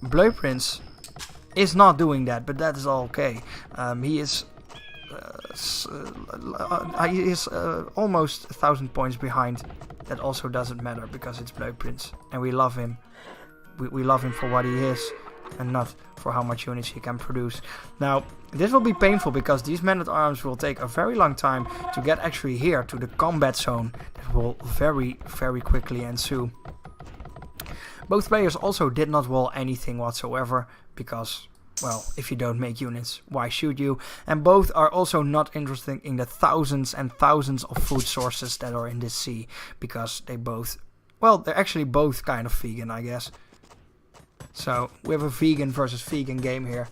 Blue Prince is not doing that, but that is all okay. He is almost 1,000 points behind. That also doesn't matter, because it's Blue Prince, and we love him. We love him for what he is, and not for how much units he can produce. Now, this will be painful, because these men-at-arms will take a very long time to get actually here to the combat zone. That will very, very quickly ensue. Both players also did not wall anything whatsoever, because, well, if you don't make units, why should you? And both are also not interested in the thousands and thousands of food sources that are in this sea, because they both, well, they're actually both kind of vegan, I guess. So, we have a vegan versus vegan game here.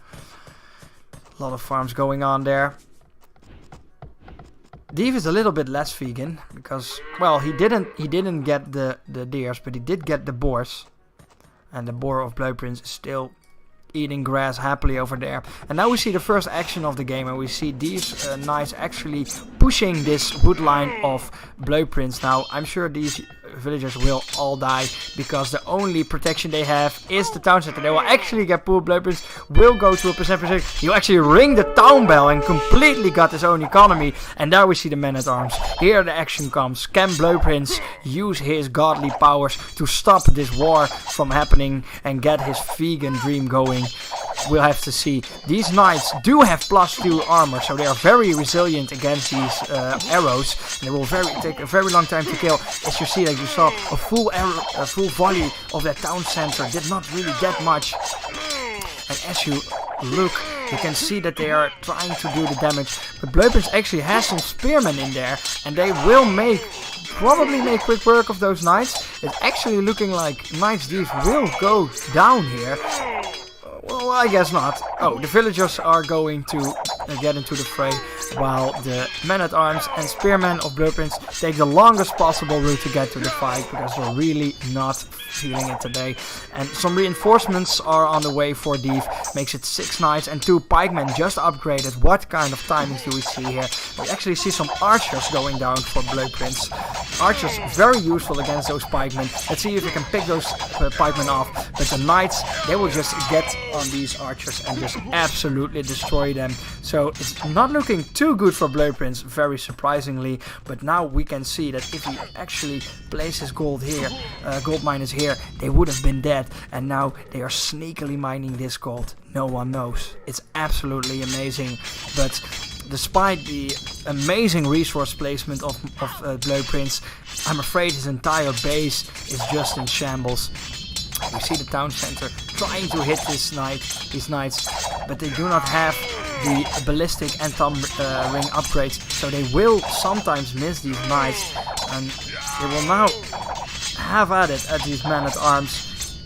A lot of farms going on there. Dev is a little bit less vegan, because, well, he didn't get the deers, but he did get the boars. And the boar of Blue Prince is still eating grass happily over there. And now we see the first action of the game, and we see these knights actually pushing this wood line of Blue Prince. Now, I'm sure these villagers will all die, because the only protection they have is the town center. They will actually get poor. Blue Prince will go to a percentage. He'll actually ring the town bell and completely got his own economy. And there we see the men-at-arms. Here the action comes. Can Blue Prince use his godly powers to stop this war from happening and get his vegan dream going? We'll have to see. These knights do have +2 armor, so they are very resilient against these arrows. And they will take a very long time to kill. As you see, that you saw a full volley of that town center did not really get much. And as you look, you can see that they are trying to do the damage. But Blue Prince actually has some spearmen in there, and they will probably make quick work of those knights. It's actually looking like Knights Dev will go down here. Well, I guess not. Oh, the villagers are going to get into the fray, while the men-at-arms and spearmen of Blue Prince take the longest possible route to get to the fight, because they're really not feeling it today. And some reinforcements are on the way for Dev. Makes it 6 knights and 2 pikemen just upgraded. What kind of timings do we see here? We actually see some archers going down for Blue Prince. Archers very useful against those pikemen. Let's see if we can pick those pikemen off. But the knights, they will just get on these archers and just absolutely destroy them. So it's not looking too good for Blue Prince, very surprisingly. But now we can see that if he actually places gold here, gold miners here, they would have been dead. And now they are sneakily mining this gold. No one knows. It's absolutely amazing. But Despite the amazing resource placement of Blue Prince, I'm afraid his entire base is just in shambles. We see the town center trying to hit these knights, but they do not have the ballistic and thumb ring upgrades, so they will sometimes miss these knights, and they will now have at it at these men-at-arms.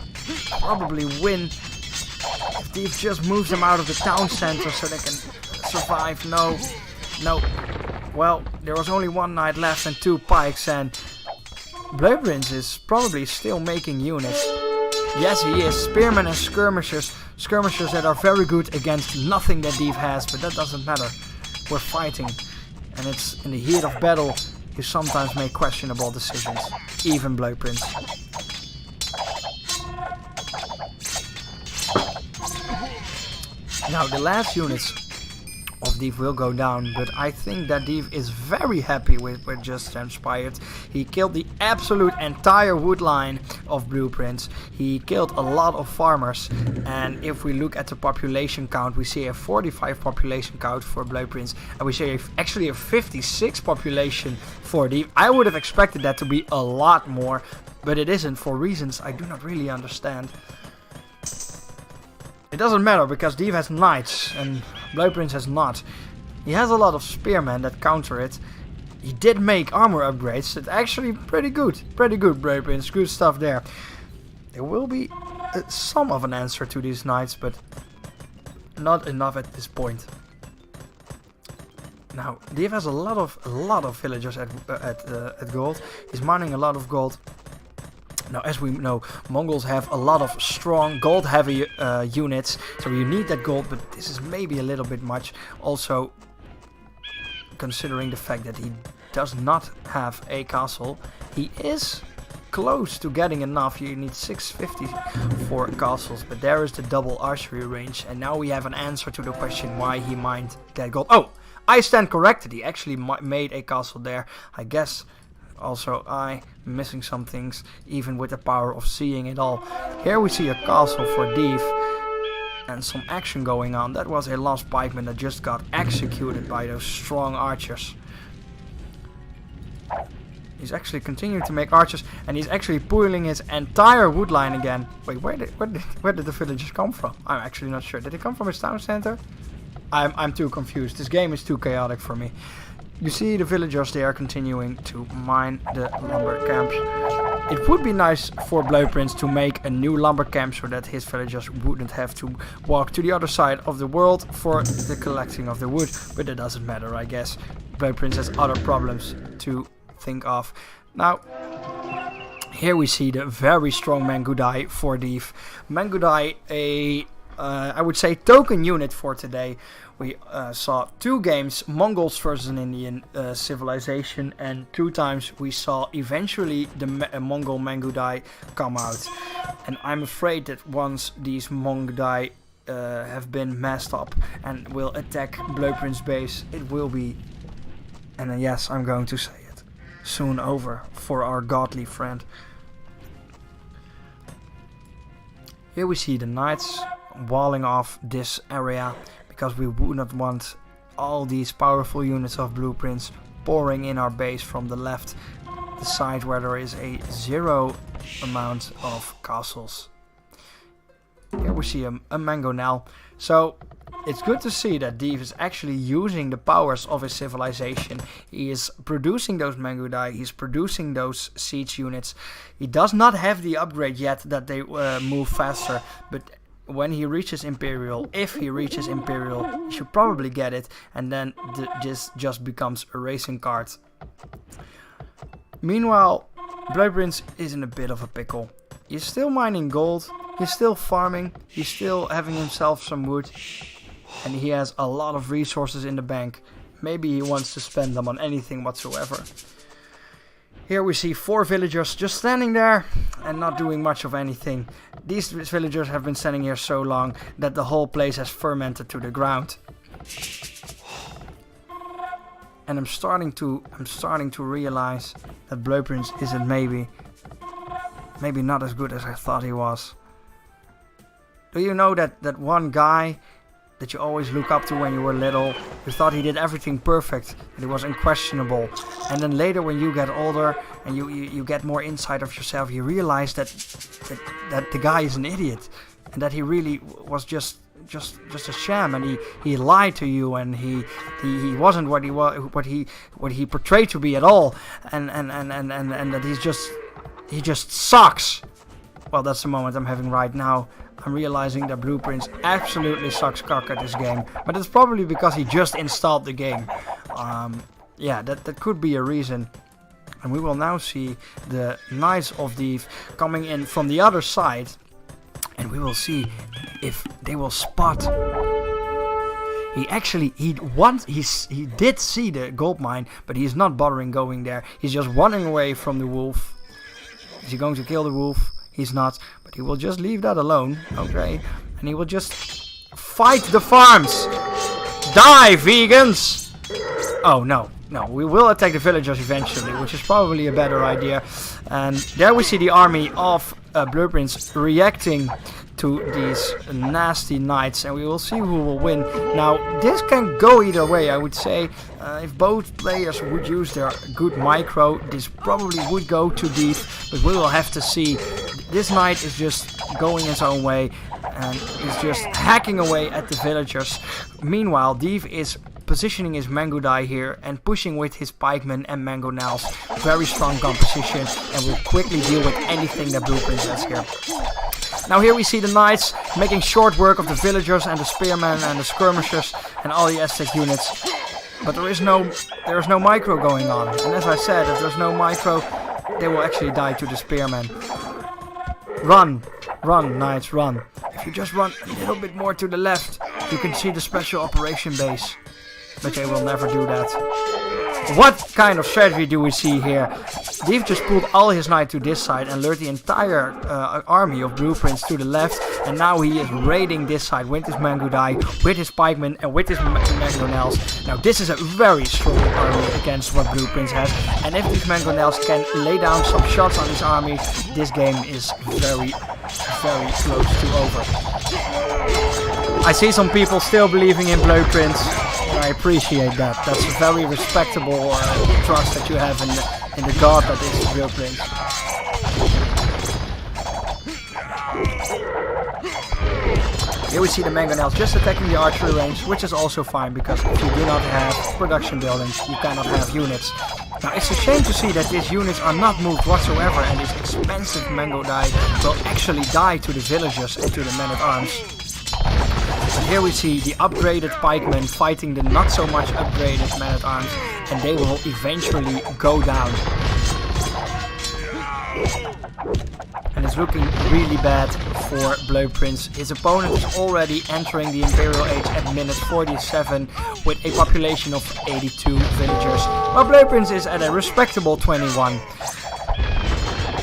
Probably win if Thief just moves them out of the town center so they can survive. No. Well, there was only one knight left and 2 pikes, and Blue Prince is probably still making units. Yes, he is. Spearmen and skirmishers. Skirmishers that are very good against nothing that Thief has, but that doesn't matter. We're fighting. And it's in the heat of battle you sometimes make questionable decisions. Even Blue Prince. Now the last units of Thief will go down, but I think that Thief is very happy with what just transpired. He killed the absolute entire wood line of Blue Prince. He killed a lot of farmers, and if we look at the population count, we see a 45 population count for Blue Prince, and we see actually a 56 population for Thief. I would have expected that to be a lot more, but it isn't, for reasons I do not really understand. It doesn't matter because Thief has knights and Blue Prince has not. He has a lot of spearmen that counter it. He did make armor upgrades. It's actually pretty good. Pretty good, Blue Prince. Good stuff there. There will be some of an answer to these knights, but not enough at this point. Now, Thief has a lot of villagers at gold. He's mining a lot of gold. Now, as we know, Mongols have a lot of strong gold-heavy units, so you need that gold, but this is maybe a little bit much. Also, considering the fact that he does not have a castle, he is close to getting enough. You need 650 for castles, but there is the double archery range, and now we have an answer to the question why he mined that gold. Oh, I stand corrected. He actually made a castle there, I guess. Also, I'm missing some things, even with the power of seeing it all. Here we see a castle for Thief and some action going on. That was a lost pikeman that just got executed by those strong archers. He's actually continuing to make archers, and he's actually pulling his entire wood line again. Wait, where did the villagers come from? I'm actually not sure. Did they come from his town center? I'm too confused. This game is too chaotic for me. You see the villagers, they are continuing to mine the lumber camps. It would be nice for Blue Prince to make a new lumber camp so that his villagers wouldn't have to walk to the other side of the world for the collecting of the wood, but it doesn't matter, I guess. Blue Prince has other problems to think of. Now, here we see the very strong Mangudai for Thief. Mangudai, I would say token unit for today. We saw 2 games, Mongols versus an Indian civilization, and 2 times we saw eventually the Mongol Mangudai come out. And I'm afraid that once these Mangudai have been messed up and will attack Blue Prince base, it will be, and yes, I'm going to say it, soon over for our godly friend. Here we see the knights walling off this area, because we would not want all these powerful units of Blue Prince pouring in our base from the left, the side where there is a 0 amount of castles. Here we see a mangonel. So it's good to see that Thief is actually using the powers of his civilization. He is producing those mangudai, he's producing those siege units. He does not have the upgrade yet that they move faster, but when he reaches Imperial, if he reaches Imperial, he should probably get it, and then this just becomes a racing cart. Meanwhile, Blue Prince is in a bit of a pickle. He's still mining gold, he's still farming, he's still having himself some wood, and he has a lot of resources in the bank. Maybe he wants to spend them on anything whatsoever. Here we see 4 villagers just standing there and not doing much of anything. These villagers have been standing here so long that the whole place has fermented to the ground. And I'm starting to realize that Blue Prince isn't maybe not as good as I thought he was. Do you know that one guy that you always look up to when you were little. You thought he did everything perfect, and he was unquestionable. And then later, when you get older and you get more insight of yourself, you realize that the guy is an idiot, and that he really was just a sham, and he lied to you, and he wasn't what he portrayed to be at all, and that he just sucks. Well, that's the moment I'm having right now. I'm realizing that Blueprints absolutely sucks cock at this game, but it's probably because he just installed the game. Yeah, that could be a reason. And we will now see the Knights of the coming in from the other side, and we will see if they will spot. He did see the gold mine, but he's not bothering going there. He's just running away from the wolf. Is he going to kill the wolf? He's not, but he will just leave that alone, okay? And he will just fight the farms. Die, vegans! Oh, no, we will attack the villagers eventually, which is probably a better idea. And there we see the army of Blueprints reacting to these nasty knights, and we will see who will win. Now, this can go either way, I would say. If both players would use their good micro, this probably would go to deep, but we will have to see. This knight is just going his own way, and is just hacking away at the villagers. Meanwhile, Deep is positioning his Mangodai here and pushing with his pikemen and mangonels. Very strong composition, and will quickly deal with anything that Blueprints has here. Now here we see the knights making short work of the villagers and the spearmen and the skirmishers and all the Aztec units. But there is no micro going on. And as I said, if there's no micro, they will actually die to the spearmen. Run, knights, run. If you just run a little bit more to the left, you can see the special operation base. But they will never do that. What kind of strategy do we see here? Deep just pulled all his knights to this side and lured the entire army of Blueprints to the left. And now he is raiding this side with his Mangodai, with his pikemen and with his mangonels. Now this is a very strong army against what Blueprints has. And if these mangonels can lay down some shots on his army, this game is very, very close to over. I see some people still believing in Blueprints. I appreciate that. That's a very respectable trust that you have in the god that is Blueprint. Here we see the mangonels just attacking the archery range, which is also fine, because if you do not have production buildings, you cannot have units. Now it's a shame to see that these units are not moved whatsoever, and this expensive Mangodai will actually die to the villagers and to the men-at-arms. But here we see the upgraded pikemen fighting the not so much upgraded men-at-arms, and they will eventually go down. And it's looking really bad for Blueprints. His opponent is already entering the Imperial Age at minute 47 with a population of 82 villagers, while Blueprints is at a respectable 21.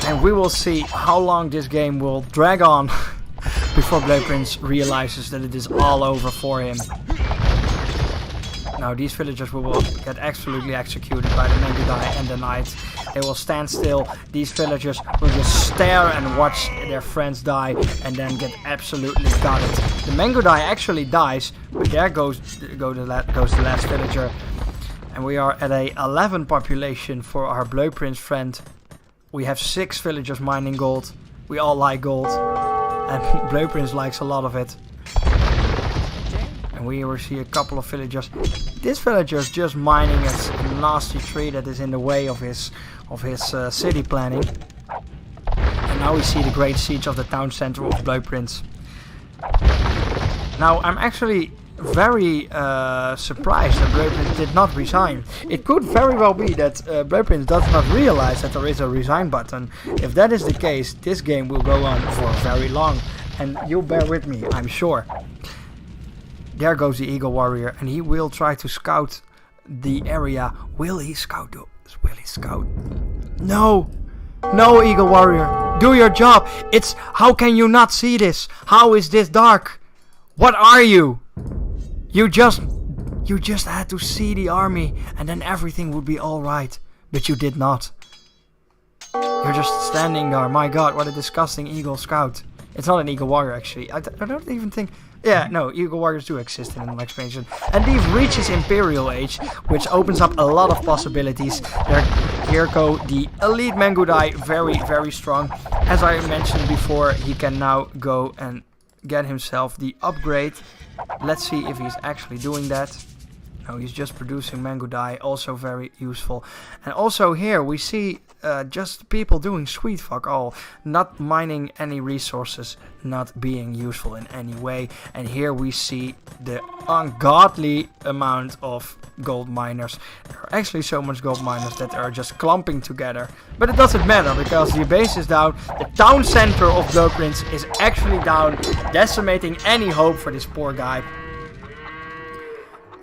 And we will see how long this game will drag on before Blueprints realizes that it is all over for him. Now these villagers will get absolutely executed by the Mangodai and the knights. They will stand still. These villagers will just stare and watch their friends die and then get absolutely gutted. The Mangodai actually dies, but there goes the last villager. And we are at a 11 population for our Blueprints friend. We have 6 villagers mining gold. We all like gold. And Blueprints likes a lot of it. And we will see a couple of villagers. This villager is just mining a nasty tree that is in the way of his city planning. And now we see the great siege of the town center of Blueprints. Now I'm actually very surprised that Blueprints did not resign. It could very well be that Blueprints does not realize that there is a resign button. If that is the case, this game will go on for very long. And you'll bear with me, I'm sure. There goes the Eagle Warrior, and he will try to scout the area. Will he scout? Will he scout? No! No, Eagle Warrior! Do your job! How can you not see this? How is this dark? What are you? You just had to see the army, and then everything would be alright. But you did not. You're just standing there. My god, what a disgusting Eagle Scout. It's not an Eagle Warrior, actually. I don't even think... Yeah, no, Eagle Warriors do exist in an expansion. And Thief reaches Imperial Age, which opens up a lot of possibilities. Here go the Elite Mangudai, very, very strong. As I mentioned before, he can now go and get himself the upgrade. Let's see if he's actually doing that. No, he's just producing Mangudai, also very useful. And also here we see just people doing sweet fuck all, not mining any resources, not being useful in any way. And here we see the ungodly amount of gold miners. There are actually so much gold miners that are just clumping together. But it doesn't matter because the base is down. The town center of Blueprints is actually down, decimating any hope for this poor guy.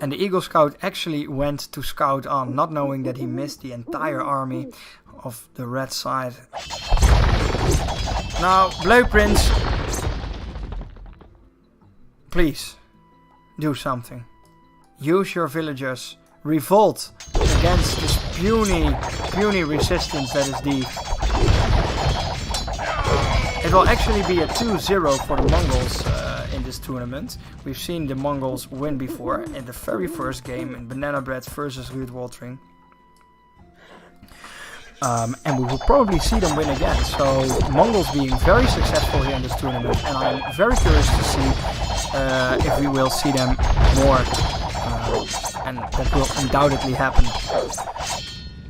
And the Eagle Scout actually went to scout on, not knowing that he missed the entire army of the red side. Now, Blueprints, please do something. Use your villagers. Revolt against this puny resistance that is Thief. It will actually be a 2-0 for the Mongols in this tournament. We've seen the Mongols win before in the very first game in Banana Bread versus Root Watering. And we will probably see them win again. So Mongols being very successful here in this tournament, and I'm very curious to see if we will see them more, and that will undoubtedly happen.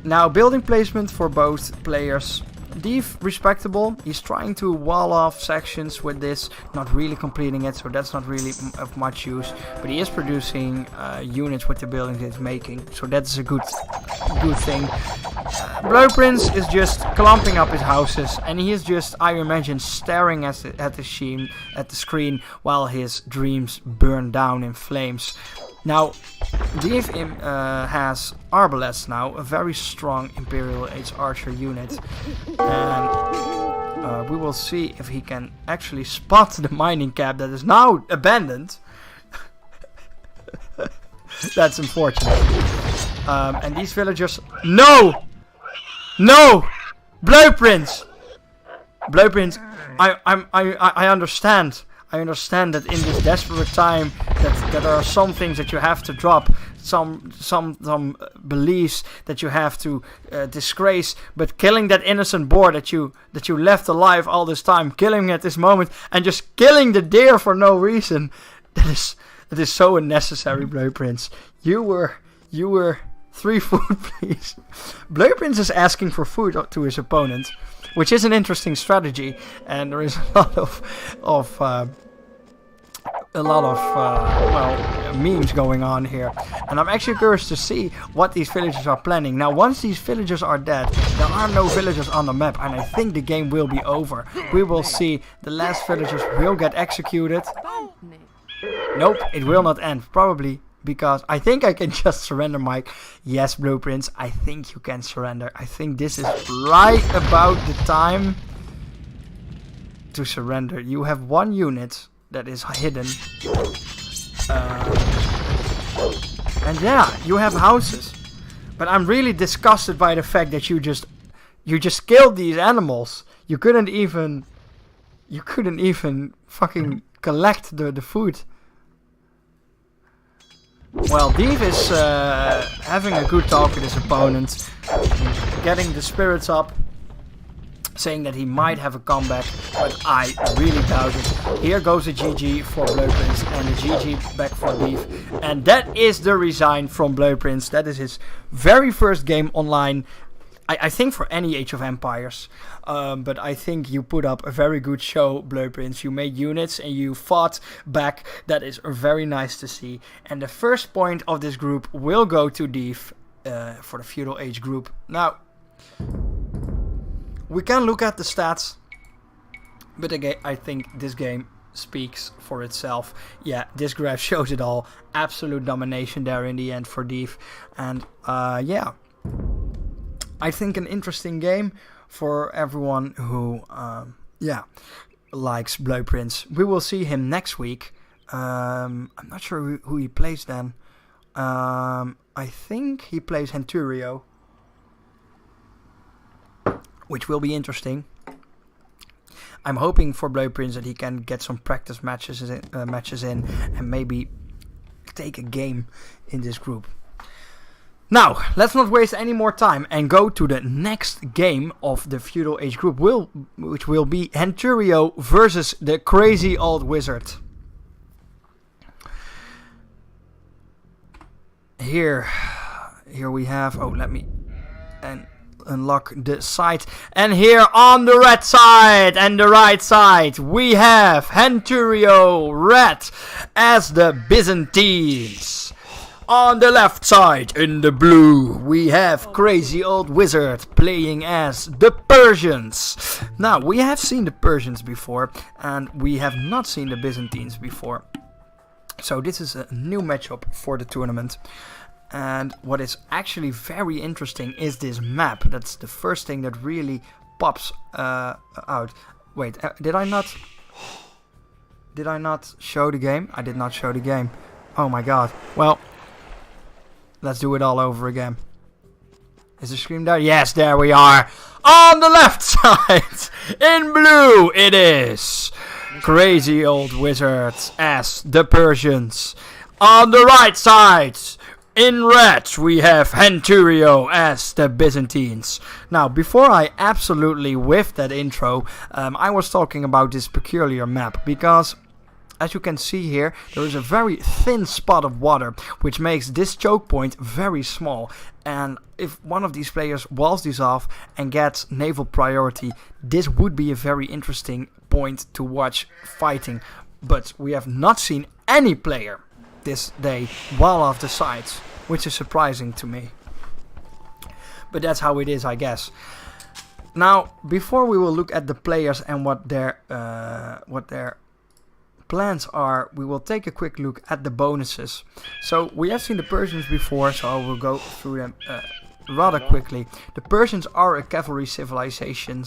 Now, building placement for both players. Thief, respectable. He's trying to wall off sections with this, not really completing it, so that's not really of much use. But he is producing units with the buildings he's making, so that's a good thing. Blueprints is just clumping up his houses, and he is just, I imagine, staring at the screen while his dreams burn down in flames. Now, Thief has Arbalest now, a very strong Imperial Age archer unit, and we will see if he can actually spot the mining camp that is now abandoned. That's unfortunate. And these villagers, no, Blueprints. I understand. I understand that in this desperate time that there are some things that you have to drop, some beliefs that you have to disgrace, but killing that innocent boar that you left alive all this time, killing at this moment, and just killing the deer for no reason, that is so unnecessary, Blueprints. You were 3 food, please. Blueprints is asking for food to his opponent, which is an interesting strategy, and there is a lot of memes going on here, and I'm actually curious to see what these villagers are planning. Now, once these villagers are dead, there are no villagers on the map, and I think the game will be over. We will see the last villagers will get executed. Nope, it will not end, probably. Because I think I can just surrender, Mike. Yes, Blueprints, I think you can surrender. I think this is right about the time to surrender. You have 1 unit that is hidden. And yeah, you have houses. But I'm really disgusted by the fact that you just killed these animals. You couldn't even fucking collect the food. Well, Thief is having a good talk with his opponent, getting the spirits up, saying that he might have a comeback, but I really doubt it. Here goes a GG for Blueprints and a GG back for Thief, and that is the resign from Blueprints. That is his very first game online. I think for any Age of Empires, but I think you put up a very good show, Blueprints. You made units and you fought back. That is very nice to see. And the first point of this group will go to Thief for the Feudal Age group. Now, we can look at the stats, but again, I think this game speaks for itself. Yeah, this graph shows it all. Absolute domination there in the end for Thief. And yeah. I think an interesting game for everyone who, likes Blueprints. We will see him next week. I'm not sure who he plays then. I think he plays Henturio, which will be interesting. I'm hoping for Blue Prince that he can get some practice matches in and maybe take a game in this group. Now, let's not waste any more time and go to the next game of the Feudal Age group, which will be Henturio versus the Crazy Old Wizard. Here we have, let me unlock the side, and here on the red side and the right side we have Henturio red as the Byzantines. On the left side in the blue we have Crazy Old Wizard playing as the Persians. Now, we have seen the Persians before and we have not seen the Byzantines before, so this is a new matchup for the tournament. And what is actually very interesting is this map. That's the first thing that really pops out. Wait, did I not show the game? I did not show the game. Oh my god. Well, let's do it all over again. Is the screen there? Yes, there we are. On the left side, in blue, it is Crazy Old Wizard as the Persians. On the right side, in red, we have Henturio as the Byzantines. Now, before I absolutely whiffed that intro, I was talking about this peculiar map, because as you can see here, there is a very thin spot of water, which makes this choke point very small. And if one of these players walls this off and gets naval priority, this would be a very interesting point to watch fighting. But we have not seen any player this day wall off the sides, which is surprising to me. But that's how it is, I guess. Now, before we will look at the players and what their plans are, we will take a quick look at the bonuses. So we have seen the Persians before, so I will go through them rather quickly. The Persians are a cavalry civilization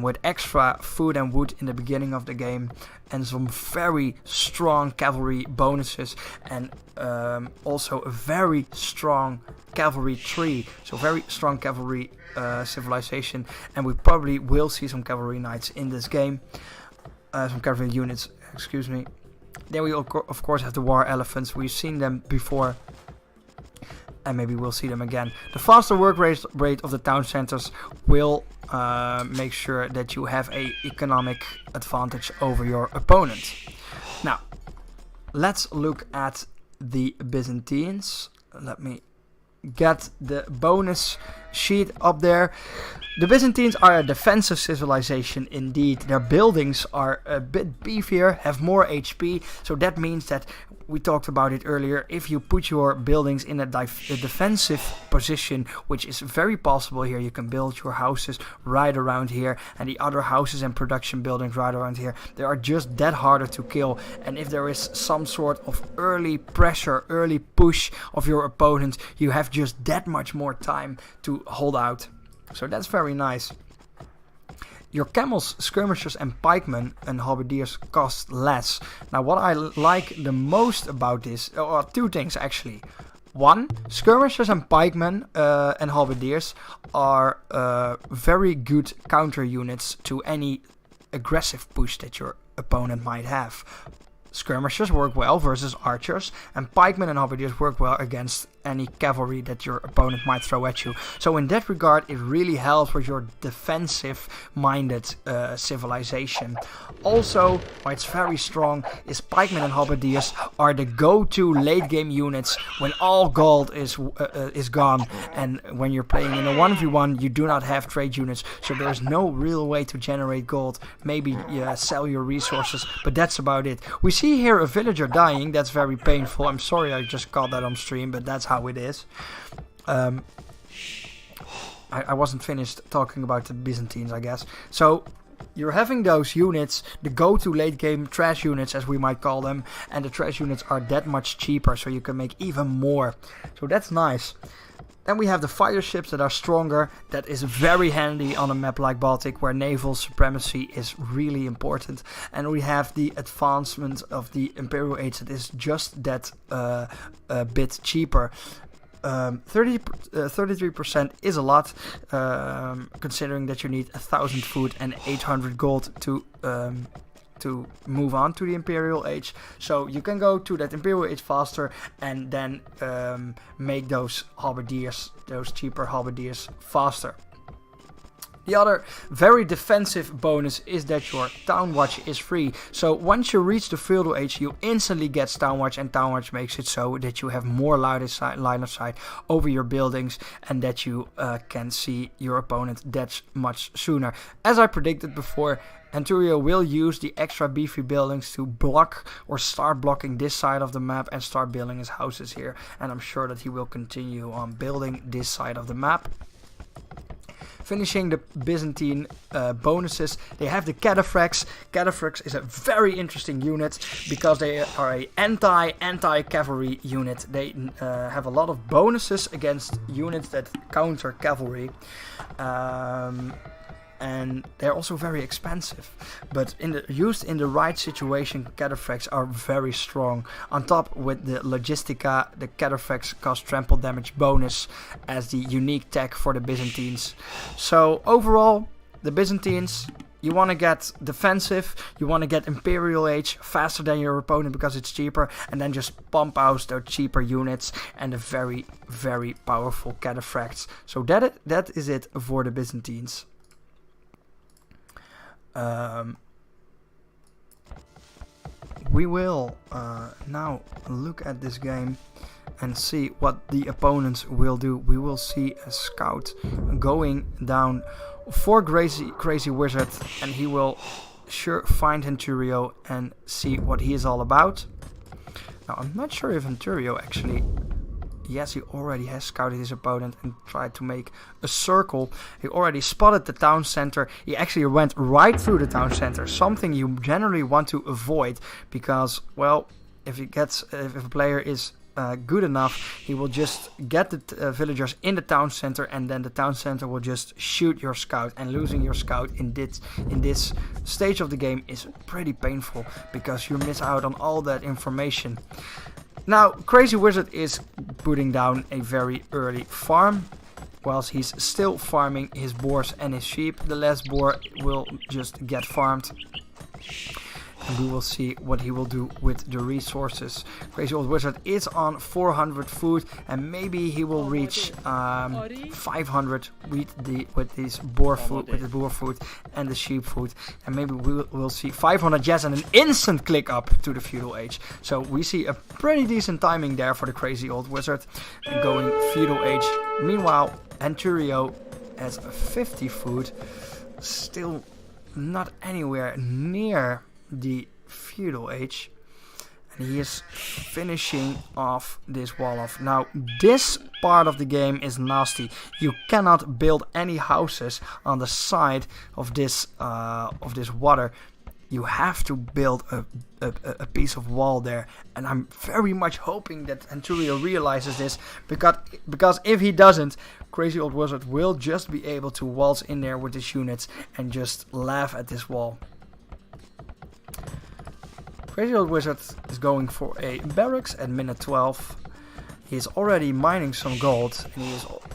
with extra food and wood in the beginning of the game, and some very strong cavalry bonuses, and also a very strong cavalry tree, so very strong cavalry civilization, and we probably will see some cavalry knights in this game, some cavalry units, excuse me. Then we of course have the war elephants. We've seen them before, and maybe we'll see them again. The faster work rate of the town centers will make sure that you have a economic advantage over your opponent. Now, let's look at the Byzantines. Let me get the bonus sheet up there. The Byzantines are a defensive civilization indeed. Their buildings are a bit beefier, have more HP, so that means that, we talked about it earlier, if you put your buildings in a defensive position, which is very possible here, you can build your houses right around here, and the other houses and production buildings right around here, they are just that harder to kill. And if there is some sort of early pressure, early push of your opponent, you have just that much more time to hold out. So that's very nice. Your camels, skirmishers and pikemen and halberdiers cost less. Now, what I like the most about this are two things actually. One, skirmishers and pikemen and halberdiers are very good counter units to any aggressive push that your opponent might have. Skirmishers work well versus archers, and pikemen and halberdiers work well against any cavalry that your opponent might throw at you. So in that regard, it really helps with your defensive-minded civilization. Also, why it's very strong is pikemen and halberdiers are the go-to late-game units when all gold is gone, and when you're playing in a 1v1, you do not have trade units, so there's no real way to generate gold. Maybe sell your resources, but that's about it. We see here a villager dying. That's very painful. I'm sorry I just caught that on stream, but that's how it is. I wasn't finished talking about the Byzantines, I guess. So you're having those units, the go-to late game trash units as we might call them, and the trash units are that much cheaper, so you can make even more. So that's nice. Then we have the fire ships that are stronger. That is very handy on a map like Baltic, where naval supremacy is really important. And we have the advancement of the Imperial Age that is just that bit cheaper. 33% is a lot, considering that you need 1,000 food and 800 gold to move on to the Imperial Age. So you can go to that Imperial Age faster and then make those halberdiers, those cheaper halberdiers, faster. The other very defensive bonus is that your Town Watch is free. So once you reach the Feudal Age, you instantly get Town Watch, and Town Watch makes it so that you have more line of sight over your buildings and that you can see your opponent that much sooner. As I predicted before, Anturio will use the extra beefy buildings to block or start blocking this side of the map and start building his houses here. And I'm sure that he will continue on building this side of the map. Finishing the Byzantine bonuses, they have the Cataphracts. Cataphracts is a very interesting unit because they are a anti-cavalry unit. They have a lot of bonuses against units that counter cavalry. And they're also very expensive, but used in the right situation, Cataphracts are very strong. On top with the Logistica, the Cataphracts cost trample damage bonus as the unique tech for the Byzantines. So overall, the Byzantines, you want to get defensive, you want to get Imperial Age faster than your opponent because it's cheaper, and then just pump out those cheaper units and the very, very powerful Cataphracts. So that is it for the Byzantines. We will now look at this game and see what the opponents will do. We will see a scout going down for Crazy Wizard, and he will sure find Venturio and see what he is all about. Now, I'm not sure if Venturio actually... Yes, he already has scouted his opponent and tried to make a circle. He already spotted the town center. He actually went right through the town center, something you generally want to avoid because, well, if a player is good enough, he will just get the villagers in the town center, and then the town center will just shoot your scout. And losing your scout in this stage of the game is pretty painful because you miss out on all that information. Now, Crazy Wizard is putting down a very early farm. Whilst he's still farming his boars and his sheep, the last boar will just get farmed. And we will see what he will do with the resources. Crazy Old Wizard is on 400 food, and maybe he will reach 500 with his boar food, and the sheep food, and maybe we'll see 500 yes, and an instant click up to the Feudal Age. So we see a pretty decent timing there for the Crazy Old Wizard going Feudal Age. Meanwhile, Anturio has 50 food, still not anywhere near the Feudal Age, and he is finishing off this wall off. Now, this part of the game is nasty. You cannot build any houses on the side of this water. You have to build a piece of wall there, and I'm very much hoping that Anturio realizes this, because if he doesn't, Crazy Old Wizard will just be able to waltz in there with his units and just laugh at this wall. Crazy Old Wizard is going for a barracks at minute 12. He is already mining some gold, and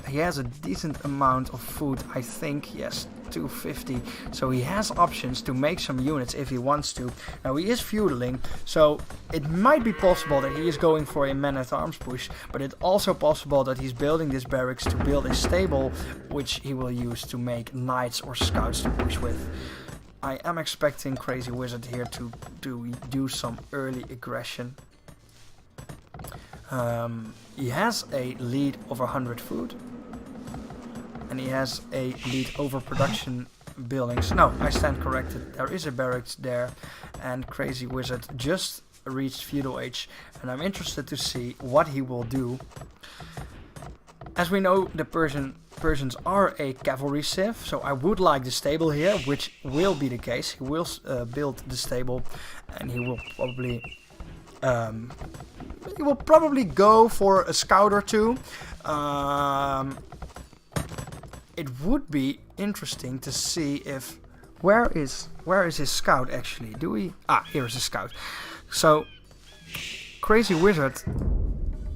he has a decent amount of food. I think, yes, 250. So he has options to make some units if he wants to. Now he is feudaling, so it might be possible that he is going for a man-at-arms push, but it's also possible that he's building this barracks to build a stable, which he will use to make knights or scouts to push with. I am expecting Crazy Wizard here to do some early aggression. He has a lead over 100 food. And he has a lead over production buildings. No, I stand corrected. There is a barracks there. And Crazy Wizard just reached Feudal Age. And I'm interested to see what he will do. As we know, the Persians are a cavalry civ, so I would like the stable here, which will be the case. He will build the stable, and he will probably go for a scout or two. It would be interesting to see if where is his scout actually? Here is his scout. So Crazy Wizard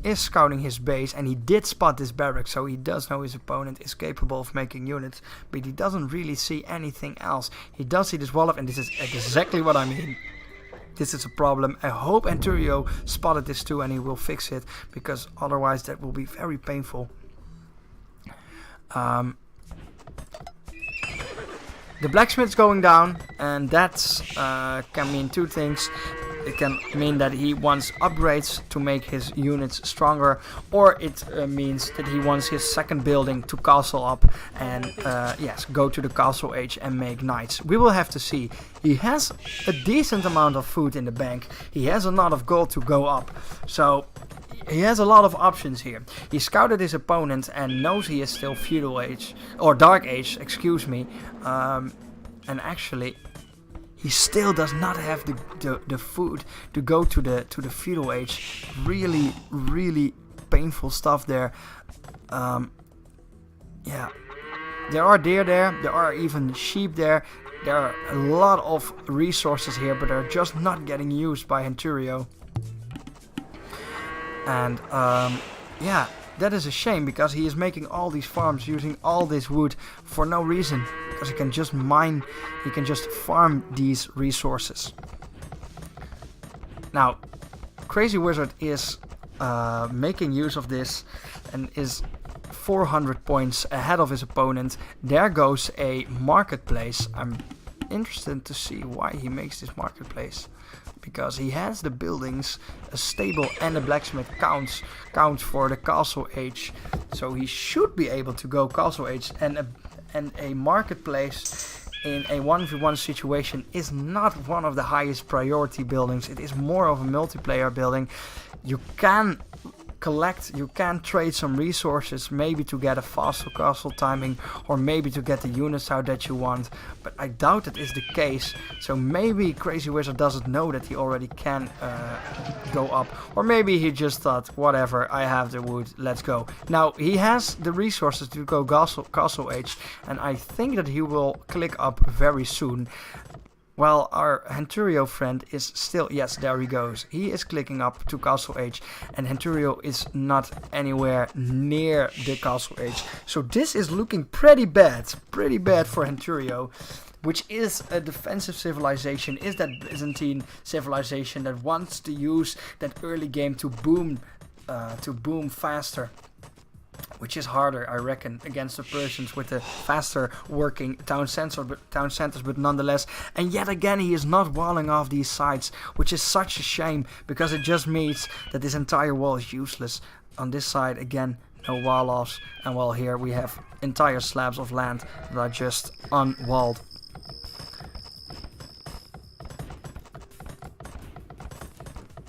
is scouting his base, and he did spot this barrack, so he does know his opponent is capable of making units, but he doesn't really see anything else. He does see this wall up, and this is exactly what I mean. This is a problem. I hope Anturio spotted this too and he will fix it, because otherwise that will be very painful. The blacksmith's going down, and that can mean two things. It can mean that he wants upgrades to make his units stronger, or it means that he wants his second building to castle up and yes, go to the castle age and make knights. We will have to see. He has a decent amount of food in the bank. He has a lot of gold to go up. So he has a lot of options here. He scouted his opponent and knows he is still feudal age, or dark age, excuse me. And actually, he still does not have the food to go to the feudal age. Really, really painful stuff there. Yeah, there are deer there. There are even sheep there. There are a lot of resources here, but they're just not getting used by Anturio. And yeah, that is a shame, because he is making all these farms using all this wood for no reason, because he can just mine, he can just farm these resources. Now, Crazy Wizard is making use of this and is 400 points ahead of his opponent. There goes a marketplace. I'm interested to see why he makes this marketplace, because he has the buildings, a stable and a blacksmith counts for the castle age, so he should be able to go castle age, and a marketplace in a 1v1 situation is not one of the highest priority buildings. It is more of a multiplayer building. You can collect, you can trade some resources, maybe to get a faster castle timing, or maybe to get the units out that you want, but I doubt that is the case. So maybe Crazy Wizard doesn't know that he already can go up, or maybe he just thought, whatever, I have the wood, let's go. Now he has the resources to go castle age, and I think that he will click up very soon. Well, our Anturio friend is still, yes, there he goes. He is clicking up to castle age, and Anturio is not anywhere near the castle age. So this is looking pretty bad for Anturio, which is a defensive civilization, is that Byzantine civilization that wants to use that early game to boom faster. Which is harder, I reckon, against the Persians with the faster working town centers, but nonetheless. And yet again, he is not walling off these sides, which is such a shame, because it just means that this entire wall is useless. On this side, again, no wall offs, and while here we have entire slabs of land that are just unwalled.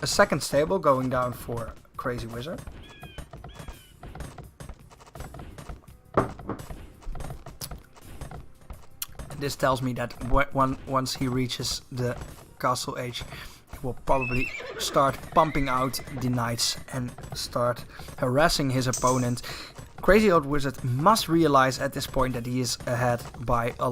A second stable going down for Crazy Wizard. This tells me that once he reaches the castle age, he will probably start pumping out the knights and start harassing his opponent. Crazy Old Wizard must realize at this point that he is ahead by a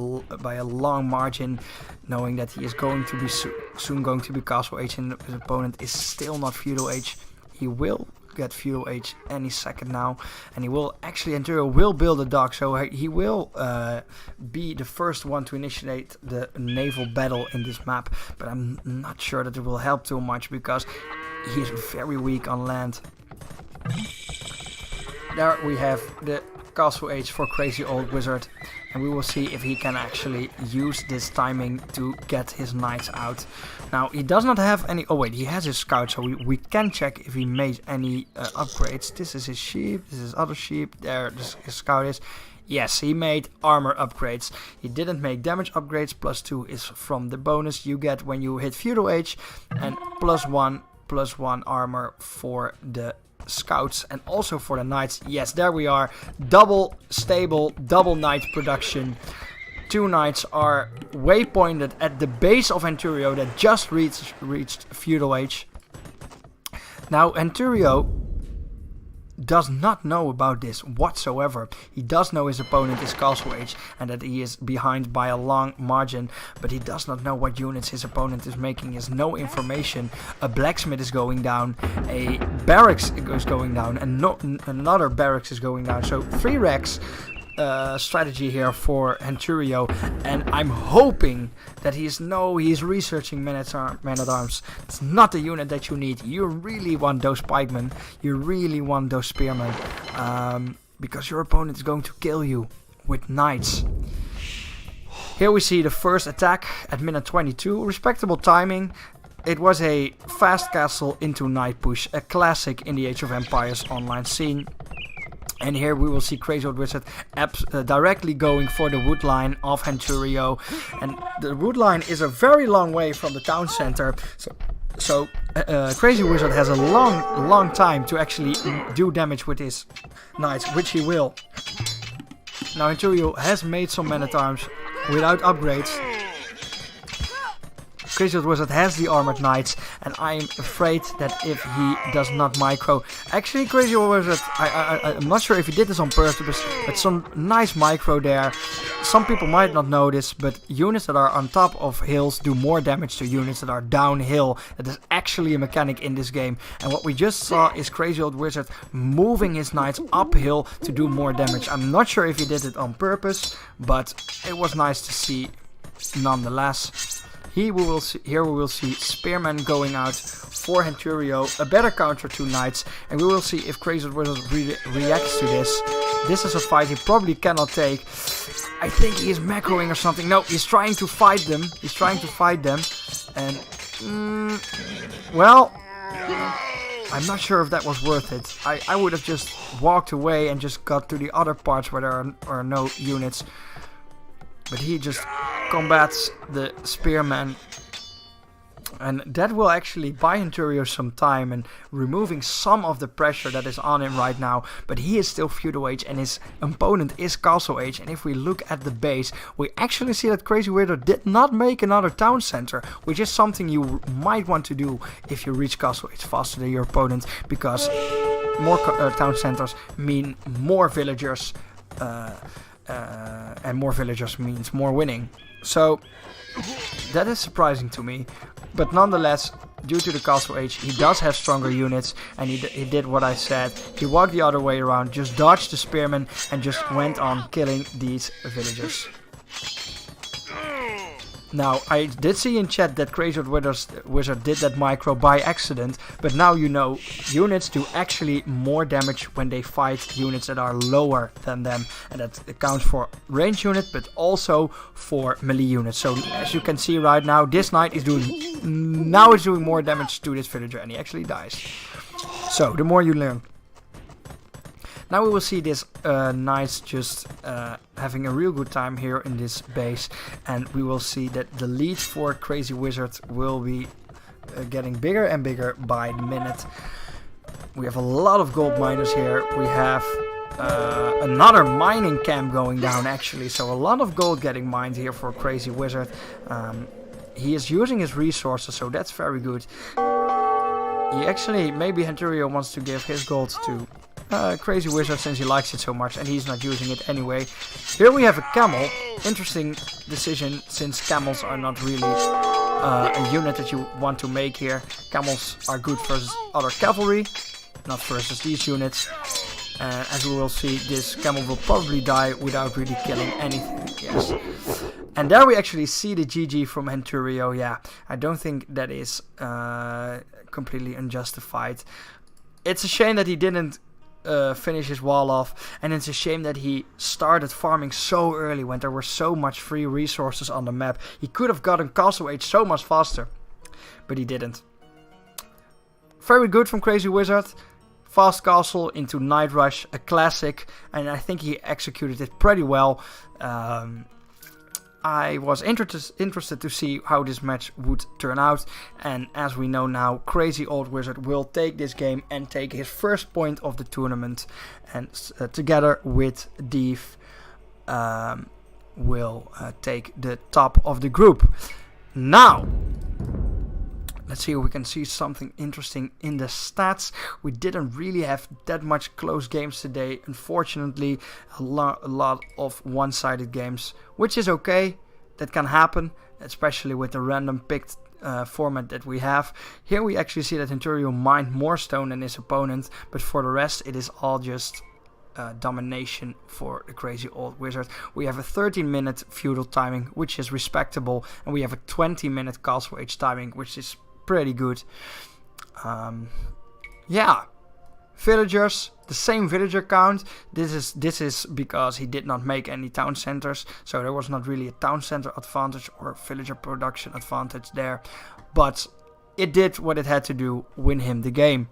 long margin, knowing that he is going to be soon going to be castle age, and his opponent is still not feudal age. He will get feudal age any second now, and he will actually, Anturio will build a dock, so he will be the first one to initiate the naval battle in this map, but I'm not sure that it will help too much, because he is very weak on land. There we have the castle age for Crazy Old Wizard, and we will see if he can actually use this timing to get his knights out. Now, he does not have any... Oh wait, he has his scout, so we can check if he made any upgrades. This is his sheep, this is other sheep, there his scout is. Yes, he made armor upgrades. He didn't make damage upgrades. +2 is from the bonus you get when you hit feudal age, and +1 armor for the scouts and also for the knights. Yes, there we are. Double stable, double knight production. 2 knights are waypointed at the base of Anturio that just reached feudal age. Now Anturio does not know about this whatsoever. He does know his opponent is Castle Age and that he is behind by a long margin, but he does not know what units his opponent is making. He has no information. A blacksmith is going down, a barracks is going down, and another barracks is going down. So 3 racks strategy here for Henturio, and I'm hoping that he's researching man-at-arms. It's not the unit that you need. You really want those pikemen, you really want those spearmen, because your opponent is going to kill you with knights. Here we see the first attack at minute 22, respectable timing. It was a fast castle into knight push, a classic in the Age of Empires online scene. And here we will see Crazy Old Wizard directly going for the wood line of Henturio. And the wood line is a very long way from the town center. So Crazy Wizard has a long time to actually do damage with his knights, which he will. Now Henturio has made some men-at-arms without upgrades. Crazy Old Wizard has the armored knights, and I'm afraid that if he does not micro... Actually, Crazy Old Wizard, I'm not sure if he did this on purpose, but some nice micro there. Some people might not notice, but units that are on top of hills do more damage to units that are downhill. That is actually a mechanic in this game. And what we just saw is Crazy Old Wizard moving his knights uphill to do more damage. I'm not sure if he did it on purpose, but it was nice to see nonetheless. Here we will see Spearman going out for Henturio, a better counter to Knights, and we will see if Crazy Wizard reacts to this. This is a fight he probably cannot take. I think he is macroing or something. No, he's trying to fight them. And, well, I'm not sure if that was worth it. I would have just walked away and just got to the other parts where there are no units. But he just combats the Spearman, and that will actually buy Henturio some time and removing some of the pressure that is on him right now. But he is still Feudal Age and his opponent is Castle Age, and if we look at the base, we actually see that Crazy Wizard did not make another town center, which is something you might want to do if you reach Castle Age faster than your opponent, because more town centers mean more villagers, and more villagers means more winning. So that is surprising to me, but nonetheless, due to the Castle Age, he does have stronger units, and he did what I said. He walked the other way around, just dodged the spearmen, and just went on killing these villagers. Now, I did see in chat that Crazy Wizard did that micro by accident, but now you know units do actually more damage when they fight units that are lower than them, and that accounts for range unit, but also for melee units. So as you can see right now, this knight is doing more damage to this villager, and he actually dies. So the more you learn. Now we will see this knights just having a real good time here in this base, and we will see that the lead for Crazy Wizard will be getting bigger and bigger by the minute. We have a lot of gold miners here. We have another mining camp going down actually, so a lot of gold getting mined here for Crazy Wizard. He is using his resources, so that's very good. He actually, maybe Henturio wants to give his gold to Crazy Wizard since he likes it so much, and he's not using it anyway. Here we have a camel. Interesting decision, since camels are not really a unit that you want to make here. Camels are good versus other cavalry, not versus these units. As we will see, this camel will probably die without really killing anything. Yes. And there we actually see the GG from Henturio. Yeah, I don't think that is completely unjustified. It's a shame that he didn't finish his wall off, and it's a shame that he started farming so early when there were so much free resources on the map. He could have gotten Castle Age so much faster, but he didn't. Very good from Crazy Wizard. Fast castle into Night Rush, a classic, and I think he executed it pretty well. I was interested to see how this match would turn out, and as we know now, Crazy Old Wizard will take this game and take his first point of the tournament, and together with Deef will take the top of the group. Now, Let's see if we can see something interesting in the stats. We didn't really have that much close games today. Unfortunately, a lot of one-sided games, which is okay. That can happen, especially with the random picked format that we have. Here we actually see that Centurio mined more stone than his opponent, but for the rest it is all just domination for the crazy old wizard. We have a 13-minute feudal timing, which is respectable, and we have a 20-minute castle age timing, which is pretty good. Yeah, villagers, the same villager count. This is because he did not make any town centers, so there was not really a town center advantage or villager production advantage there, but it did what it had to do, win him the game.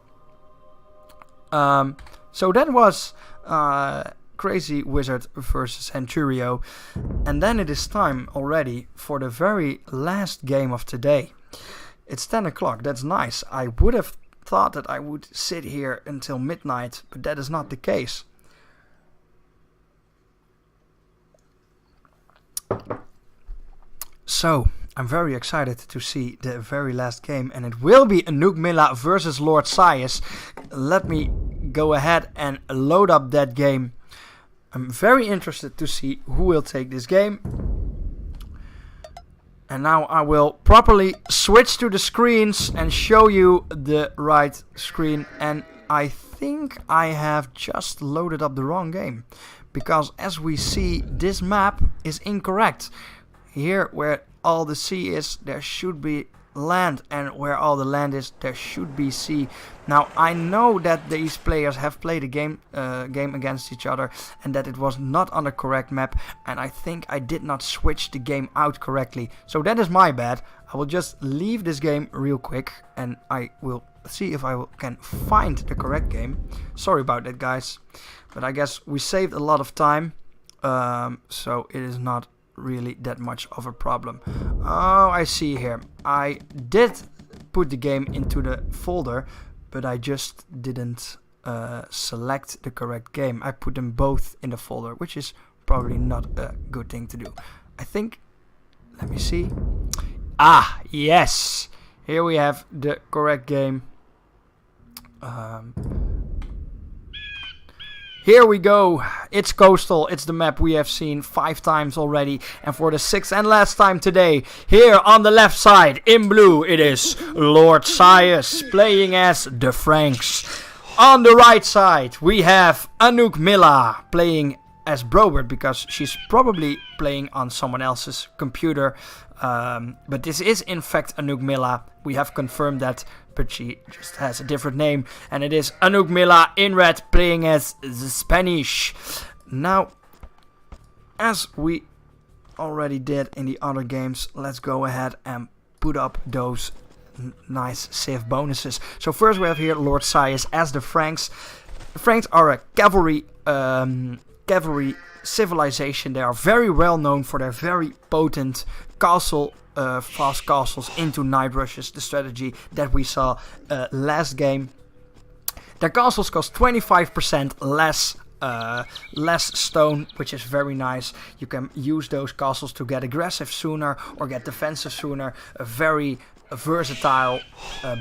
So that was Crazy Wizard versus Centurio, and then it is time already for the very last game of today. It's 10 o'clock, that's nice. I would have thought that I would sit here until midnight, but that is not the case. So, I'm very excited to see the very last game, and it will be Anouk Milla versus Lord Sias. Let me go ahead and load up that game. I'm very interested to see who will take this game. And now I will properly switch to the screens and show you the right screen. And I think I have just loaded up the wrong game, because as we see, this map is incorrect. Here where all the sea is, there should be land, and where all the land is, there should be sea. Now I know that these players have played a game against each other, and that it was not on the correct map, and I think I did not switch the game out correctly, so that is my bad. I will just leave this game real quick and I will see if I can find the correct game. Sorry about that, guys, but I guess we saved a lot of time, so it is not really that much of a problem. Oh, I see here. I did put the game into the folder, but I just didn't select the correct game. I put them both in the folder, which is probably not a good thing to do. I think, let me see. Ah, yes! Here we have the correct game. Here we go, it's Coastal, it's the map we have seen 5 times already, and for the 6th and last time today, here on the left side, in blue, it is Lord Sias playing as the Franks. On the right side, we have Anouk Milla playing as Brobert, because she's probably playing on someone else's computer, but this is in fact Anouk Milla. We have confirmed that, but she just has a different name, and it is Anouk Milla in red playing as the Spanish. Now, as we already did in the other games, let's go ahead and put up those nice Civ bonuses. So first we have here Lord Sias as the Franks. The Franks are a cavalry civilization. They are very well known for their very potent fast castles into night rushes, the strategy that we saw last game. Their castles cost 25% less stone, which is very nice. You can use those castles to get aggressive sooner or get defensive sooner. A very versatile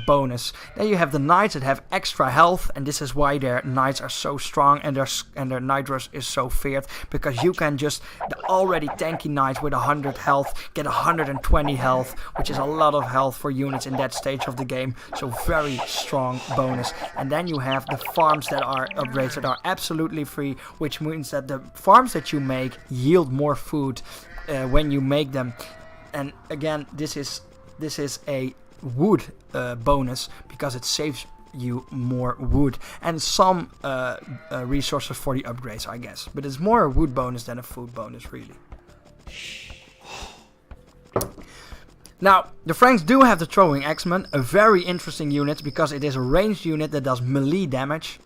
bonus. Then you have the knights that have extra health, and this is why their knights are so strong and their night rush is so feared, because you can just, the already tanky knight with 100 health get 120 health, which is a lot of health for units in that stage of the game, so very strong bonus. And then you have the farms that are upgrades that are absolutely free, which means that the farms that you make yield more food when you make them. And again, this is a wood bonus, because it saves you more wood and some resources for the upgrades, I guess. But it's more a wood bonus than a food bonus, really. Now, the Franks do have the Throwing Axeman, a very interesting unit, because it is a ranged unit that does melee damage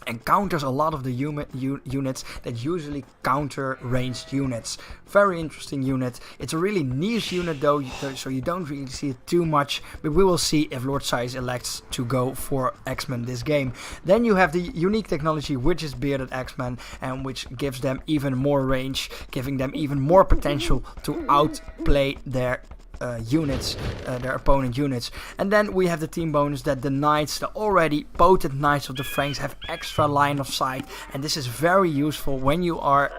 and counters a lot of the units that usually counter ranged units. Very interesting unit. It's a really niche unit though, so you don't really see it too much, but we will see if Lord Sias elects to go for Axeman this game. Then you have the unique technology, which is Bearded Axeman, and which gives them even more range, giving them even more potential to outplay their units, their opponent units. And then we have the team bonus that the knights, the already potent knights of the Franks, have extra line of sight, and this is very useful when you are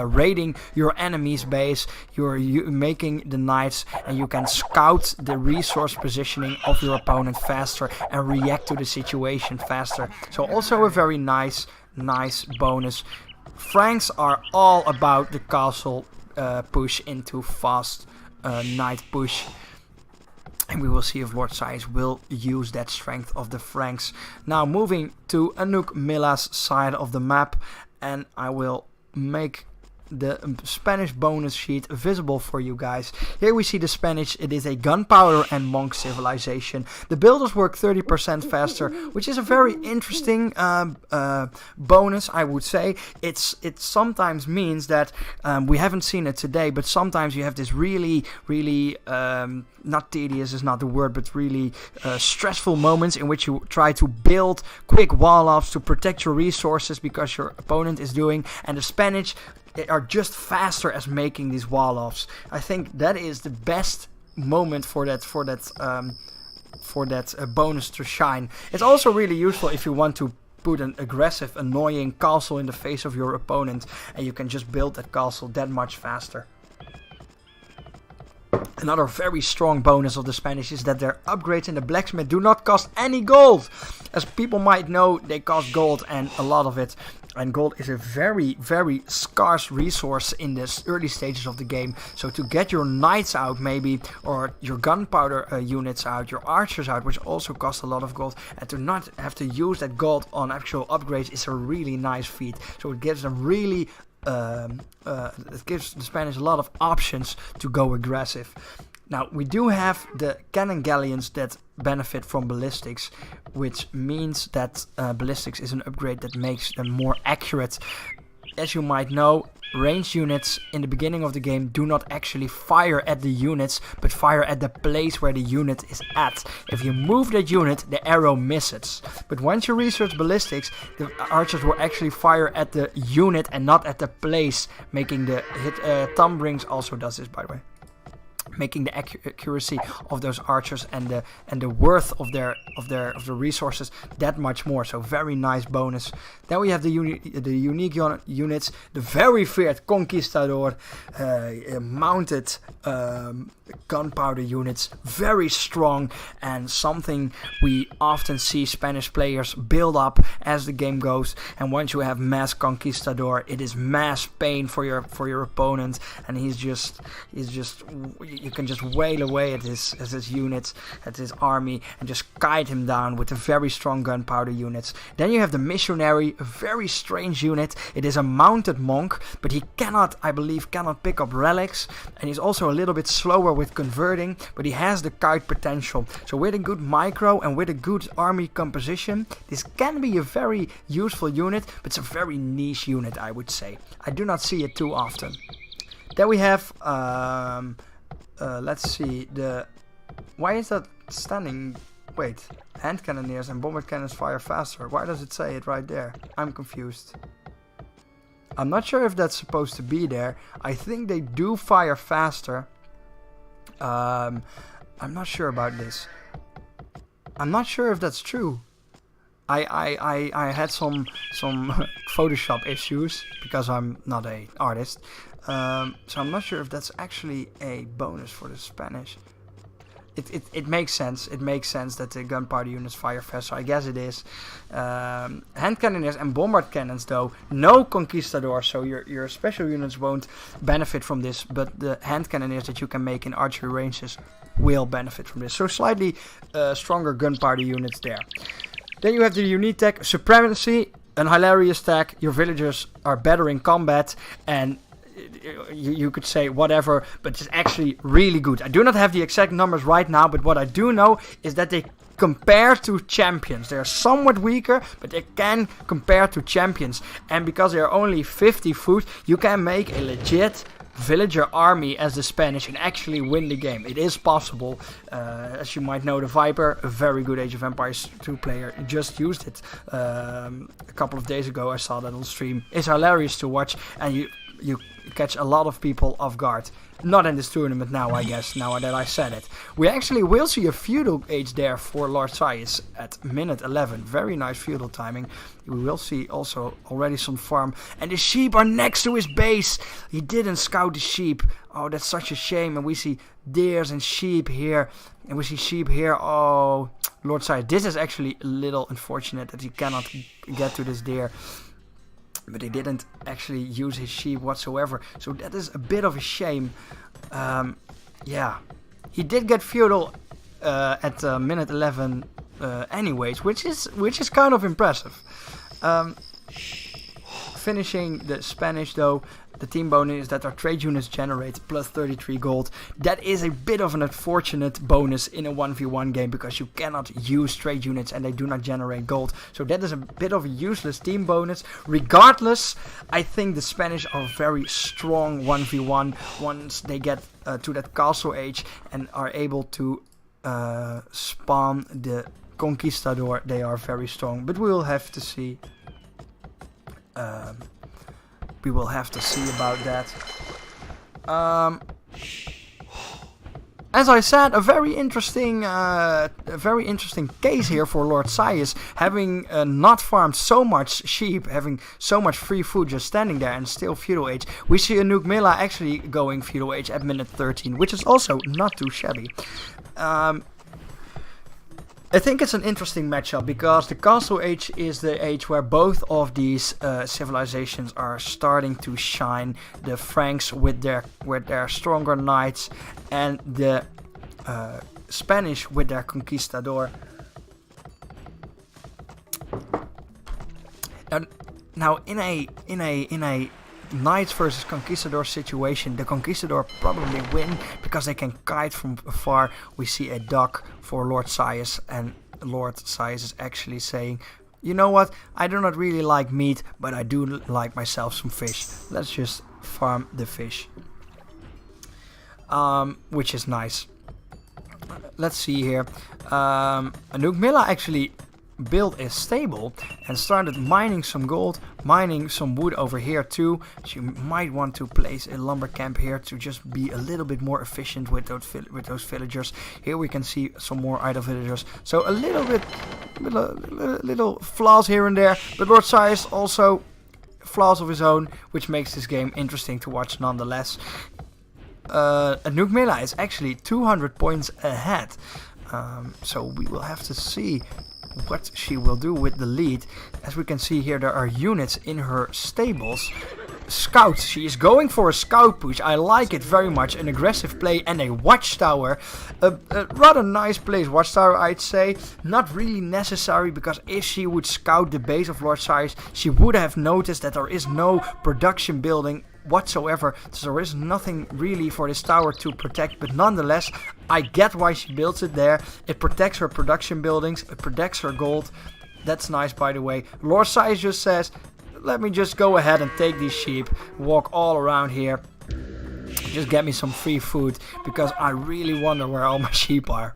raiding your enemy's base. You're making the knights, and you can scout the resource positioning of your opponent faster and react to the situation faster. So also a very nice bonus. Franks are all about the castle push into fast knight push. And we will see if Lord Size will use that strength of the Franks. Now moving to Anuk Milla's side of the map, and I will make the Spanish bonus sheet visible for you guys. Here we see the Spanish. It is a gunpowder and monk civilization. The builders work 30% faster, which is a very interesting bonus, I would say. It sometimes means that we haven't seen it today, but sometimes you have this really not tedious is not the word, but really stressful moments in which you try to build quick wall-offs to protect your resources because your opponent is doing, and the Spanish are just faster as making these wall-offs. I think that is the best moment for that bonus to shine. It's also really useful if you want to put an aggressive, annoying castle in the face of your opponent, and you can just build that castle that much faster. Another very strong bonus of the Spanish is that their upgrades in the blacksmith do not cost any gold. As people might know, they cost gold, and a lot of it. And gold is a very, very scarce resource in the early stages of the game. So to get your knights out maybe, or your gunpowder units out, your archers out, which also cost a lot of gold, and to not have to use that gold on actual upgrades is a really nice feat. So it gives them really it gives the Spanish a lot of options to go aggressive. Now we do have the cannon galleons that benefit from ballistics, which means that ballistics is an upgrade that makes them more accurate. As you might know, ranged units in the beginning of the game do not actually fire at the units, but fire at the place where the unit is at. If you move that unit, the arrow misses. But once you research ballistics, the archers will actually fire at the unit and not at the place, making the hit. Thumb Rings also does this, by the way, making the accuracy of those archers and the worth of the resources that much more. So very nice bonus. Then we have the unique units, the very feared Conquistador, mounted gunpowder units, very strong, and something we often see Spanish players build up as the game goes. And once you have mass Conquistador, it is mass pain for your opponent, and he's just you can just wail away at his units, at his army, and just kite him down with the very strong gunpowder units. Then you have the missionary, a very strange unit. It is a mounted monk, but he I believe cannot pick up relics, and he's also a little bit slower with converting, but he has the kite potential. So with a good micro and with a good army composition, this can be a very useful unit, but it's a very niche unit, I would say. I do not see it too often. Then we have let's see, why is that standing? Wait, hand cannoneers and bombard cannons fire faster. Why does it say it right there? I'm confused. I'm not sure if that's supposed to be there. I think they do fire faster. I'm not sure about this. I'm not sure if that's true. I had some Photoshop issues because I'm not an artist. So I'm not sure if that's actually a bonus for the Spanish. It makes sense. It makes sense that the gunpowder units fire fast, so I guess it is. Hand cannoneers and bombard cannons, though, no Conquistador, so your special units won't benefit from this, but the hand cannoneers that you can make in archery ranges will benefit from this. So slightly stronger gunpowder units there. Then you have the unique tech Supremacy, an hilarious tech. Your villagers are better in combat, and you could say whatever, but it's actually really good. I do not have the exact numbers right now, but what I do know is that they compare to champions. They are somewhat weaker, but they can compare to champions. And because they are only 50 foot, you can make a legit villager army as the Spanish and actually win the game. It is possible. As you might know, the Viper, a very good Age of Empires 2 player, just used it a couple of days ago. I saw that on stream. It's hilarious to watch, and you catch a lot of people off guard. Not in this tournament now, I guess, now that I said it. We actually will see a feudal age there for Lord Sias at minute 11. Very nice feudal timing. We will see also already some farm. And the sheep are next to his base. He didn't scout the sheep. Oh, that's such a shame. And we see deers and sheep here. And we see sheep here. Oh, Lord Sias. This is actually a little unfortunate that he cannot get to this deer. But he didn't actually use his sheep whatsoever. So that is a bit of a shame. Yeah. He did get feudal at minute 11 anyways, which is kind of impressive. Finishing the Spanish though, the team bonus is that our trade units generate plus 33 gold. That is a bit of an unfortunate bonus in a 1v1 game because you cannot use trade units and they do not generate gold. So that is a bit of a useless team bonus. Regardless, I think the Spanish are very strong 1v1 once they get to that castle age and are able to spawn the conquistador. They are very strong, but we will have to see. We will have to see about that. As I said, a very interesting case here for Lord Sias, having not farmed so much sheep, having so much free food just standing there and still feudal age. We see a Nuke Milla actually going feudal age at minute 13, which is also not too shabby. I think it's an interesting matchup because the Castle Age is the age where both of these civilizations are starting to shine. The Franks with their stronger knights and the Spanish with their conquistador. Now in a Knights versus Conquistador situation, the Conquistador probably win because they can kite from afar. We see a duck for Lord Sias, and Lord Sias is actually saying, you know what, I do not really like meat, but I do like myself some fish. Let's just farm the fish. Which is nice. Let's see here. Nuke Milla actually built a stable and started mining some gold, mining some wood over here too. So you might want to place a lumber camp here to just be a little bit more efficient with those villagers. Here we can see some more idle villagers. So a little bit, little flaws here and there, but Lord Sias also flaws of his own, which makes this game interesting to watch nonetheless. Nuke Milla is actually 200 points ahead. So we will have to see what she will do with the lead. As we can see here, there are units in her stables. Scouts, she is going for a scout push. I like it very much. An aggressive play and a watchtower. A rather nice place, watchtower I'd say. Not really necessary because if she would scout the base of Lord Sias, she would have noticed that there is no production building whatsoever, so there is nothing really for this tower to protect, but nonetheless I get why she builds it there. It protects her production buildings, it protects her gold. That's nice, by the way. Lord Sias just says, let me just go ahead and take these sheep, walk all around here, just get me some free food, because I really wonder where all my sheep are.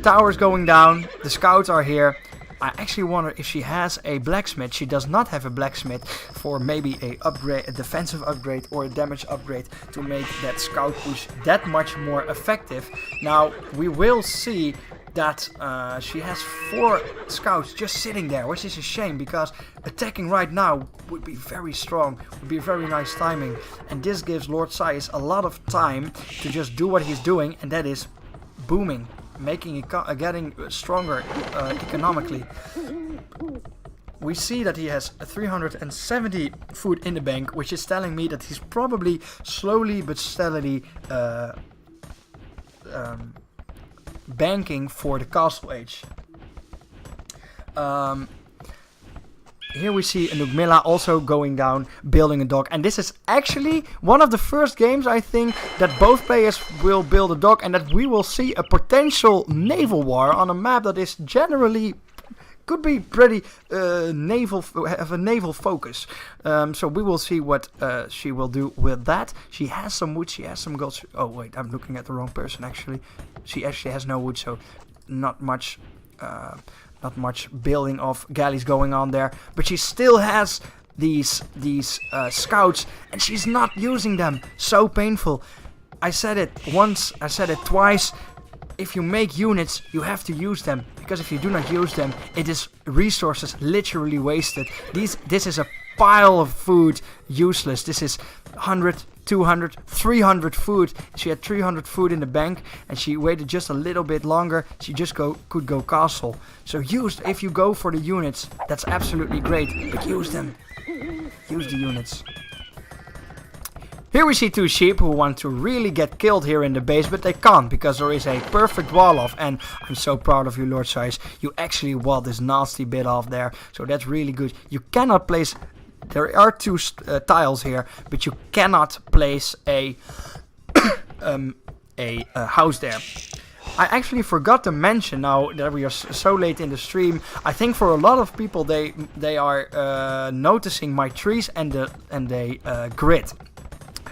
Tower's going down, the scouts are here. I actually wonder if she has a blacksmith. She does not have a blacksmith for maybe a defensive upgrade or a damage upgrade to make that scout push that much more effective. Now we will see that she has 4 scouts just sitting there, which is a shame because attacking right now would be very strong, would be very nice timing, and this gives Lord Sias a lot of time to just do what he's doing, and that is booming. Making it getting stronger economically. We see that he has 370 food in the bank, which is telling me that he's probably slowly but steadily banking for the castle age. Here we see a Nuke Milla also going down, building a dock. And this is actually one of the first games, I think, that both players will build a dock and that we will see a potential naval war on a map that is generally, could be pretty naval, have a naval focus. So we will see what she will do with that. She has some wood, she has some gold. Oh wait, I'm looking at the wrong person actually. She actually has no wood, so not much building of galleys going on there, but she still has these scouts, and she's not using them. So painful. I said it once, I said it twice. If you make units, you have to use them, because if you do not use them, it is resources literally wasted. This is a pile of food, useless. This is 100, 200, 300 food. She had 300 food in the bank, and she waited just a little bit longer. She just could go castle. So if you go for the units, that's absolutely great, but use them. Use the units. Here we see two sheep who want to really get killed here in the base, but they can't because there is a perfect wall off. And I'm so proud of you, Lord Size. You actually walled this nasty bit off there, so that's really good. You cannot place... There are two tiles here, but you cannot place a house there. I actually forgot to mention, now that we are so late in the stream, I think for a lot of people they are noticing my trees and the grid.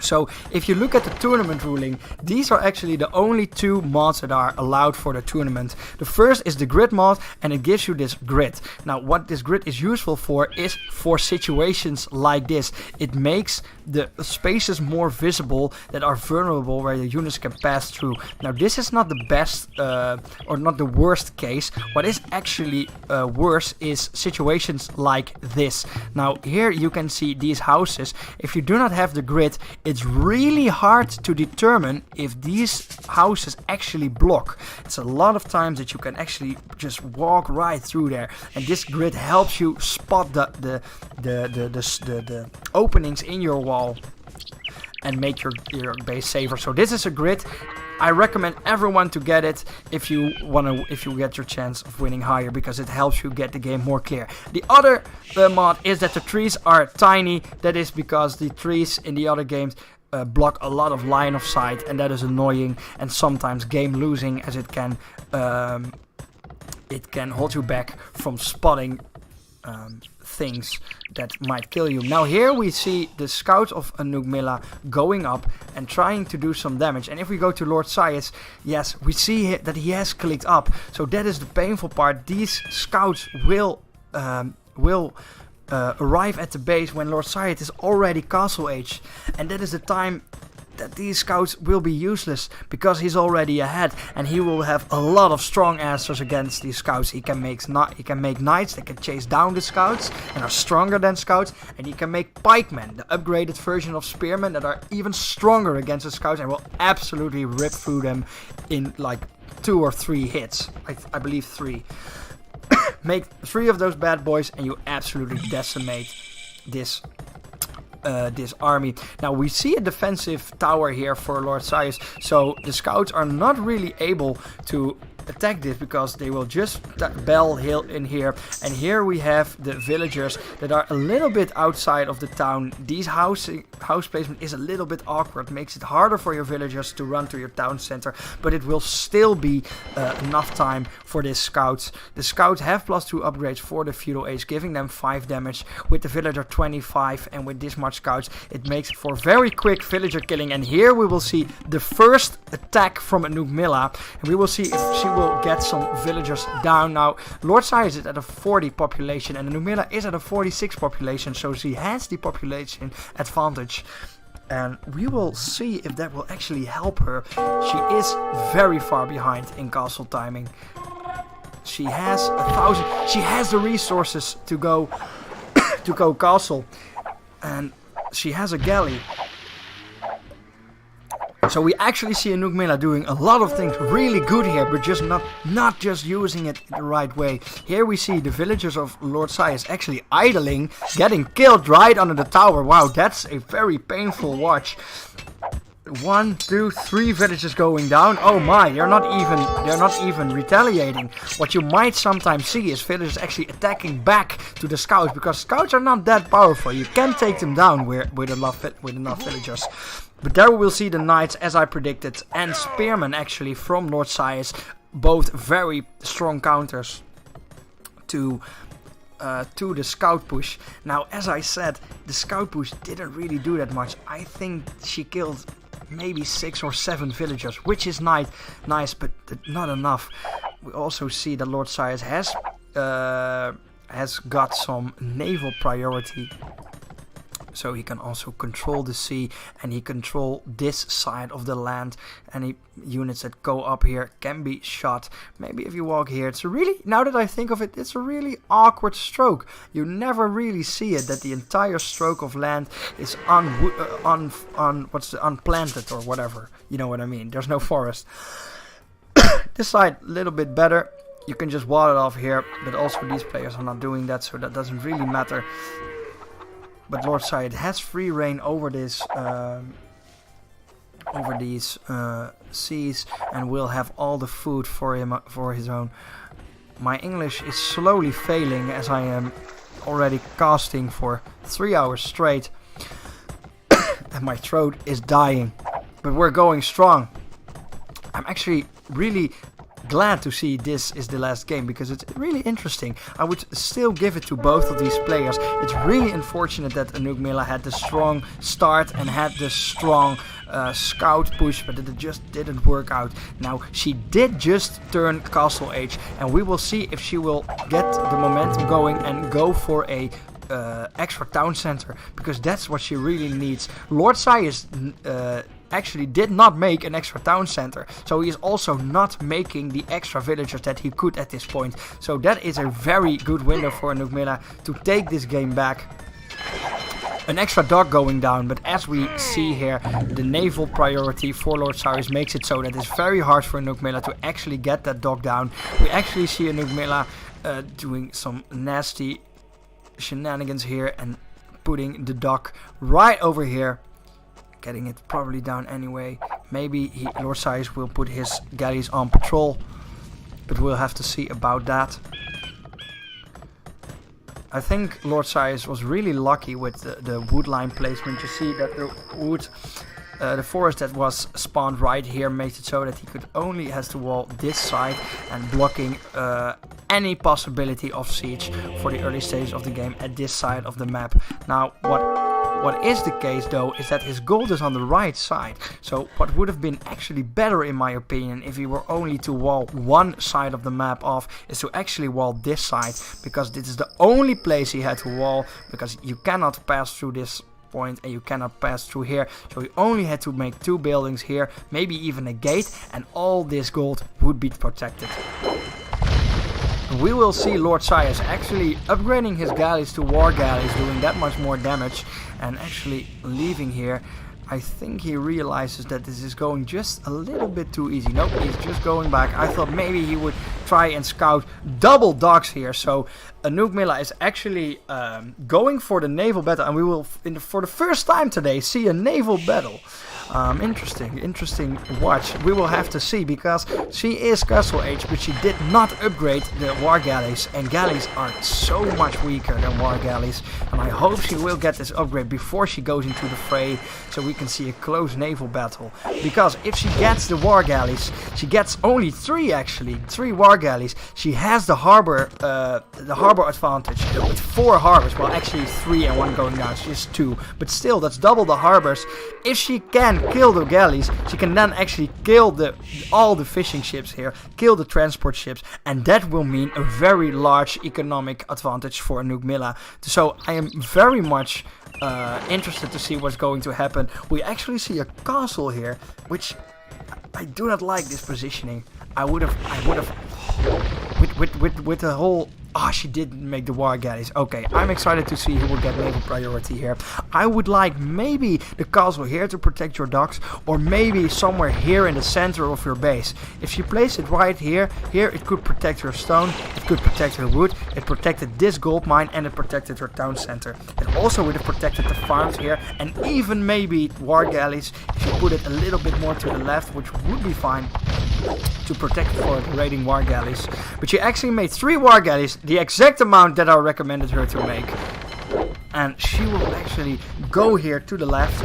So if you look at the tournament ruling, these are actually the only two mods that are allowed for the tournament. The first is the grid mod, and it gives you this grid. Now what this grid is useful for is for situations like this. It makes the spaces more visible that are vulnerable, where the units can pass through. Now this is not the best or not the worst case. What is actually worse is situations like this. Now here you can see these houses. If you do not have the grid, it's really hard to determine if these houses actually block. It's a lot of times that you can actually just walk right through there, and this grid helps you spot the openings in your wall and make your base safer. So this is a grid. I recommend everyone to get it if you get your chance of winning higher, because it helps you get the game more clear. The other mod is that the trees are tiny. That is because the trees in the other games block a lot of line of sight, and that is annoying and sometimes game losing, as it can hold you back from spotting things that might kill you. Now here we see the scouts of Anugmilla going up and trying to do some damage, and if we go to Lord Sias, yes, we see that he has clicked up. So that is the painful part. These scouts will arrive at the base when Lord Sias is already castle age, and that is the time that these scouts will be useless, because he's already ahead, and he will have a lot of strong answers against these scouts. He can make knights that can chase down the scouts and are stronger than scouts, and he can make pikemen, the upgraded version of spearmen, that are even stronger against the scouts and will absolutely rip through them in like 2 or 3 hits. I believe 3. Make 3 of those bad boys and you absolutely decimate this army. Now we see a defensive tower here for Lord Sias, so the scouts are not really able to attack this, because they will just bell hill in here. And here we have the villagers that are a little bit outside of the town. These house placement is a little bit awkward, makes it harder for your villagers to run to your town center, but it will still be enough time for these scouts. The scouts have +2 upgrades for the feudal age, giving them 5 damage, with the villager 25, and with this much scouts it makes for very quick villager killing. And here we will see the first attack from Anugmilla, and we will see if she will get some villagers down. Now Lord Sias is at a 40 population and Anugmilla is at a 46 population, so she has the population advantage, and we will see if that will actually help her. She is very far behind in castle timing. She has 1,000. She has the resources to go castle, and she has a galley. So we actually see Anugmilla doing a lot of things really good here, but just not just using it the right way. Here we see the villagers of Lord Sias actually idling, getting killed right under the tower. Wow, that's a very painful watch. 1, 2, 3 villagers going down. Oh my, they're not even retaliating. What you might sometimes see is villagers actually attacking back to the scouts, because scouts are not that powerful. You can take them down with enough villagers. But there we will see the knights, as I predicted, and spearmen actually from Lord Sias, both very strong counters to the scout push. Now, as I said, the scout push didn't really do that much. I think she killed maybe 6 or 7 villagers, which is nice, but not enough. We also see that Lord Sias has got some naval priority So he can also control the sea, and he control this side of the land. Any units that go up here can be shot. Maybe if you walk here, it's a really, now that I think of it, it's a really awkward stroke. You never really see it, that the entire stroke of land is unplanted or whatever. You know what I mean? There's no forest. This side, a little bit better. You can just wall it off here, but also these players are not doing that, so that doesn't really matter. But Lord Syed has free reign over this, over these seas, and will have all the food for him, for his own. My English is slowly failing as I am already casting for 3 hours straight, and my throat is dying. But we're going strong. I'm actually really glad to see this is the last game, because it's really interesting. I would still give it to both of these players. It's really unfortunate that Anugmila had the strong start and had the strong scout push, but it just didn't work out. Now, she did just turn Castle Age, and we will see if she will get the momentum going and go for a extra town center, because that's what she really needs. Lord Sias actually did not make an extra town center, so he is also not making the extra villagers that he could at this point. So that is a very good window for Anugmila to take this game back. An extra dock going down, but as we see here, the naval priority for Lord Cyrus makes it so that it's very hard for Anugmila to actually get that dock down. We actually see Anugmila doing some nasty shenanigans here and putting the dock right over here. Getting it probably down anyway. Maybe Lord Cyrus will put his galleys on patrol, but we'll have to see about that. I think Lord Cyrus was really lucky with the wood line placement. You see that the wood, the forest that was spawned right here made it so that he could only has to wall this side and blocking any possibility of siege for the early stages of the game at this side of the map. Now, what is the case though is that his gold is on the right side. So what would have been actually better in my opinion if he were only to wall one side of the map off is to actually wall this side, because this is the only place he had to wall, because you cannot pass through this point and you cannot pass through here. So he only had to make 2 buildings here, maybe even a gate, and all this gold would be protected. We will see Lord Cyrus actually upgrading his galleys to war galleys, doing that much more damage, and actually leaving here. I think he realizes that this is going just a little bit too easy. Nope, he's just going back. I thought maybe he would try and scout double docks here. So Anugmila is actually going for the naval battle, and we will, for the first time today, see a naval battle. Interesting watch. We will have to see, because she is Castle Age, but she did not upgrade the war galleys, and galleys are so much weaker than war galleys, and I hope she will get this upgrade before she goes into the fray, so we can see a close naval battle. Because if she gets the war galleys, she gets only 3 war galleys. She has the harbor advantage with 4 harbors. Well, actually 3 and 1 going down, so just 2, but still that's double the harbors. If she can kill the galleys, she can then actually kill all the fishing ships here, kill the transport ships, and that will mean a very large economic advantage for Anugmila. So I am very much interested to see what's going to happen. We actually see a castle here, which I do not like this positioning. I would have with the whole. Ah, she didn't make the war galleys. Okay, I'm excited to see who will get naval priority here. I would like maybe the castle here to protect your docks, or maybe somewhere here in the center of your base. If she placed it right here, it could protect her stone, it could protect her wood, it protected this gold mine, and it protected her town center. It also would have protected the farms here, and even maybe war galleys, if you put it a little bit more to the left, which would be fine to protect for the raiding war galleys. But she actually made 3 war galleys, the exact amount that I recommended her to make. And she will actually go here to the left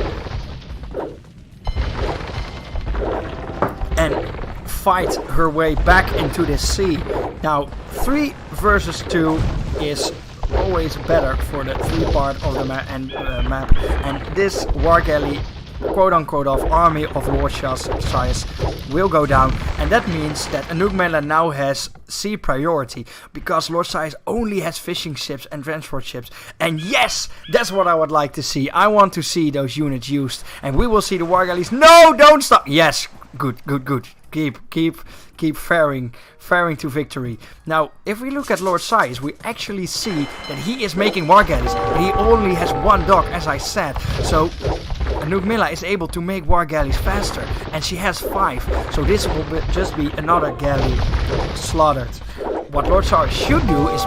and fight her way back into this sea. Now, 3 versus 2 is always better for the 3 part of the map, and this war galley quote-unquote army of Lord Sias will go down, and that means that Anugmela now has sea priority, because Lord Sias only has fishing ships and transport ships, and yes, that's what I would like to see. I want to see those units used, and we will see the war galleys. No, don't stop. Yes, good. Keep faring to victory. Now, if we look at Lord Sias, we actually see that he is making war galleys, but he only has one dock, as I said. So Anugmela is able to make war galleys faster, and she has 5. So this will just be another galley slaughtered. What Lord Sias should do is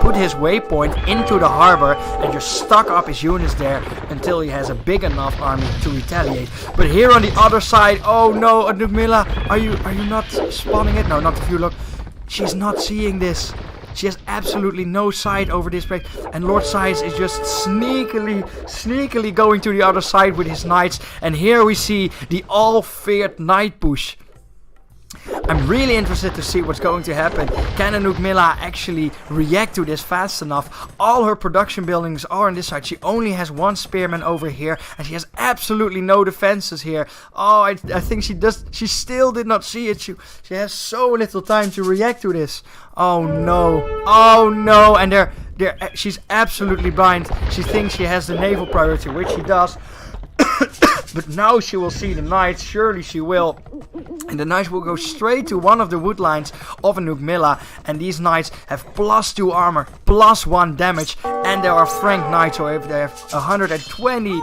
put his waypoint into the harbor and just stock up his units there until he has a big enough army to retaliate. But here on the other side, oh no, Anugmela, are you not spawning it? No, not if you look. She's not seeing this. She has absolutely no sight over this place, and Lord Sias is just sneakily going to the other side with his knights. And here we see the all-feared knight push. I'm really interested to see what's going to happen. Can Anugmela actually react to this fast enough? All her production buildings are on this side. She only has one spearman over here, and she has absolutely no defenses here. Oh, I think she still did not see it. She has so little time to react to this. Oh no, and she's absolutely blind. She thinks she has the naval priority, which she does. But now she will see the knights, surely she will. And the knights will go straight to one of the wood lines of Anugmela. And these knights have +2 armor, +1 damage. And they are Frank knights, so if they have 120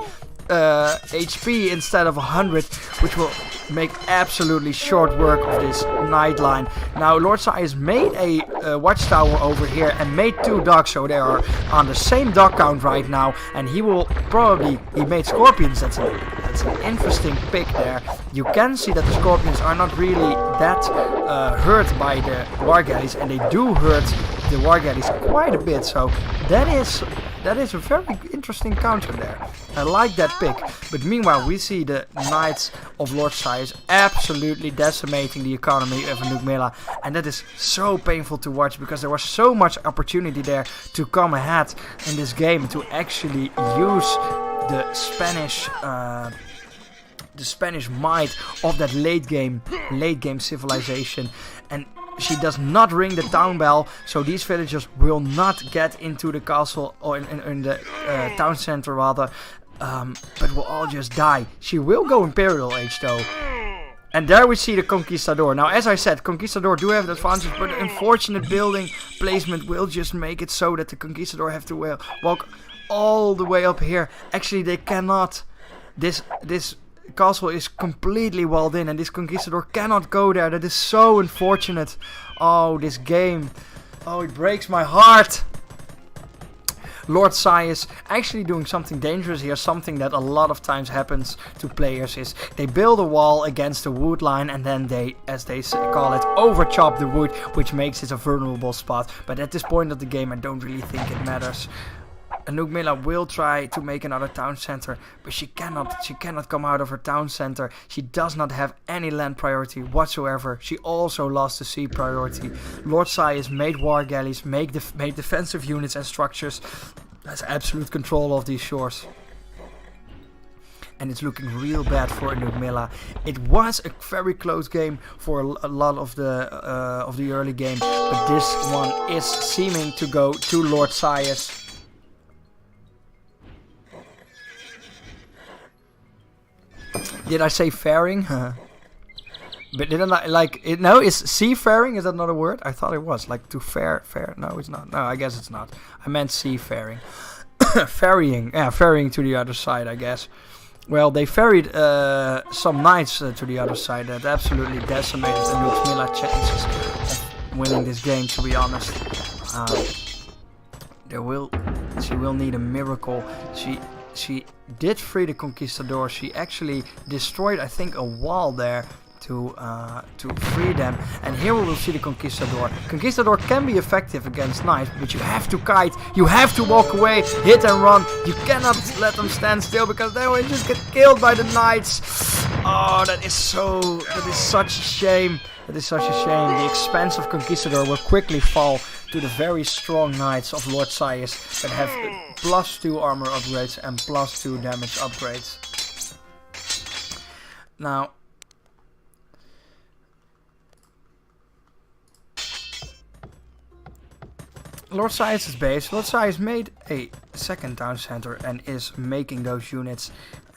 HP instead of 100, which will make absolutely short work of this knight line. Now Lord Sias made a watchtower over here and made 2 docks, so they are on the same dock count right now, and he made scorpions. That's an interesting pick there. You can see that the scorpions are not really that hurt by the war galleys, and they do hurt the war galleys quite a bit, so that is a very interesting counter there. I like that pick. But meanwhile, we see the Knights of Lord Sias absolutely decimating the economy of Anugmela. And that is so painful to watch, because there was so much opportunity there to come ahead in this game, to actually use the Spanish might of that late game civilization. And she does not ring the town bell, so these villagers will not get into the castle, or in the town center rather, but will all just die. She will go Imperial Age though. And there we see the Conquistador. Now, as I said, Conquistador do have the advantage, but the unfortunate building placement will just make it so that the Conquistador have to walk all the way up here. Actually, they cannot. This castle is completely walled in, and this Conquistador cannot go there. That is so unfortunate. Oh, this game. Oh, it breaks my heart. Lord Sias actually doing something dangerous here, something that a lot of times happens to players, is they build a wall against the wood line, and then they, as they call it, overchop the wood, which makes it a vulnerable spot. But at this point of the game, I don't really think it matters. Anugmela will try to make another town center, but she cannot come out of her town center. She does not have any land priority whatsoever. She also lost the sea priority. Lord Sias made war galleys, made defensive units and structures, has absolute control of these shores. And it's looking real bad for Anugmela. It was a very close game for a lot of the early game, but this one is seeming to go to Lord Sias. Did I say faring? But didn't I, like, it? No, is seafaring, is that not a word? I thought it was, like, to fare. No, it's not. No, I guess it's not. I meant seafaring. Ferrying. Yeah, ferrying to the other side, I guess. Well, they ferried some knights to the other side that absolutely decimated Anugmela's chances of winning this game, to be honest. She will need a miracle. She did free the Conquistador. She actually destroyed, I think, a wall there to free them. And here we will see the Conquistador. Conquistador can be effective against knights, but you have to kite, you have to walk away, hit and run. You cannot let them stand still, because they will just get killed by the knights. Oh, that is such a shame. That is such a shame. The expense of Conquistador will quickly fall to the very strong knights of Lord Sias that have +2 armor upgrades and +2 damage upgrades. Now, Lord Sias's base. Lord Sias made a second town center and is making those units.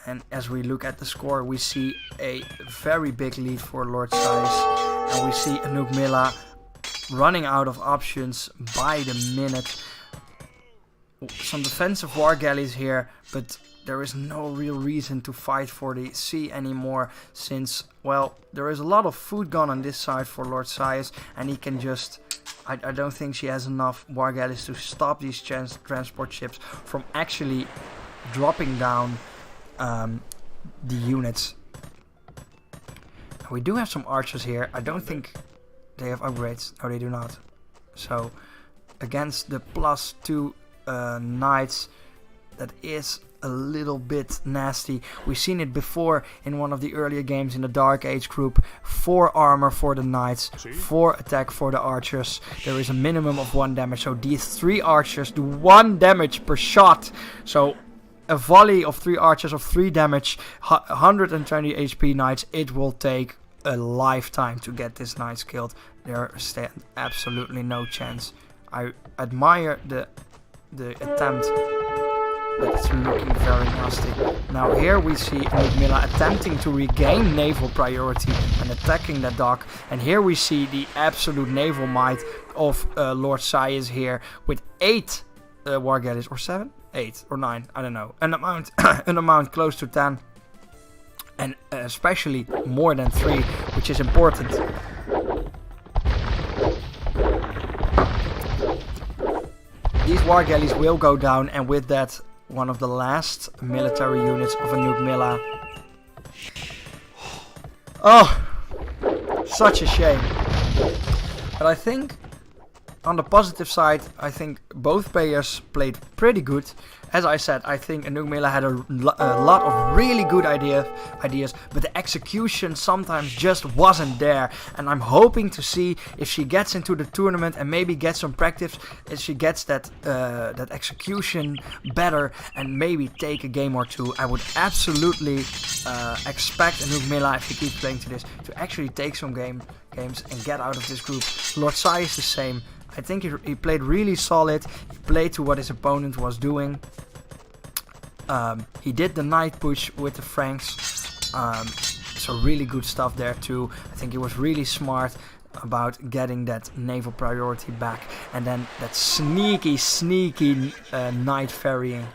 And as we look at the score, we see a very big lead for Lord Sias. And we see Anuk Milla running out of options by the minute. Some defensive war galleys here, but there is no real reason to fight for the sea anymore, since, well, there is a lot of food gone on this side for Lord Sias, and he can just... I don't think she has enough war galleys to stop these transport ships from actually dropping down the units. We do have some archers here. I don't think they have upgrades. No, they do not. So, against the +2 knights, that is a little bit nasty. We've seen it before in one of the earlier games in the Dark Age group. 4 armor for the knights, 4 attack for the archers. There is a minimum of 1 damage, so these 3 archers do 1 damage per shot. So a volley of 3 archers of 3 damage, 120 HP knights. It will take a lifetime to get this knights killed. There stand absolutely no chance. I admire the attempt, but it's looking very nasty. Now here we see Anuk Milla attempting to regain naval priority and attacking the dock. And here we see the absolute naval might of Lord Sias here with 8 war galleys, or 7? 8 or 9, I don't know. An amount close to 10. And especially more than 3, which is important. These war galleys will go down, and with that, one of the last military units of Anuk Milla. Oh, such a shame. But I think, on the positive side, I think both players played pretty good. As I said, I think Anuk Milla had a lot of really good ideas, but the execution sometimes just wasn't there. And I'm hoping to see if she gets into the tournament and maybe gets some practice, if she gets that execution better and maybe take a game or 2. I would absolutely expect Anuk Milla, if he keeps playing to this, to actually take some games and get out of this group. Lord Sias the same. I think he played really solid. He played to what his opponent was doing. He did the knight push with the Franks. So really good stuff there too. I think he was really smart about getting that naval priority back. And then that sneaky knight ferrying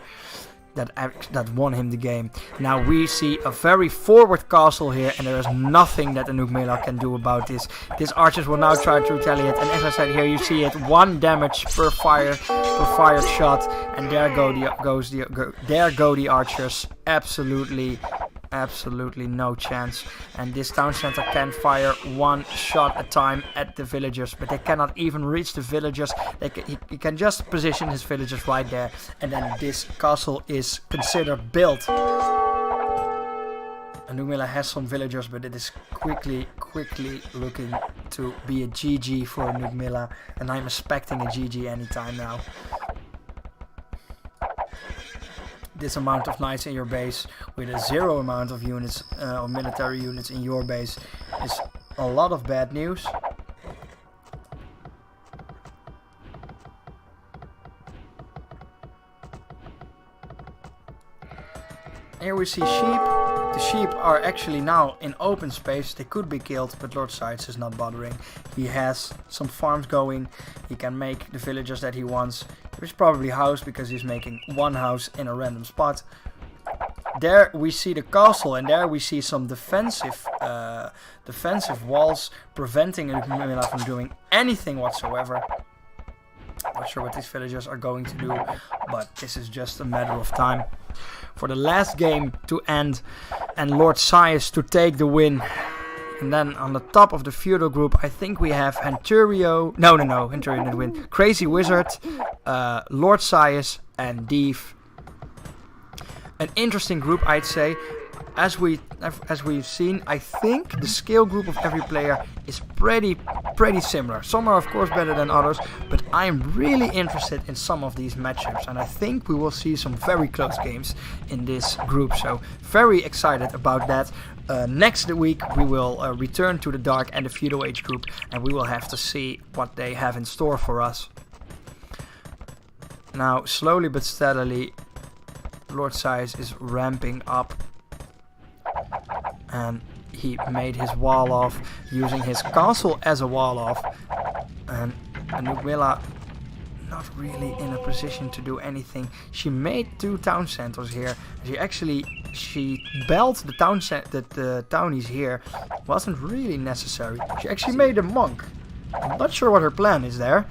that won him the game. Now we see a very forward castle here, and there is nothing that Anuk Milla can do about this. These archers will now try to retaliate, and as I said, here you see it, 1 damage per fired shot, and there go the archers. Absolutely no chance. And this town center can fire 1 shot at a time at the villagers, but they cannot even reach the villagers. He can just position his villagers right there, and then this castle is considered built. Anuk Milla has some villagers, but it is quickly looking to be a GG for Anuk Milla, and I'm expecting a GG anytime now. This amount of knights in your base with a 0 amount of units or military units in your base is a lot of bad news. Here we see sheep. The sheep are actually now in open space. They could be killed, but Lord Sias is not bothering. He has some farms going. He can make the villagers that he wants. There's probably a house because he's making 1 house in a random spot. There we see the castle, and there we see some defensive walls preventing Anuk Milla from doing anything whatsoever. Not sure what these villagers are going to do, but this is just a matter of time for the last game to end and Lord Sias to take the win. And then on the top of the feudal group, I think we have Henturio. No, Henturio didn't win. Crazy Wizard, Lord Sias, and Div. An interesting group, I'd say. as we've seen, I think the skill group of every player is pretty similar. Some are of course better than others, but I'm really interested in some of these matchups, and I think we will see some very close games in this group. So very excited about that. Next week we will return to the Dark and the Feudal Age group, and we will have to see what they have in store for us. Now, slowly but steadily, Lord Sias is ramping up, and he made his wall off, using his castle as a wall off, and Anugmilla not really in a position to do anything. She made 2 town centers here. She belled the townies here. Wasn't really necessary. She actually made a monk. I'm not sure what her plan is there,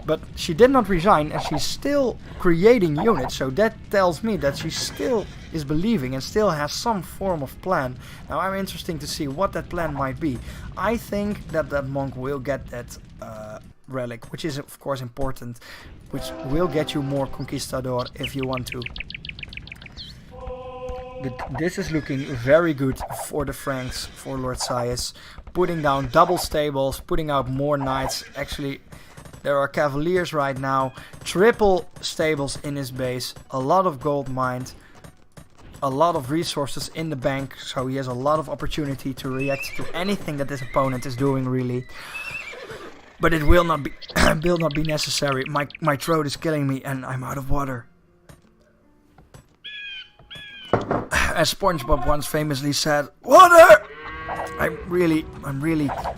but she did not resign, and she's still creating units, so that tells me that she still is believing and still has some form of plan. Now I'm interested to see what that plan might be. I think that monk will get that relic, which is of course important, which will get you more conquistador if you want to. This is looking very good for the Franks, for Lord Sias. Putting down double stables, putting out more knights. Actually, there are cavaliers right now. Triple stables in his base. A lot of gold mined. A lot of resources in the bank. So he has a lot of opportunity to react to anything that his opponent is doing, really. But it will not be will not be necessary. My throat is killing me and I'm out of water. As SpongeBob once famously said, "Water!" I'm really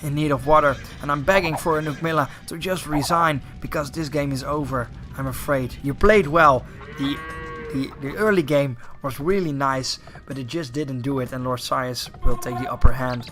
in need of water, and I'm begging for Anugmilla to just resign, because this game is over, I'm afraid. You played well. The early game was really nice, but it just didn't do it, and Lord Sias will take the upper hand.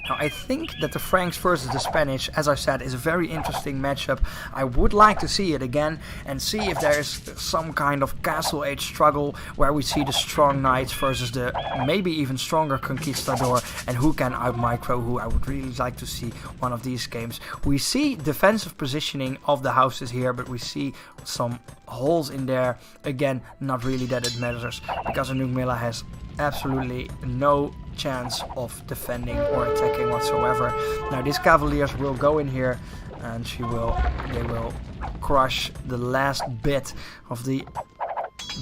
Now, I think that the Franks versus the Spanish, as I said, is a very interesting matchup. I would like to see it again and see if there is some kind of Castle Age struggle where we see the strong knights versus the maybe even stronger conquistador, and who can out-micro who. I would really like to see one of these games. We see defensive positioning of the houses here, but we see some holes in there. Again, not really that it matters, because Anugmilla has absolutely no chance of defending or attacking whatsoever. Now these cavaliers will go in here, and they will crush the last bit of the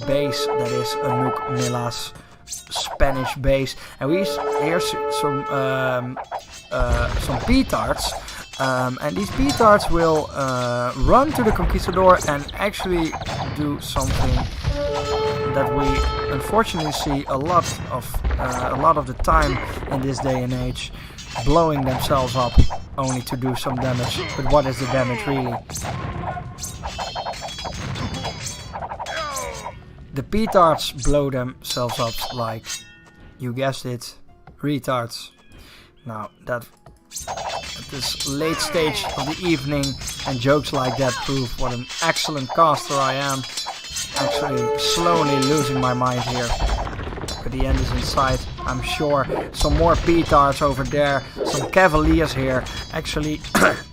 base that is Anugmilla's Spanish base. And we hear some petards. And these petards will run to the conquistador and actually do something that we unfortunately see a lot of the time in this day and age, blowing themselves up only to do some damage. But what is the damage really? The petards blow themselves up like, you guessed it, retards. Now that at this late stage of the evening, and jokes like that prove what an excellent caster I am. Actually slowly losing my mind here, but the end is in sight. I'm sure some more petards over there, some cavaliers here. Actually,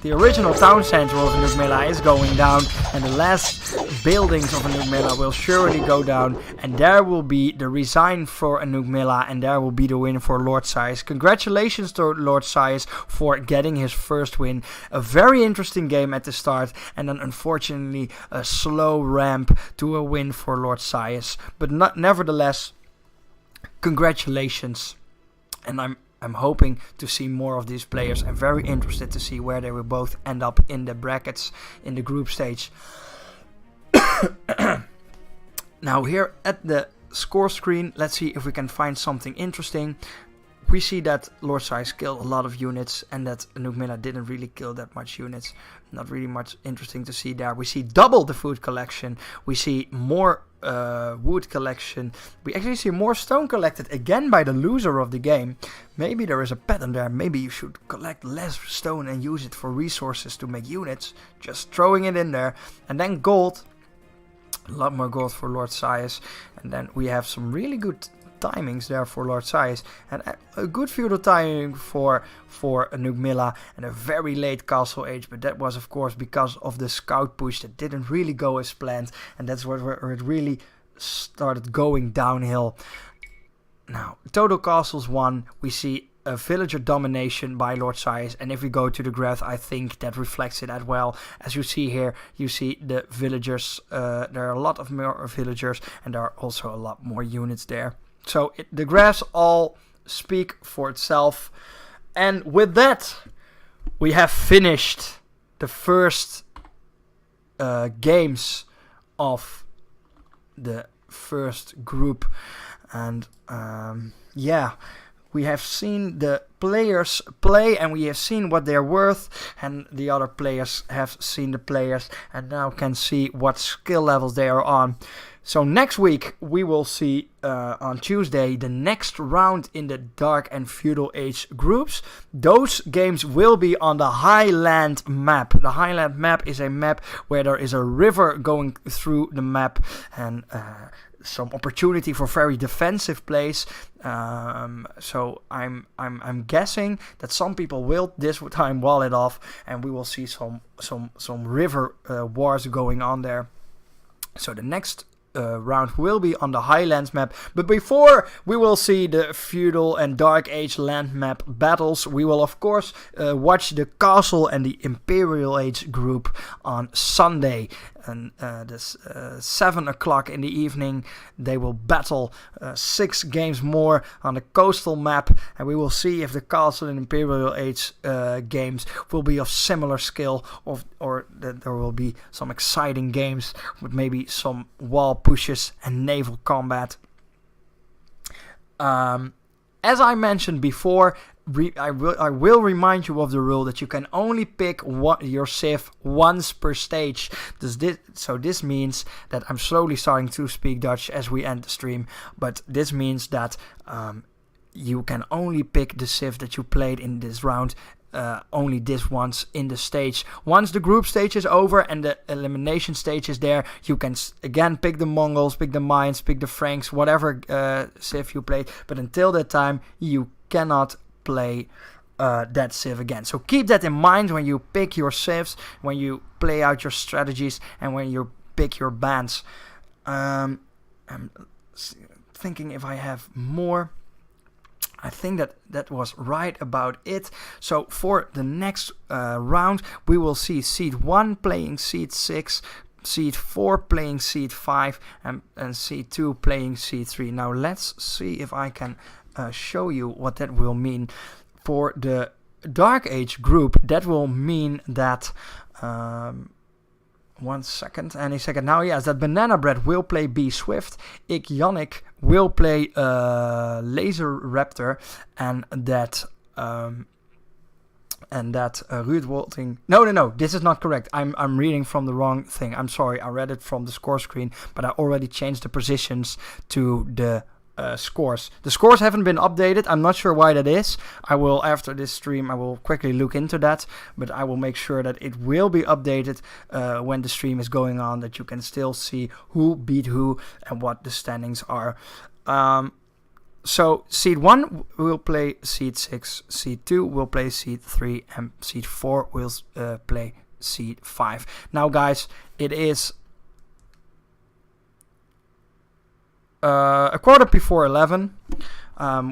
the original town center of Anugmilla is going down, and the last buildings of Anugmilla will surely go down, and there will be the resign for Anugmilla, and there will be the win for Lord Sias. Congratulations to Lord Sias for getting his first win. A very interesting game at the start, and then unfortunately a slow ramp to a win for Lord Sias. But nevertheless, congratulations, and I'm hoping to see more of these players. I'm very interested to see where they will both end up in the brackets in the group stage. Now here at the score screen, let's see if we can find something interesting. We see that Lord Sias killed a lot of units, and that Anugmilla didn't really kill that much units. Not really much interesting to see there. We see double the food collection. We see more wood collection. We actually see more stone collected again by the loser of the game. Maybe there is a pattern there. Maybe you should collect less stone and use it for resources to make units. Just throwing it in there. And then gold. A lot more gold for Lord Sias. And then we have some really good timings there for Lord Sias, and a good feudal timing for Anugmilla, and a very late castle age, but that was of course because of the scout push that didn't really go as planned, and that's where it really started going downhill. Now, total castles 1, we see a villager domination by Lord Sias, and if we go to the graph, I think that reflects it as well. As you see here, you see the villagers, there are a lot of more villagers, and there are also a lot more units there. So the graphs all speak for itself. And with that, we have finished the first games of the first group. And yeah, we have seen the players play, and we have seen what they're worth, and the other players have seen the players and now can see what skill levels they are on. So next week we will see on Tuesday the next round in the Dark and Feudal Age groups. Those games will be on the Highland map. The Highland map is a map where there is a river going through the map, and some opportunity for very defensive plays. So I'm guessing that some people will this time wall it off, and we will see some river wars going on there. So the next round will be on the Highlands map, but before we will see the Feudal and Dark Age land map battles, we will of course watch the Castle and the Imperial Age group on Sunday, and this 7 o'clock in the evening they will battle 6 games more on the coastal map, and we will see if the Castle and Imperial Age games will be of similar skill, or that there will be some exciting games with maybe some wall pushes and naval combat. As I mentioned before, I will remind you of the rule that you can only pick your civ once per stage. So this means that I'm slowly starting to speak Dutch as we end the stream, but this means that you can only pick the civ that you played in this round only this once in the stage. Once the group stage is over and the elimination stage is there, you can again pick the Mongols, pick the Mayans, pick the Franks, whatever civ you played, but until that time you cannot play that civ again. So keep that in mind when you pick your civs, when you play out your strategies, and when you pick your bands. I'm thinking if I have more. I think that was right about it. So for the next round, we will see Seed 1 playing Seed 6, Seed 4 playing Seed 5, and Seed 2 playing Seed 3. Now let's see if I can show you what that will mean. For the Dark Age group, that will mean that... 1 second, any second now, yes, that Banana Bread will play B Swift, Ik Yannick will play Laser Raptor, and that Ruud Wolting... No, this is not correct. I'm reading from the wrong thing. I'm sorry, I read it from the score screen, but I already changed the positions to the scores. The scores haven't been updated. I'm not sure why that is. I will, after this stream, I will quickly look into that, but I will make sure that it will be updated when the stream is going on, that you can still see who beat who and what the standings are. So Seed 1 will play Seed 6, Seed 2 will play Seed 3, and Seed 4 will play Seed 5. Now guys, it is a quarter before 11.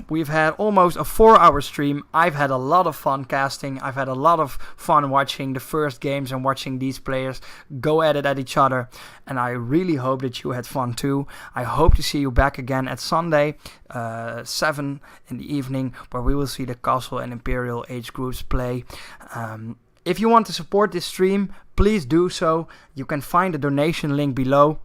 We've had almost a 4-hour stream. I've had a lot of fun casting. I've had a lot of fun watching the first games and watching these players go at it at each other. And I really hope that you had fun too. I hope to see you back again at Sunday, 7 in the evening, where we will see the Castle and Imperial Age groups play. If you want to support this stream, please do so. You can find the donation link below.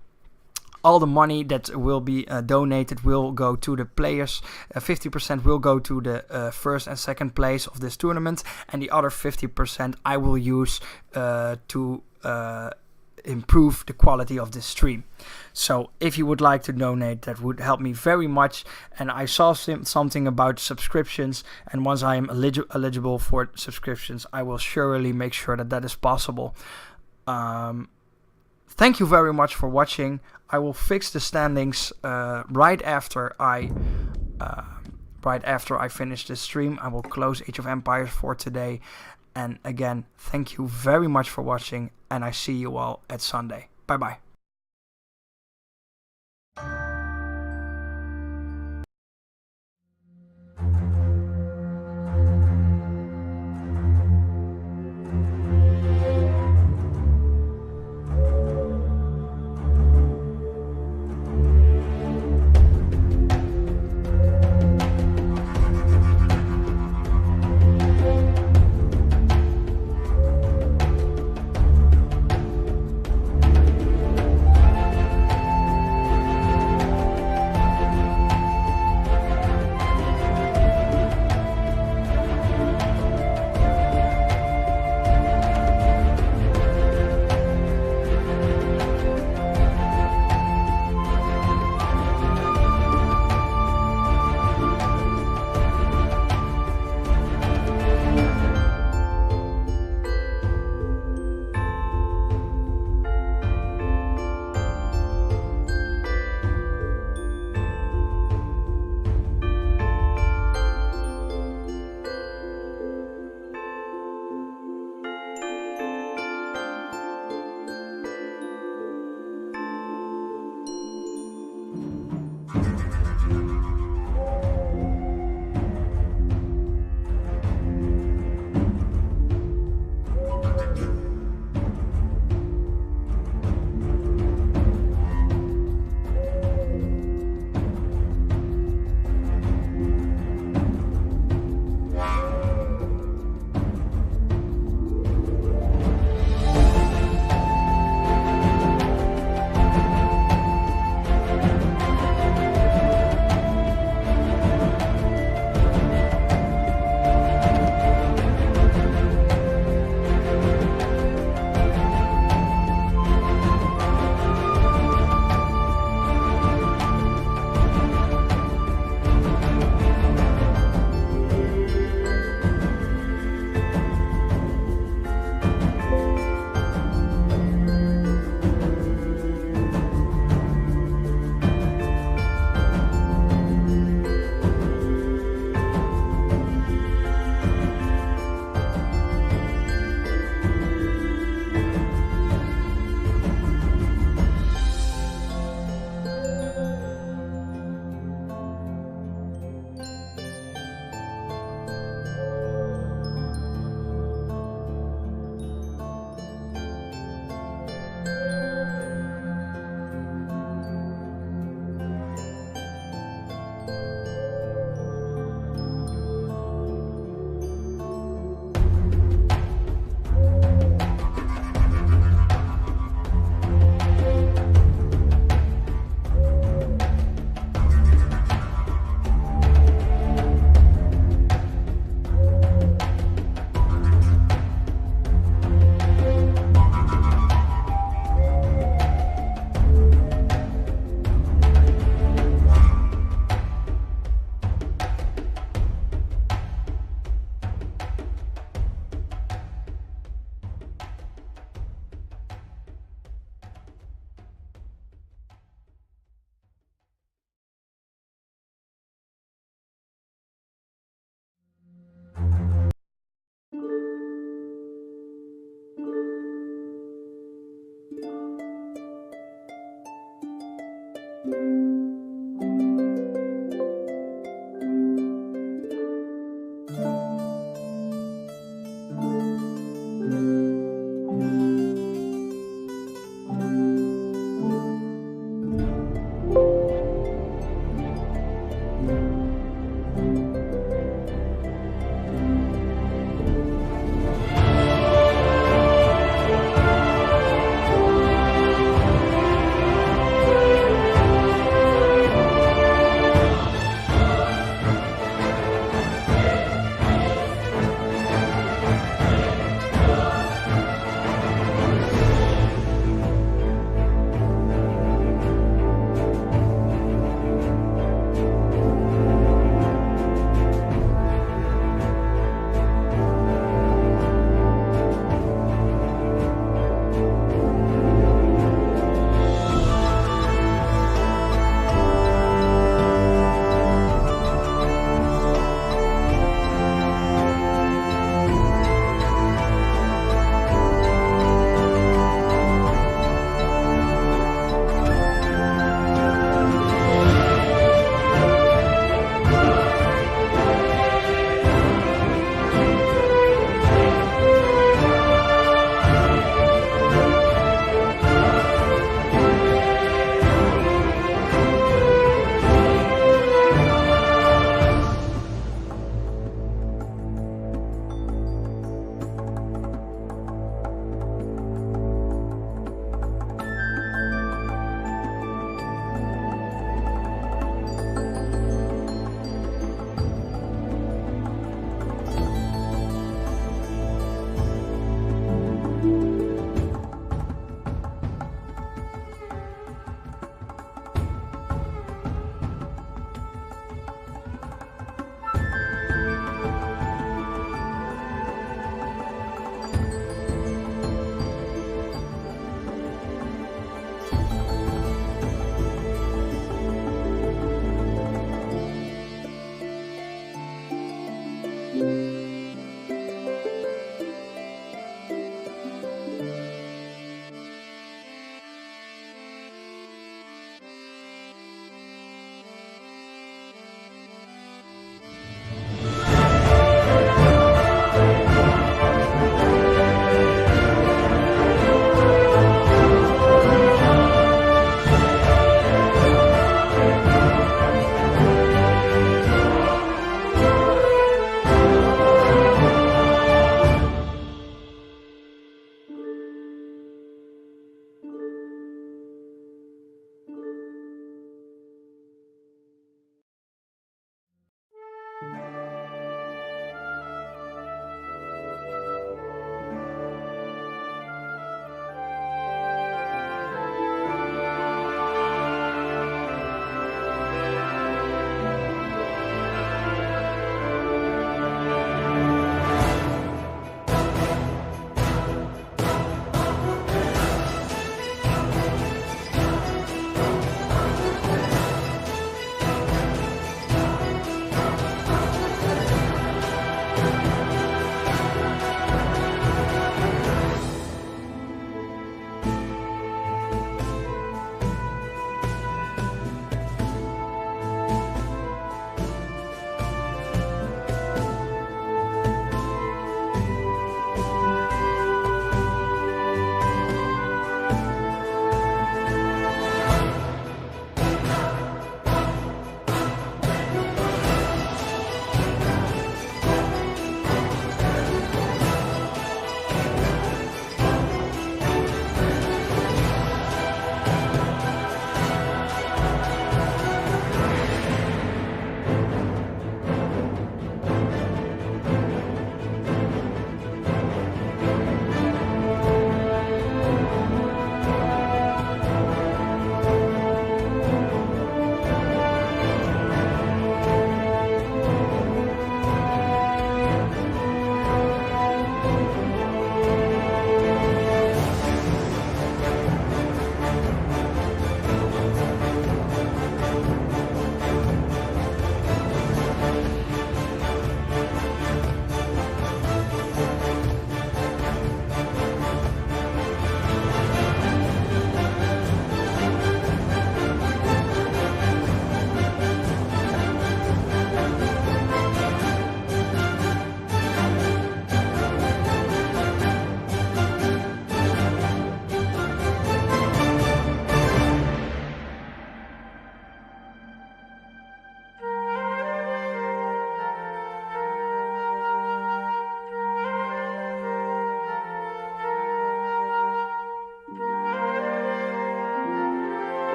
All the money that will be donated will go to the players. 50% will go to the first and second place of this tournament, and the other 50% I will use to improve the quality of this stream. So if you would like to donate, that would help me very much. And I saw something about subscriptions, and once I am eligible for subscriptions, I will surely make sure that that is possible. Thank you very much for watching. I will fix the standings right after I finish this stream. I will close Age of Empires for today. And again, thank you very much for watching, and I see you all at Sunday. Bye bye.